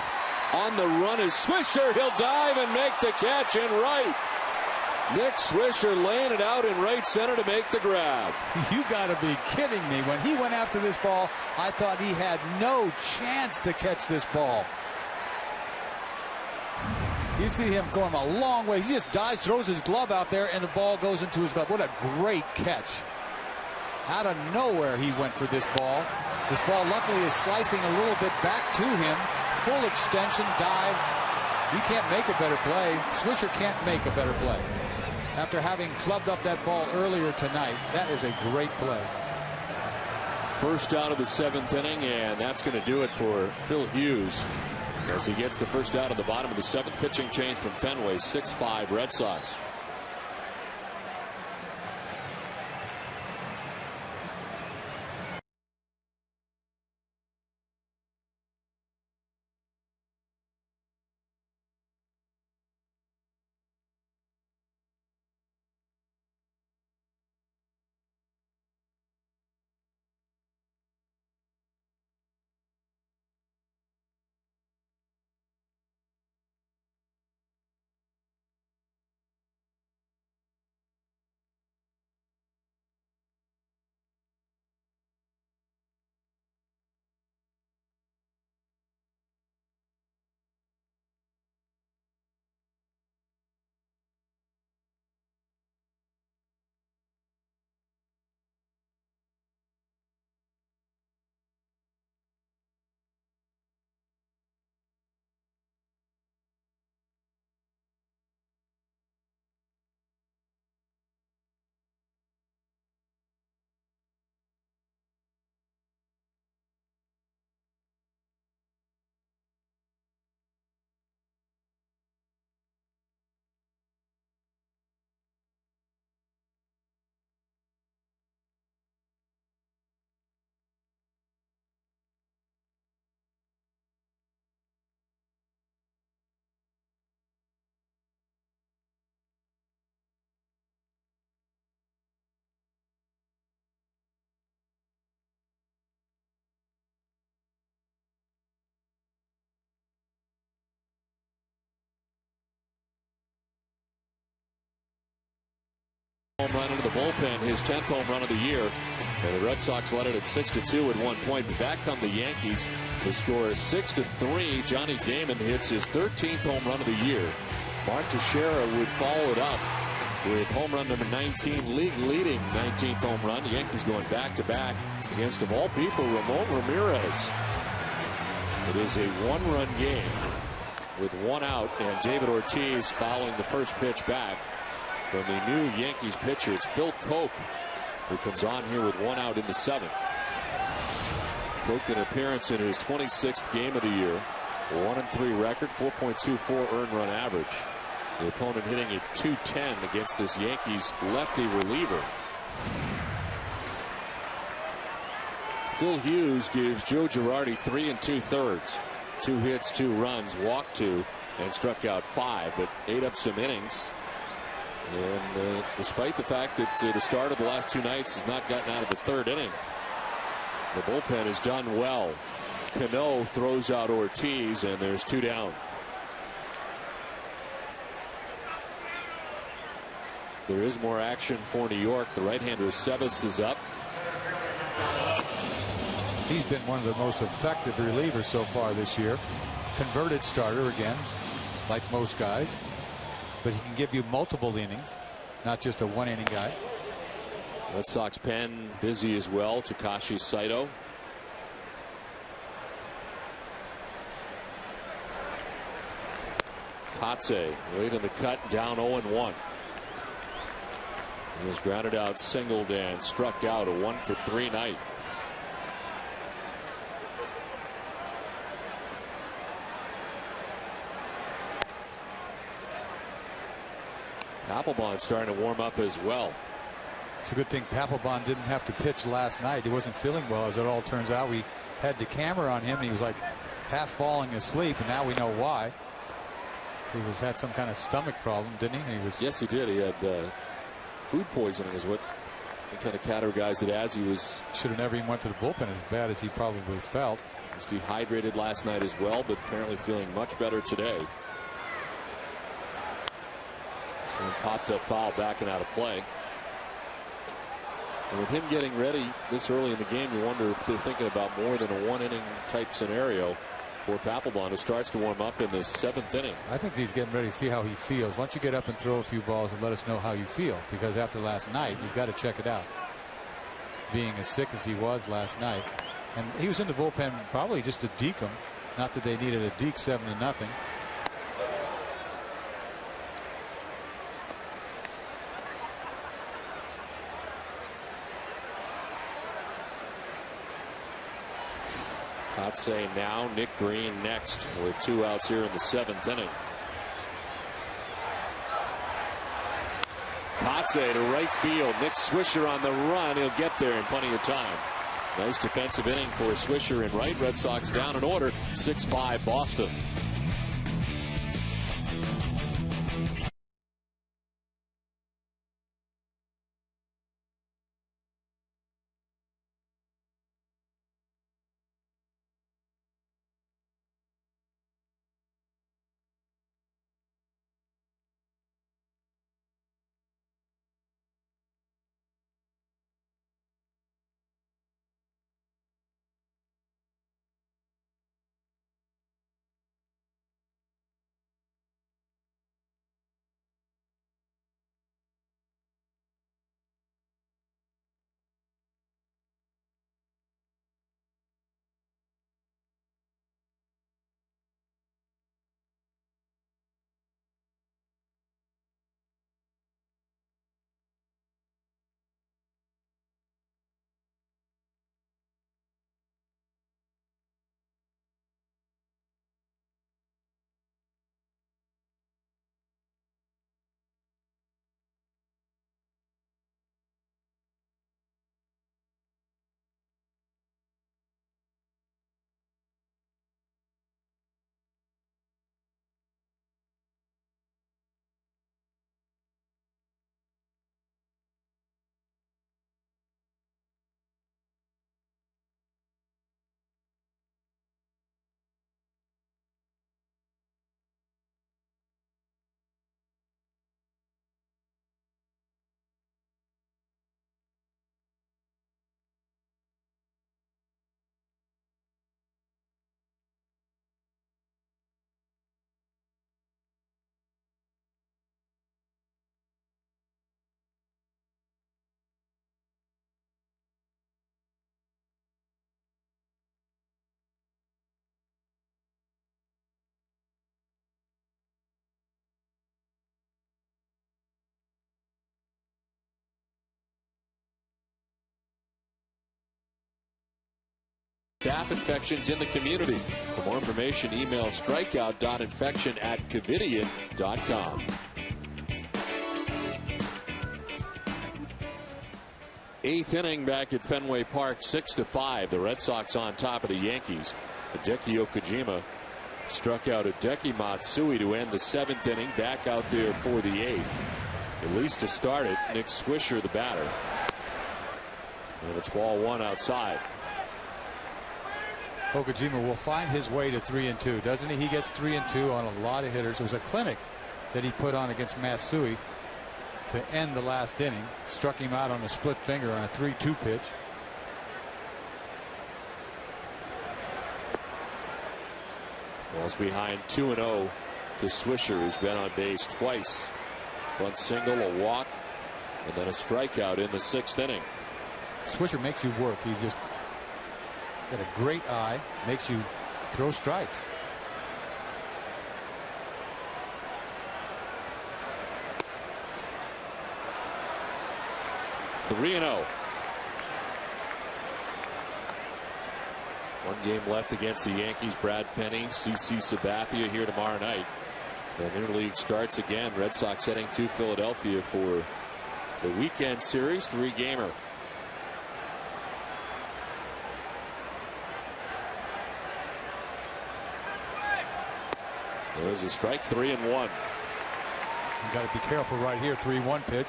On the run is Swisher. He'll dive and make the catch in right. Nick Swisher laying it out in right center to make the grab. You got to be kidding me. When he went after this ball, I thought he had no chance to catch this ball. You see him going a long way. He just dives, throws his glove out there, and the ball goes into his glove. What a great catch. Out of nowhere he went for this ball. This ball luckily is slicing a little bit back to him. Full extension, dive. You can't make a better play. Swisher can't make a better play. After having flubbed up that ball earlier tonight, that is a great play. First out of the seventh inning, and that's going to do it for Phil Hughes as he gets the first out of the bottom of the seventh. Pitching change from Fenway, 6-5 Red Sox. Home run into the bullpen, his 10th home run of the year. And the Red Sox led it at 6-2 at one point. But back come the Yankees. The score is 6-3. Johnny Damon hits his 13th home run of the year. Mark Teixeira would follow it up with home run number 19, league-leading 19th home run. The Yankees going back-to-back against, of all people, Ramon Ramirez. It is a one-run game with one out, and David Ortiz fouling the first pitch back from the new Yankees pitcher. It's Phil Koch who comes on here with one out in the seventh. Koch, an appearance in his 26th game of the year. 1-3 record, 4.24 earned run average. The opponent hitting a .210 against this Yankees lefty reliever. Phil Hughes gives Joe Girardi 3 2/3. 2 hits, 2 runs, walked 2, and struck out 5, but ate up some innings. And despite the fact that the start of the last 2 nights has not gotten out of the third inning, the bullpen has done well. Cano throws out Ortiz, and there's 2 down. There is more action for New York. The right-hander Sevis is up. He's been one of the most effective relievers so far this year. Converted starter again, like most guys. But he can give you multiple innings, not just a one-inning guy. Red Sox pen busy as well. Takashi Saito. Kotze late in the cut, down 0-1. He was grounded out, singled, and struck out. A 1-for-3 night. Papelbon starting to warm up as well. It's a good thing Papelbon didn't have to pitch last night. He wasn't feeling well, as it all turns out. We had the camera on him, and he was like half falling asleep, and now we know why. He had some kind of stomach problem, didn't he? Yes, he did. He had food poisoning, is what the kind of categorized it as. He should have never even went to the bullpen, as bad as he probably felt. He was dehydrated last night as well, but apparently feeling much better today. So popped up foul, backing out of play. And with him getting ready this early in the game, you wonder if they're thinking about more than a one-inning type scenario for Papelbon, who starts to warm up in the 7th inning. I think he's getting ready to see how he feels. Why don't you get up and throw a few balls and let us know how you feel? Because after last night, you've got to check it out. Being as sick as he was last night. And he was in the bullpen probably just to deke him. Not that they needed a deke 7-0. Kotze now, Nick Green next, with 2 outs here in the 7th inning. Kotze to right field. Nick Swisher on the run. He'll get there in plenty of time. Nice defensive inning for Swisher in right. Red Sox down in order. 6-5 Boston. Staph infections in the community. For more information, email strikeout.infection@covidien.com. 8th inning back at Fenway Park, 6-5. The Red Sox on top of the Yankees. Hideki Okajima struck out Hideki Matsui to end the 7th inning. Back out there for the 8th. At least to start it, Nick Swisher, the batter. And it's ball 1 outside. Okajima will find his way to 3-2, doesn't he? He gets 3-2 on a lot of hitters. It was a clinic that he put on against Matsui to end the last inning. Struck him out on a split finger on a 3-2 pitch. Falls behind 2-0 to Swisher, who's been on base twice. 1 single, a walk, and then a strikeout in the 6th inning. Swisher makes you work. He just got a great eye, makes you throw strikes. 3-0. One game left against the Yankees. Brad Penny, CC Sabathia here tomorrow night. The interleague starts again. Red Sox heading to Philadelphia for the weekend series, 3-gamer. There's a strike, 3-1. You got to be careful right here. 3-1 pitch.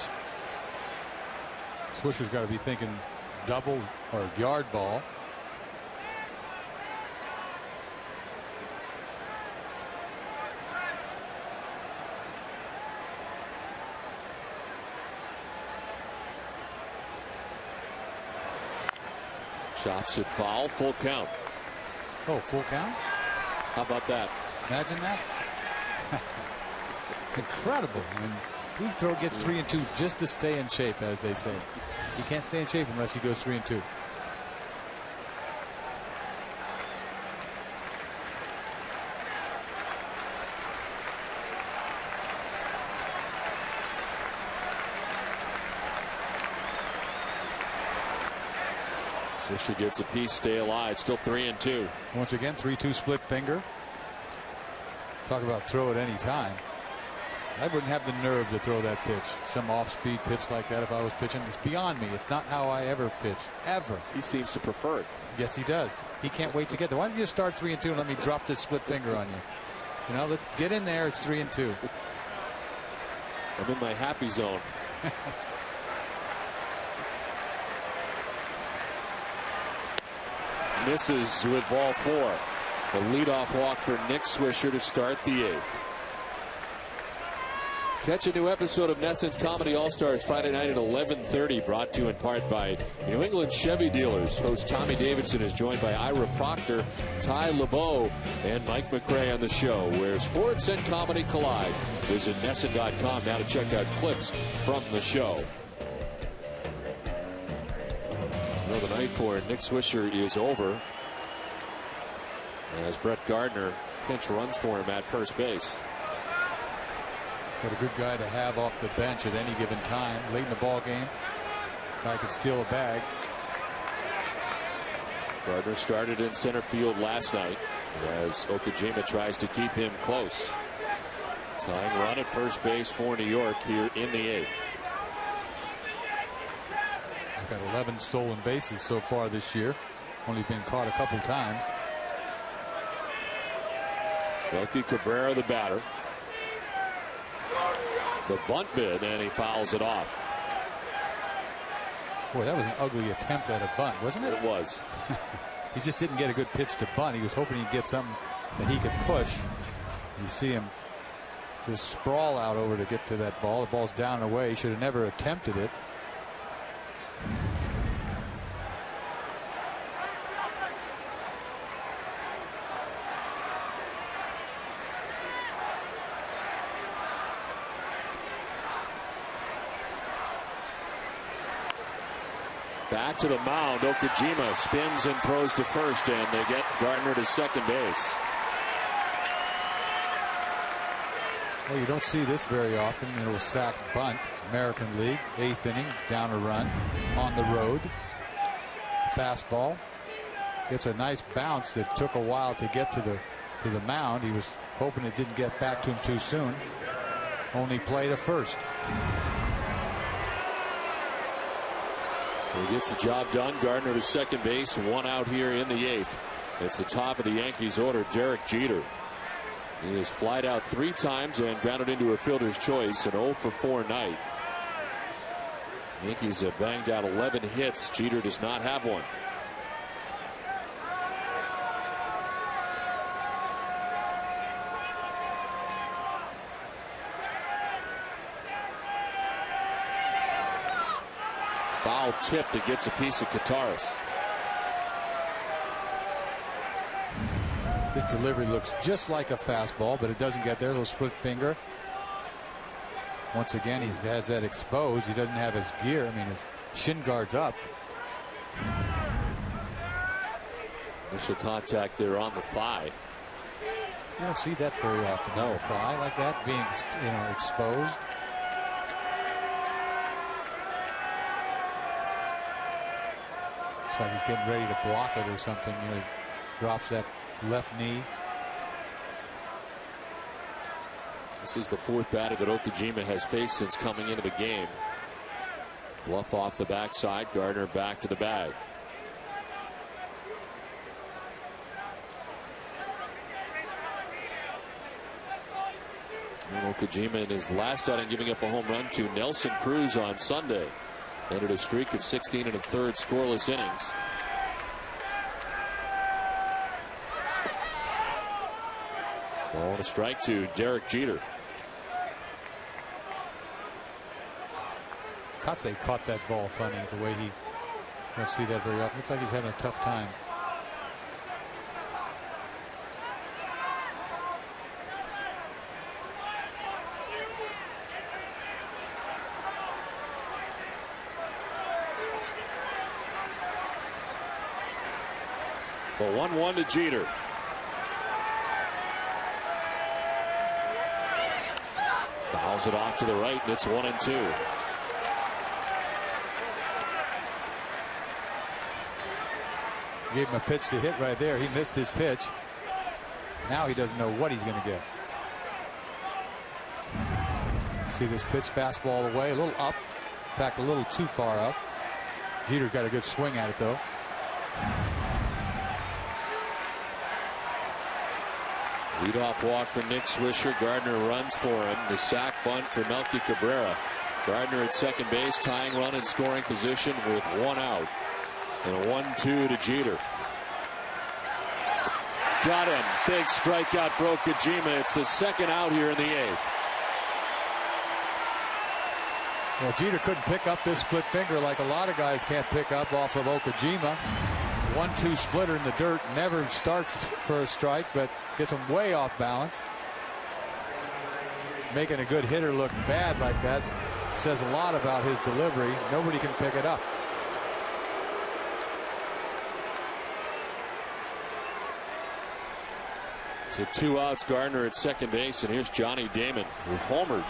Swisher's got to be thinking double or yard ball. Chops it foul, full count. Oh, full count? How about that? Imagine that. It's incredible. When he gets 3-2 just to stay in shape, as they say. He can't stay in shape unless he goes 3-2. Swisher gets a piece, stay alive. Still 3-2. Once again, 3-2 split finger. Talk about throw at any time. I wouldn't have the nerve to throw that pitch. Some off-speed pitch like that if I was pitching. It's beyond me. It's not how I ever pitch. Ever. He seems to prefer it. Yes, he does. He can't wait to get there. Why don't you just start 3-2 and let me drop this split finger on you? You know, let's get in there. It's 3-2. I'm in my happy zone. Misses with ball 4. The leadoff walk for Nick Swisher to start the 8th. Catch a new episode of NESN's Comedy All-Stars Friday night at 11:30, brought to you in part by New England Chevy Dealers. Host Tommy Davidson is joined by Ira Proctor, Ty LeBeau, and Mike McRae on the show, where sports and comedy collide. Visit NESN.com now to check out clips from the show. The night for Nick Swisher is over as Brett Gardner pinch runs for him at first base. Got a good guy to have off the bench at any given time. Late in the ball game, guy could steal a bag. Gardner started in center field last night as Okajima tries to keep him close. Tying run at first base for New York here in the 8th. He's got 11 stolen bases so far this year. Only been caught a couple times. Melky Cabrera, the batter. The bunt bid, and he fouls it off. Boy, that was an ugly attempt at a bunt, wasn't it? It was. He just didn't get a good pitch to bunt. He was hoping he'd get something that he could push. You see him just sprawl out over to get to that ball. The ball's down and away. He should have never attempted it. Back to the mound. Okajima spins and throws to first, and they get Gardner to second base. Well, you don't see this very often. It'll sack bunt. American League, 8th inning, down a run on the road. Fastball gets a nice bounce that took a while to get to the mound. He was hoping it didn't get back to him too soon. Only play to first. So he gets the job done. Gardner to second base. 1 out here in the 8th. It's the top of the Yankees order, Derek Jeter. He has flied out 3 times and grounded into a fielder's choice. An 0 for 4 night. Yankees have banged out 11 hits. Jeter does not have one. Foul tip that gets a piece of Kataris. This delivery looks just like a fastball, but it doesn't get there. A little split finger. Once again, he has that exposed. He doesn't have his gear. I mean, his shin guard's up. Initial contact there on the thigh. You don't see that very often. No, thigh like that being, Looks like he's getting ready to block it or something. You know, he drops that left knee. This is the fourth batter that Okajima has faced since coming into the game. Bluff off the backside. Gardner back to the bag. Okajima in his last outing giving up a home run to Nelson Cruz on Sunday. Ended a streak of 16 1/3 scoreless innings. Ball and a strike to Derek Jeter. Kotsay caught that ball funny the way he. Don't see that very often. Looks like he's having a tough time. The 1-1 to Jeter. Fouls it off to the right, and it's 1-2. Gave him a pitch to hit right there. He missed his pitch. Now he doesn't know what he's going to get. See this pitch, fastball away, a little up. In fact, a little too far up. Jeter's got a good swing at it, though. Leadoff walk for Nick Swisher. Gardner runs for him. The sac bunt for Melky Cabrera. Gardner at second base, tying run in scoring position with one out. And a 1-2 to Jeter. Got him. Big strikeout for Okajima. It's the second out here in the eighth. Well, Jeter couldn't pick up this split finger like a lot of guys can't pick up off of Okajima. 1-2 splitter in the dirt. Never starts for a strike, but gets him way off balance. Making a good hitter look bad like that says a lot about his delivery. Nobody can pick it up. So 2 outs, Gardner at second base, and here's Johnny Damon, who homered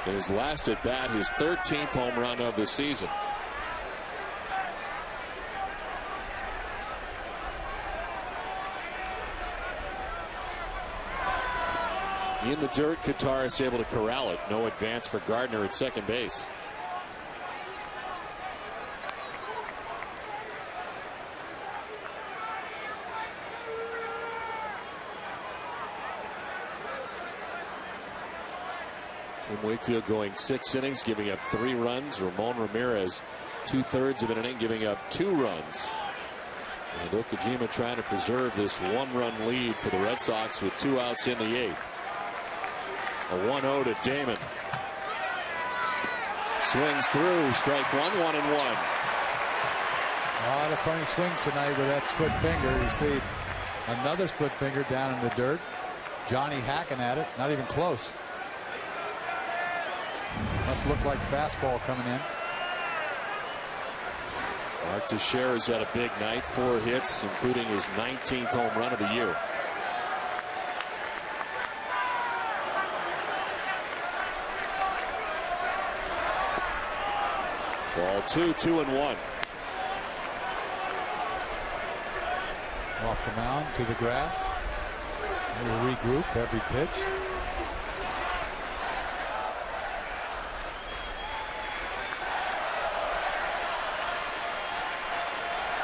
in his last at bat, his 13th home run of the season. In the dirt, Qatar is able to corral it. No advance for Gardner at second base. Tim Wakefield going 6 innings, giving up 3 runs. Ramon Ramirez 2/3 of an inning, giving up 2 runs. And Okajima trying to preserve this 1-run lead for the Red Sox with 2 outs in the eighth. A 1-0 to Damon. Swings through, strike one, 1-1. A lot of funny swings tonight with that split finger. You see another split finger down in the dirt. Johnny hacking at it, not even close. Must look like fastball coming in. Mark Teixeira's had a big night, 4 hits, including his 19th home run of the year. Ball 2, 2-1. Off the mound to the grass. We'll regroup every pitch.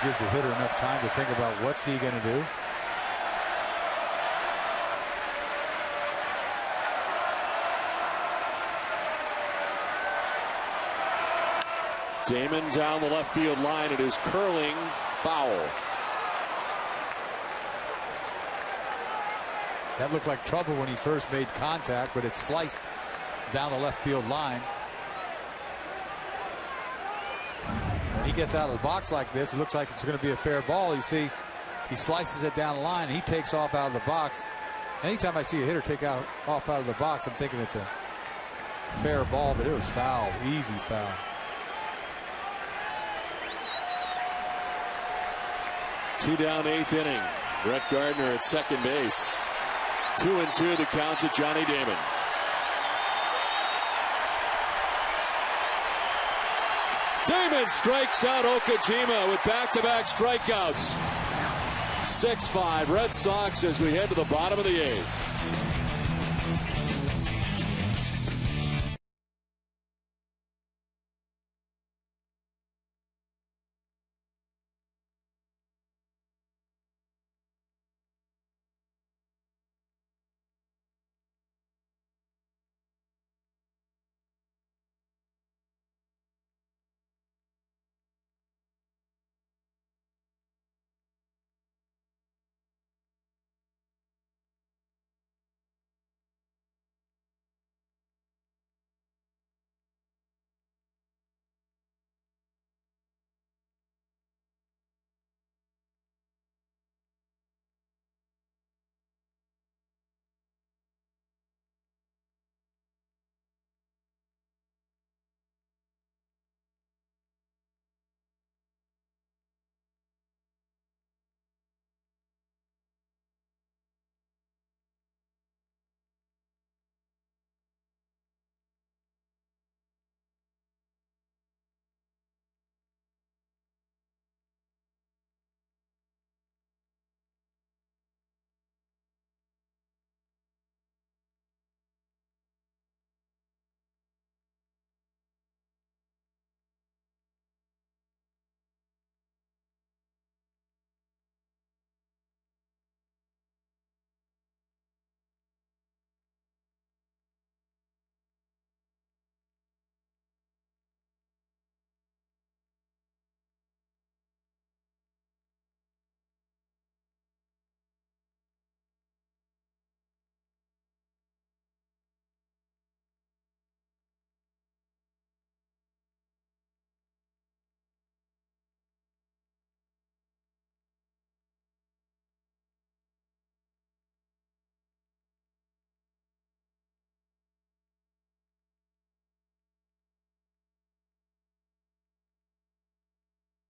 Gives the hitter enough time to think about what's he going to do. Damon down the left field line. It is curling foul. That looked like trouble when he first made contact, but it sliced down the left field line. When he gets out of the box like this, it looks like it's going to be a fair ball. You see, he slices it down the line, and he takes off out of the box. Anytime I see a hitter take off out of the box, I'm thinking it's a fair ball, but it was foul, easy foul. Two down, 8th inning. Brett Gardner at second base. 2-2 the count to Johnny Damon. Damon and strikes out Okajima with back-to-back strikeouts. 6-5 Red Sox as we head to the bottom of the 8th.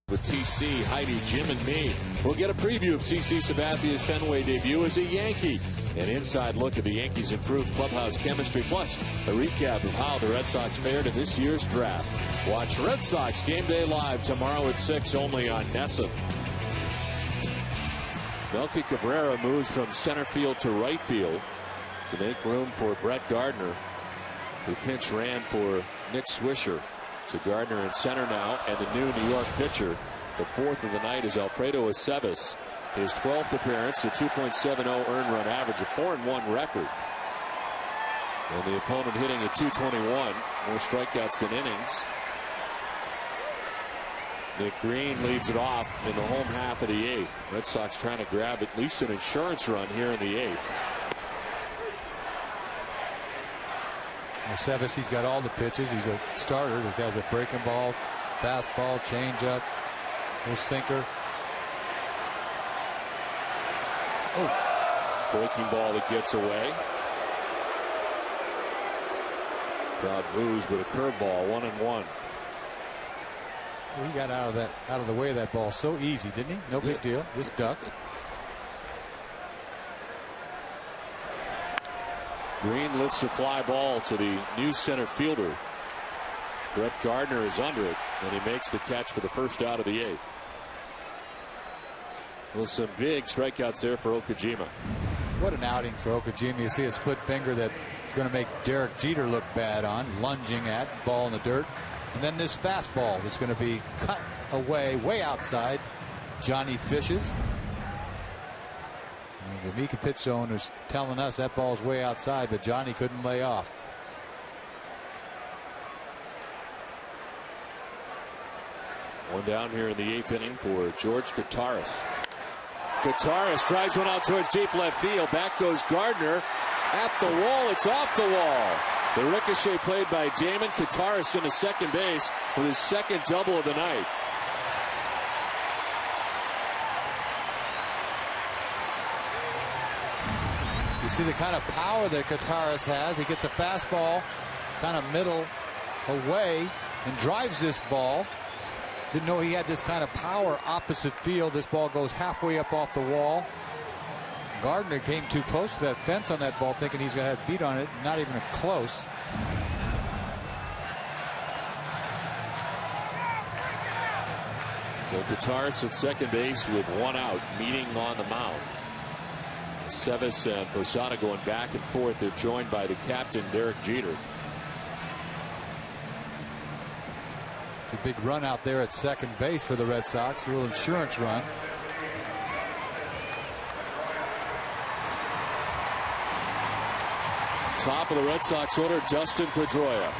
With TC, Heidi, Jim, and me. We'll get a preview of CC Sabathia's Fenway debut as a Yankee. An inside look at the Yankees' improved clubhouse chemistry, plus a recap of how the Red Sox fared in this year's draft. Watch Red Sox Game Day live tomorrow at 6 only on NESN. Melky Cabrera moves from center field to right field to make room for Brett Gardner, who pinch ran for Nick Swisher. So Gardner in center now, and the new New York pitcher, the 4th of the night, is Alfredo Aceves. His 12th appearance, a 2.70 earned run average, a 4-1 record. And the opponent hitting at 221, more strikeouts than innings. Nick Green leads it off in the home half of the 8th. Red Sox trying to grab at least an insurance run here in the 8th. Aceves, he's got all the pitches. He's a starter that has a breaking ball, fastball, changeup, little sinker. Oh, breaking ball that gets away. Crowd moves with a curveball, 1-1. Well, he got out of the way of that ball so easy, didn't he? No big deal. Just duck. Green lifts a fly ball to the new center fielder. Brett Gardner is under it, and he makes the catch for the first out of the 8th. Well, some big strikeouts there for Okajima. What an outing for Okajima. You see a split finger that is going to make Derek Jeter look bad on, lunging at, ball in the dirt. And then this fastball that's going to be cut away, way outside Johnny Fish's. The Mika pitch zone is telling us that ball's way outside, but Johnny couldn't lay off. One down here in the 8th inning for George Gutaris. Gutaris drives one out towards deep left field. Back goes Gardner at the wall. It's off the wall. The ricochet played by Damon Gutaris into second base with his second double of the night. You see the kind of power that Gutaris has. He gets a fastball kind of middle away and drives this ball. Didn't know he had this kind of power opposite field. This ball goes halfway up off the wall. Gardner came too close to that fence on that ball, thinking he's going to have beat on it. Not even close. So Guitars at second base with one out, meeting on the mound. Sevis and Posada going back and forth. They're joined by the captain, Derek Jeter. It's a big run out there at second base for the Red Sox. A little insurance run. Top of the Red Sox order, Dustin Pedroia.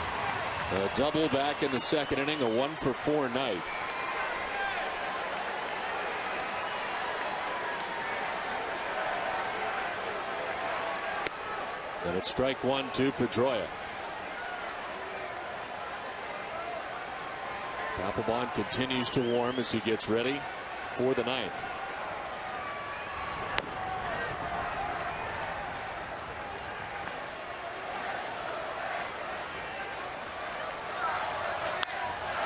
A double back in the second inning, a 1-for-4 night. And it's strike one to Pedroia. Papelbon continues to warm as he gets ready for the ninth.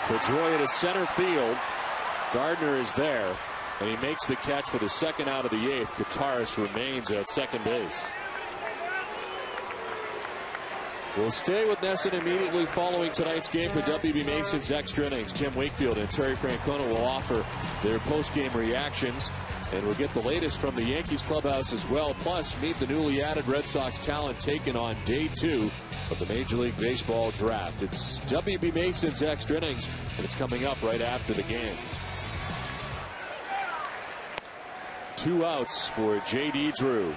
Pedroia to center field. Gardner is there, and he makes the catch for the second out of the eighth. Guitars remains at second base. We'll stay with Nesson immediately following tonight's game for WB Mason's Extra Innings. Tim Wakefield and Terry Francona will offer their post-game reactions, and we'll get the latest from the Yankees clubhouse as well. Plus, meet the newly added Red Sox talent taken on day 2 of the Major League Baseball draft. It's WB Mason's Extra Innings, and it's coming up right after the game. 2 outs for J.D. Drew.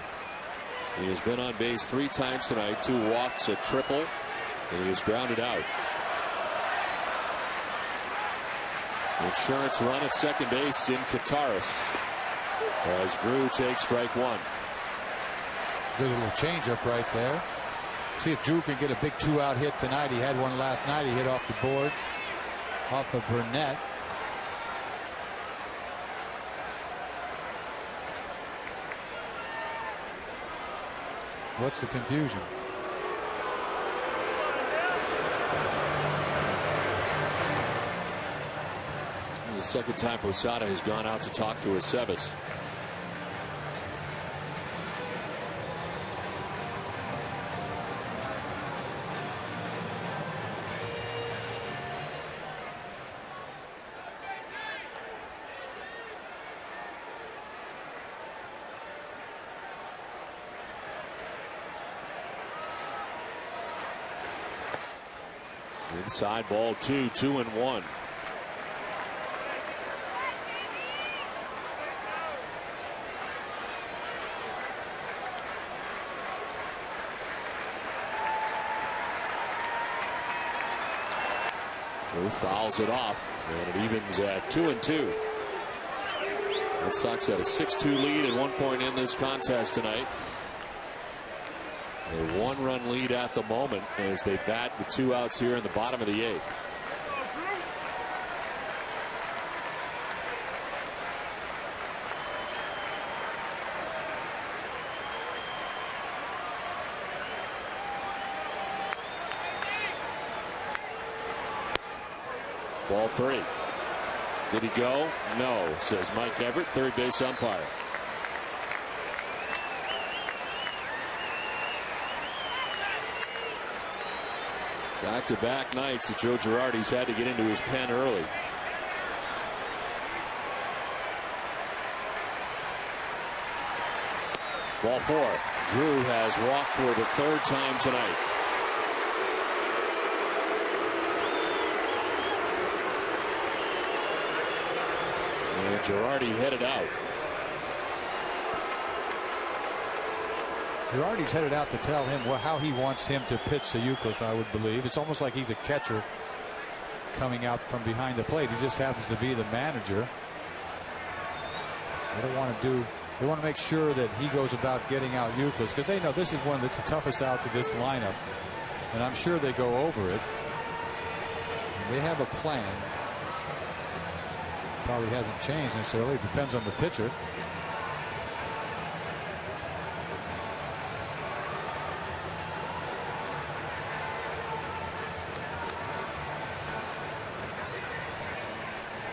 He has been on base 3 times tonight, 2 walks, a triple, and he is grounded out. Insurance run at second base in Guitars as Drew takes strike one. Good little changeup right there. See if Drew can get a big 2-out hit tonight. He had one last night. He hit off the board, off of Burnett. What's the confusion? This is the second time Posada has gone out to talk to Aceves. Inside ball 2, 2-1. Drew fouls it off, and it evens at 2-2. Red Sox had a 6-2 lead at one point in this contest tonight. A 1-run lead at the moment as they bat with 2 outs here in the bottom of the 8th. Ball 3. Did he go? No, says Mike Everett, third base umpire. Back-to-back nights that Joe Girardi's had to get into his pen early. Ball 4. Drew has walked for the 3rd time tonight. And Girardi headed out. Girardi's headed out to tell him how he wants him to pitch to Youkilis, I would believe. It's almost like he's a catcher coming out from behind the plate. He just happens to be the manager. They want to make sure that he goes about getting out Youkilis, because they know this is one of the toughest outs of this lineup. And I'm sure they go over it. And they have a plan. Probably hasn't changed necessarily. It depends on the pitcher.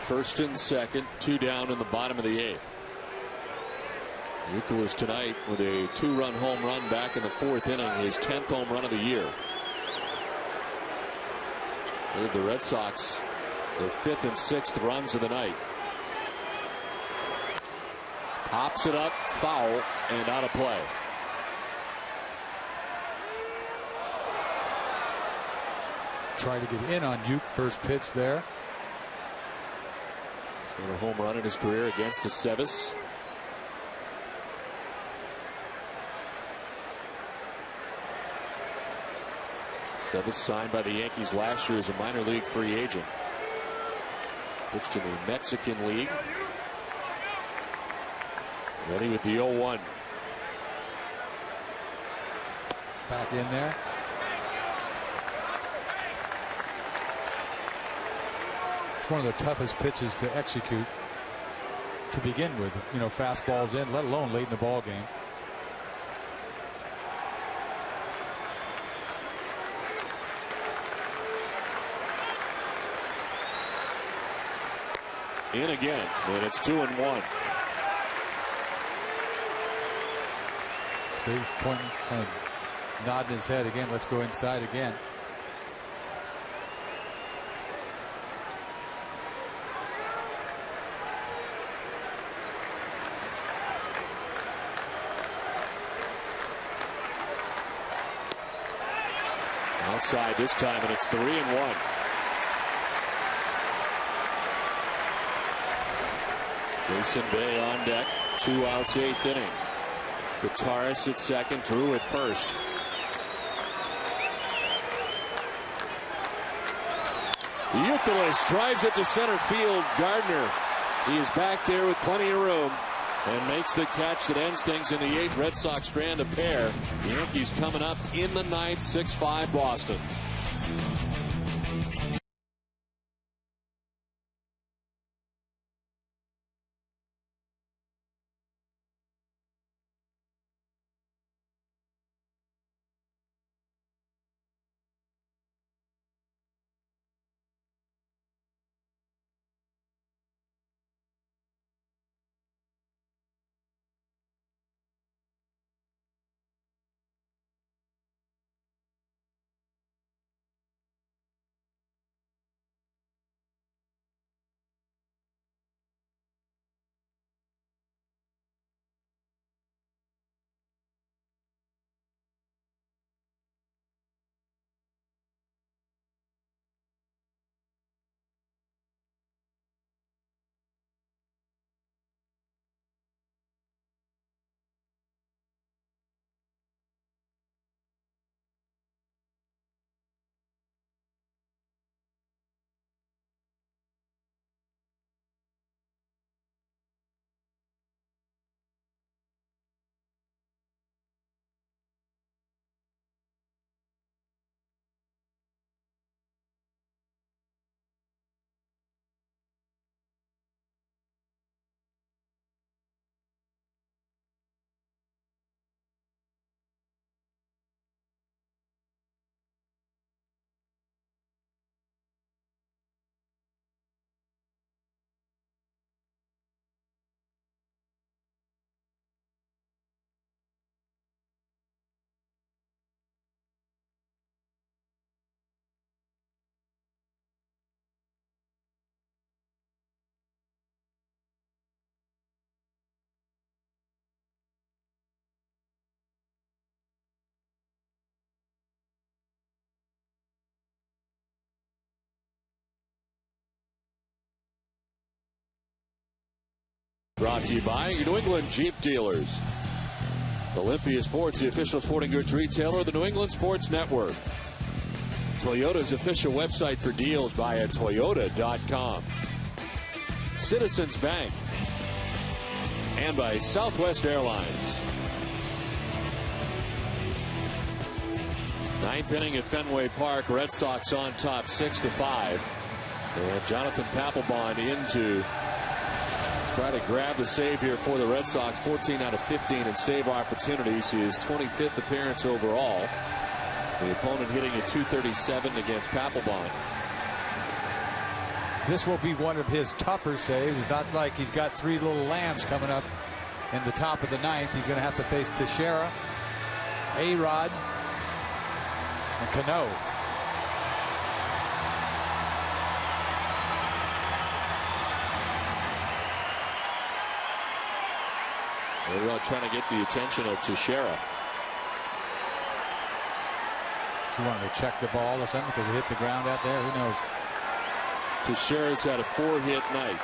First and second, 2 down in the bottom of the 8th. Youkilis tonight with a 2-run home run back in the 4th inning, his 10th home run of the year. Gave the Red Sox their 5th and 6th runs of the night. Hops it up, foul, and out of play. Try to get in on Uke. First pitch there. He's got a home run in his career against Aceves. Aceves signed by the Yankees last year as a minor league free agent. Pitched in the Mexican League. Ready with the 0-1. Back in there. It's one of the toughest pitches to execute to begin with. You know, fastballs in, let alone late in the ball game. In again, and it's 2-1. 3-point kind of nodding his head again. Let's go inside again. Outside this time, and it's 3-1. Jason Bay on deck. 2 outs, 8th inning. Gutierrez at second, Drew at first. Youkilis drives it to center field. Gardner, he is back there with plenty of room and makes the catch that ends things in the 8th. Red Sox strand a pair. The Yankees coming up in the 9th, 6-5 Boston. Brought to you by your New England Jeep dealers. Olympia Sports, the official sporting goods retailer of the New England Sports Network. Toyota's official website for deals via Toyota.com. Citizens Bank. And by Southwest Airlines. 9th inning at Fenway Park. Red Sox on top 6-5. And Jonathan Papelbon in to try to grab the save here for the Red Sox. 14 out of 15 in save opportunities. His 25th appearance overall. The opponent hitting at .237 against Papelbon. This will be one of his tougher saves. It's not like he's got 3 little lambs coming up in the top of the 9th. He's going to have to face Teixeira, A-Rod, and Cano. They're trying to get the attention of Teixeira. He wanted to check the ball or something because it hit the ground out there. Who knows? Teixeira's had a 4-hit night.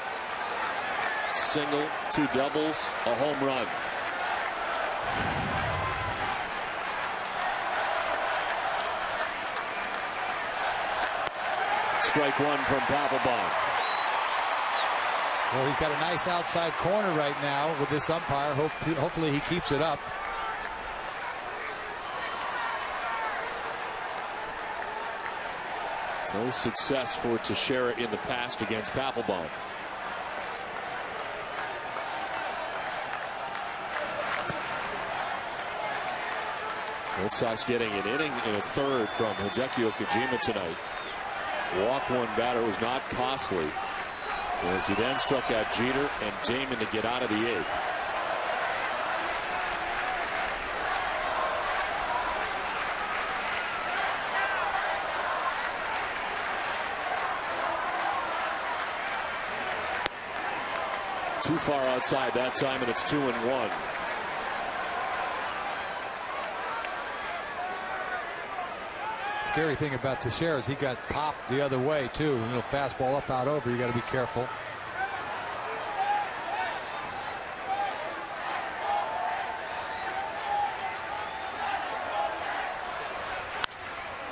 Single, 2 doubles, a home run. Strike 1 from Papelbon. Well, he's got a nice outside corner right now with this umpire. Hopefully he keeps it up. No success for Teixeira in the past against Papelbon. Red Sox getting an inning and a third from Hideki Okajima tonight. Walk one batter was not costly, as he then struck out Jeter and Damon to get out of the 8th. Too far outside that time, and it's 2-1. Scary thing about Teixeira is he got popped the other way too. A little fastball up, out, over. You got to be careful.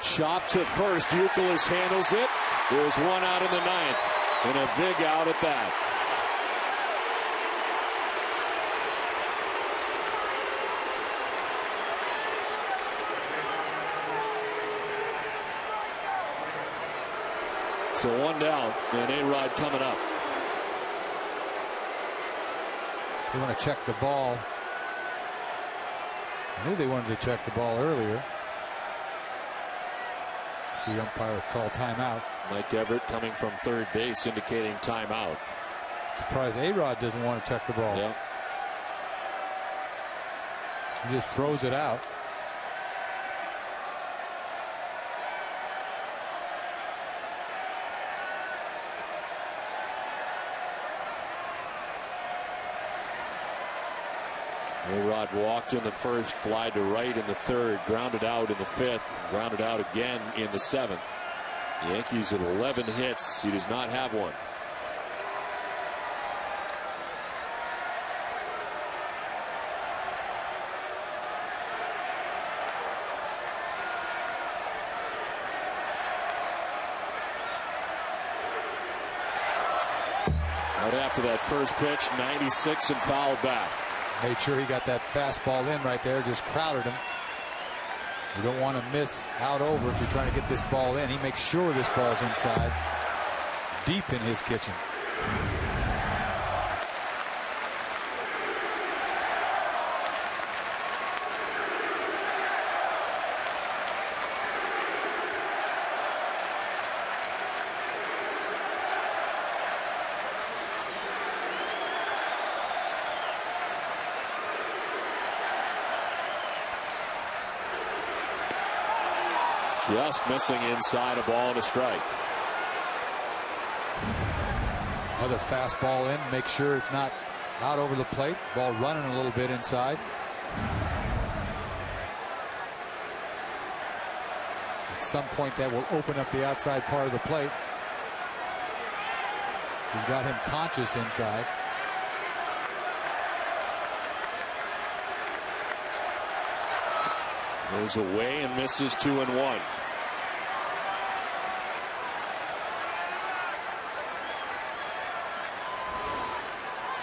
Chop to first. Youkilis handles it. There's one out in the 9th, and a big out at that. So 1 down, and A-Rod coming up. They want to check the ball. I knew they wanted to check the ball earlier. See the umpire call timeout. Mike Everett coming from third base indicating timeout. Surprised A-Rod doesn't want to check the ball. Yeah. He just throws it out. A-Rod walked in the first, fly to right in the third, grounded out in the 5th, grounded out again in the 7th. The Yankees at 11 hits. He does not have one. Right after that first pitch, 96 and fouled back. Made sure he got that fastball in right there, just crowded him. You don't want to miss out over if you're trying to get this ball in. He makes sure this ball's inside, deep in his kitchen. Just missing inside, a ball and a strike. Another fastball in, make sure it's not out over the plate. Ball running a little bit inside. At some point that will open up the outside part of the plate. He's got him conscious inside. Goes away and misses 2-1.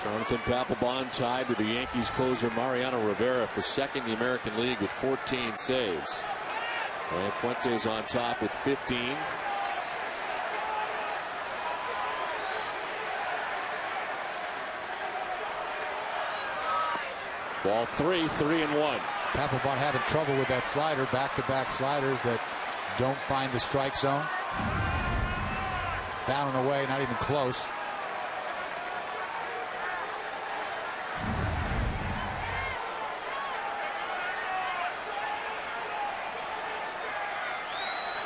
Jonathan Papelbon tied with the Yankees closer Mariano Rivera for second in the American League with 14 saves. And Fuentes on top with 15. Ball 3-1. Papelbon having trouble with that slider, back-to-back sliders that don't find the strike zone. Down and away, not even close.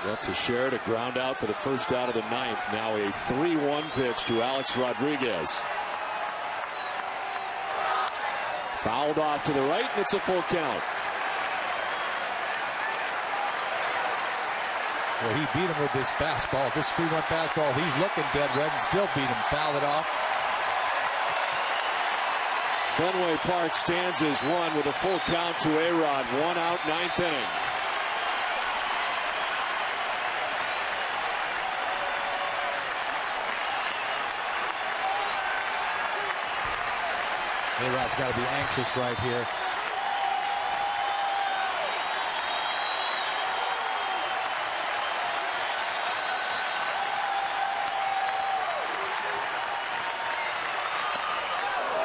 Got Teixeira to ground out for the first out of the 9th. Now a 3-1 pitch to Alex Rodriguez. Fouled off to the right, and it's a full count. Well, he beat him with this fastball, this 3-1 fastball. He's looking dead red and still beat him. Fouled it off. Fenway Park stands as one with a full count to A-Rod. 1 out, 9th inning. A-Rod's got to be anxious right here.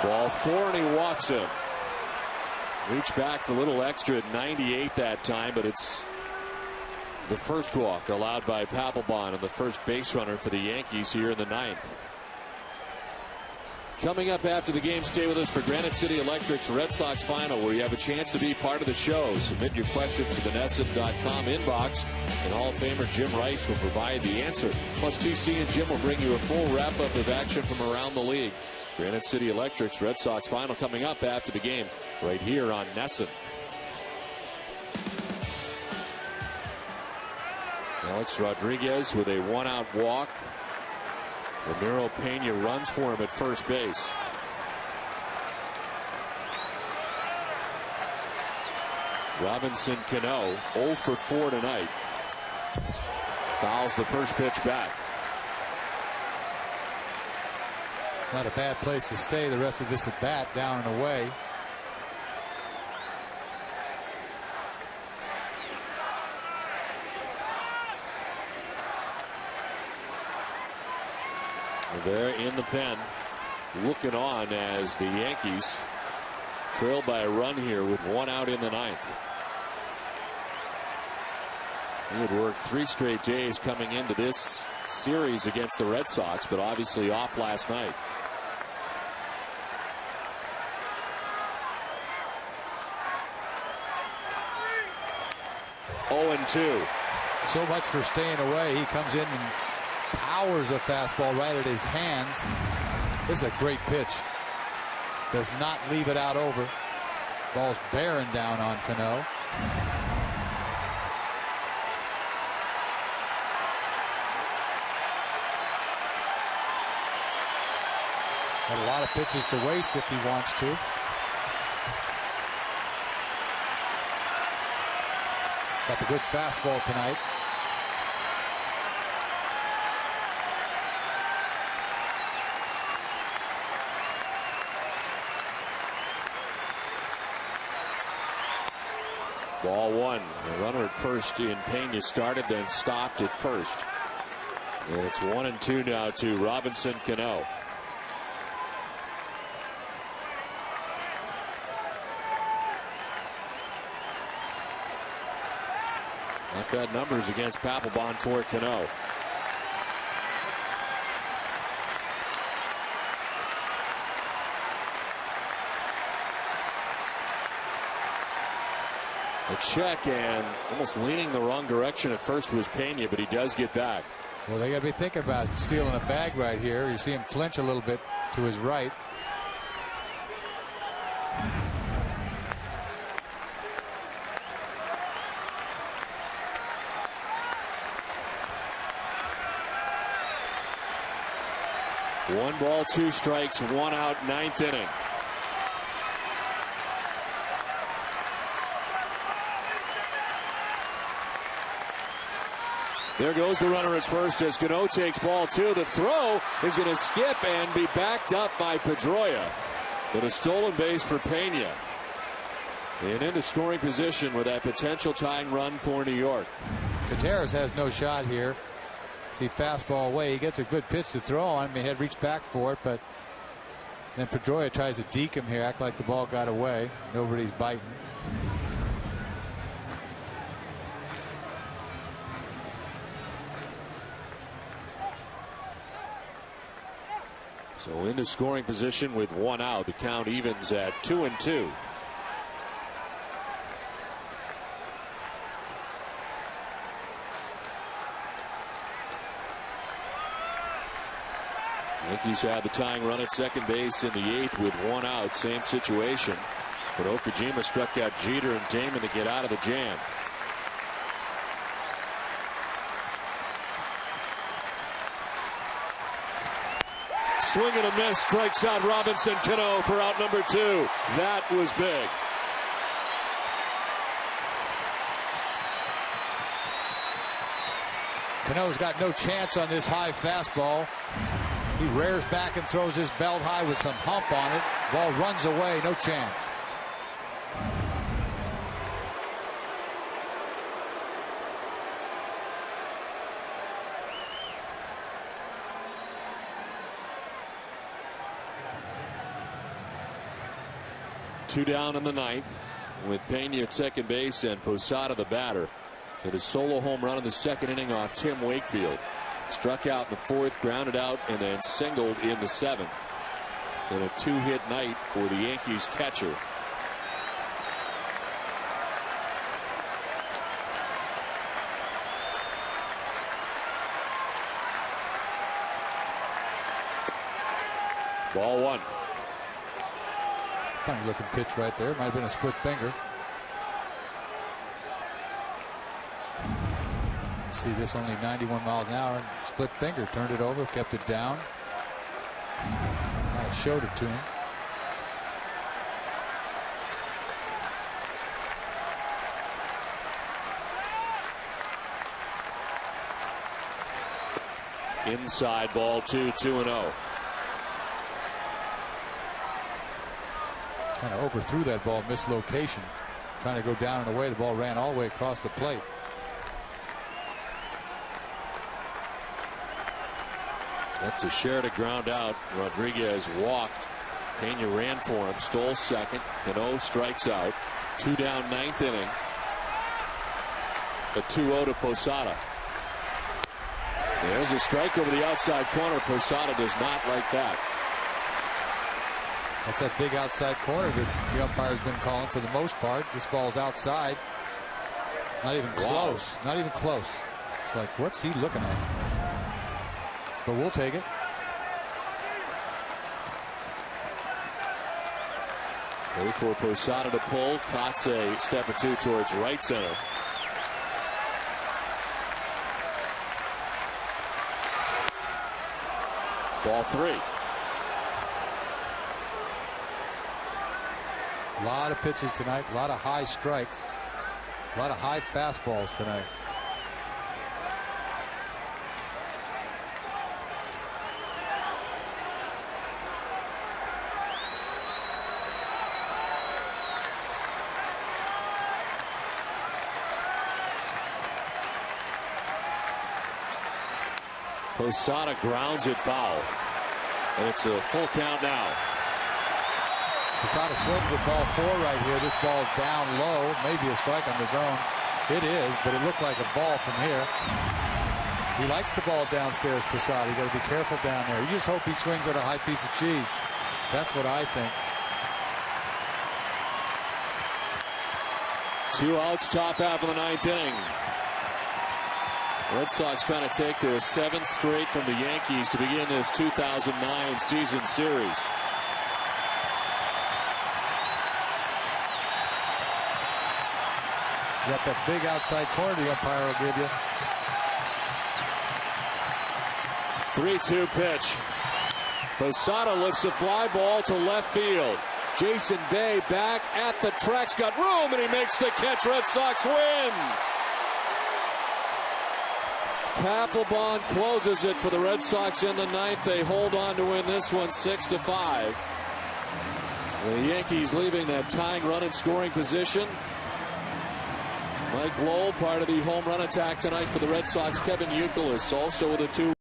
Ball 4, and he walks him. Reach back for a little extra at 98 that time, but it's the first walk allowed by Papelbon and the first base runner for the Yankees here in the 9th. Coming up after the game, stay with us for Granite City Electric's Red Sox Final, where you have a chance to be part of the show. Submit your questions to the NESN.com inbox, and Hall of Famer Jim Rice will provide the answer. Plus, TC and Jim will bring you a full wrap-up of action from around the league. Granite City Electric's Red Sox Final coming up after the game right here on NESN. Alex Rodriguez with a 1-out walk. Ramiro Pena runs for him at first base. Robinson Cano 0 for 4 tonight. Fouls the first pitch back. Not a bad place to stay the rest of this at bat, down and away. They're in the pen, looking on as the Yankees trail by a run here with 1 out in the 9th. He had worked 3 straight days coming into this series against the Red Sox, but obviously off last night. Oh, 2. So much for staying away. He comes in and powers a fastball right at his hands. This is a great pitch. Does not leave it out over. Ball's bearing down on Cano. Got a lot of pitches to waste if he wants to. Got the good fastball tonight. Ball 1. The runner at first in Pena started, then stopped at first. And it's 1-2 now to Robinson Cano. Not bad numbers against Papelbon for Cano. A check, and almost leaning the wrong direction at first was Pena, but he does get back. Well, they got to be thinking about stealing a bag right here. You see him flinch a little bit to his right. One ball, 2 strikes, 1 out, 9th inning. There goes the runner at first as Cano takes ball 2. The throw is going to skip and be backed up by Pedroia. But a stolen base for Pena. And into scoring position with that potential tying run for New York. Gutierrez has no shot here. See, fastball away. He gets a good pitch to throw on him. He had reached back for it, but then Pedroia tries to deke him here, act like the ball got away. Nobody's biting. So into scoring position with 1 out. The count evens at 2-2. Yankees had the tying run at second base in the 8th with 1 out. Same situation. But Okajima struck out Jeter and Damon to get out of the jam. Swing and a miss, strikes out Robinson Cano for out number 2. That was big. Cano's got no chance on this high fastball. He rears back and throws his belt high with some hump on it. Ball runs away, no chance. Two down in the ninth with Pena at second base and Posada the batter. Hit a solo home run in the second inning off Tim Wakefield. Struck out in the fourth, grounded out, and then singled in the seventh. In a 2-hit night for the Yankees catcher. Ball 1. Funny looking pitch right there. Might have been a split finger. See this, only 91 miles an hour. Split finger, turned it over, kept it down. Kind of showed it to him. Inside ball 2, 2-0. Kind of overthrew that ball, missed location. Trying to go down and away. The ball ran all the way across the plate. That Teixeira to ground out. Rodriguez walked. Pena ran for him, stole second. Cano strikes out. 2 down, ninth inning. A 2-0 to Posada. There's a strike over the outside corner. Posada does not like that. That's that big outside corner that the umpire's been calling for the most part. This ball's outside. Not even close. Not even close. It's like, what's he looking at? But we'll take it. Ready for Posada to pull. Kotze step or two towards right center. Ball 3. A lot of pitches tonight, a lot of high strikes, a lot of high fastballs tonight. Posada grounds it foul. And it's a full count now. Posada swings at ball 4 right here. This ball down low. Maybe a strike on the zone. It is, but it looked like a ball from here. He likes the ball downstairs, Posada. You got to be careful down there. You just hope he swings at a high piece of cheese. That's what I think. 2 outs, top half of the ninth inning. Red Sox trying to take their 7th straight from the Yankees to begin this 2009 season series. You got that big outside corner the umpire will give you. 3-2 pitch. Posada lifts a fly ball to left field. Jason Bay back at the tracks, got room, and he makes the catch. Red Sox win. Papelbon closes it for the Red Sox in the ninth. They hold on to win this one 6-5. The Yankees leaving that tying run in scoring position. Mike Lowell, part of the home run attack tonight for the Red Sox. Kevin Youkilis also with a 2.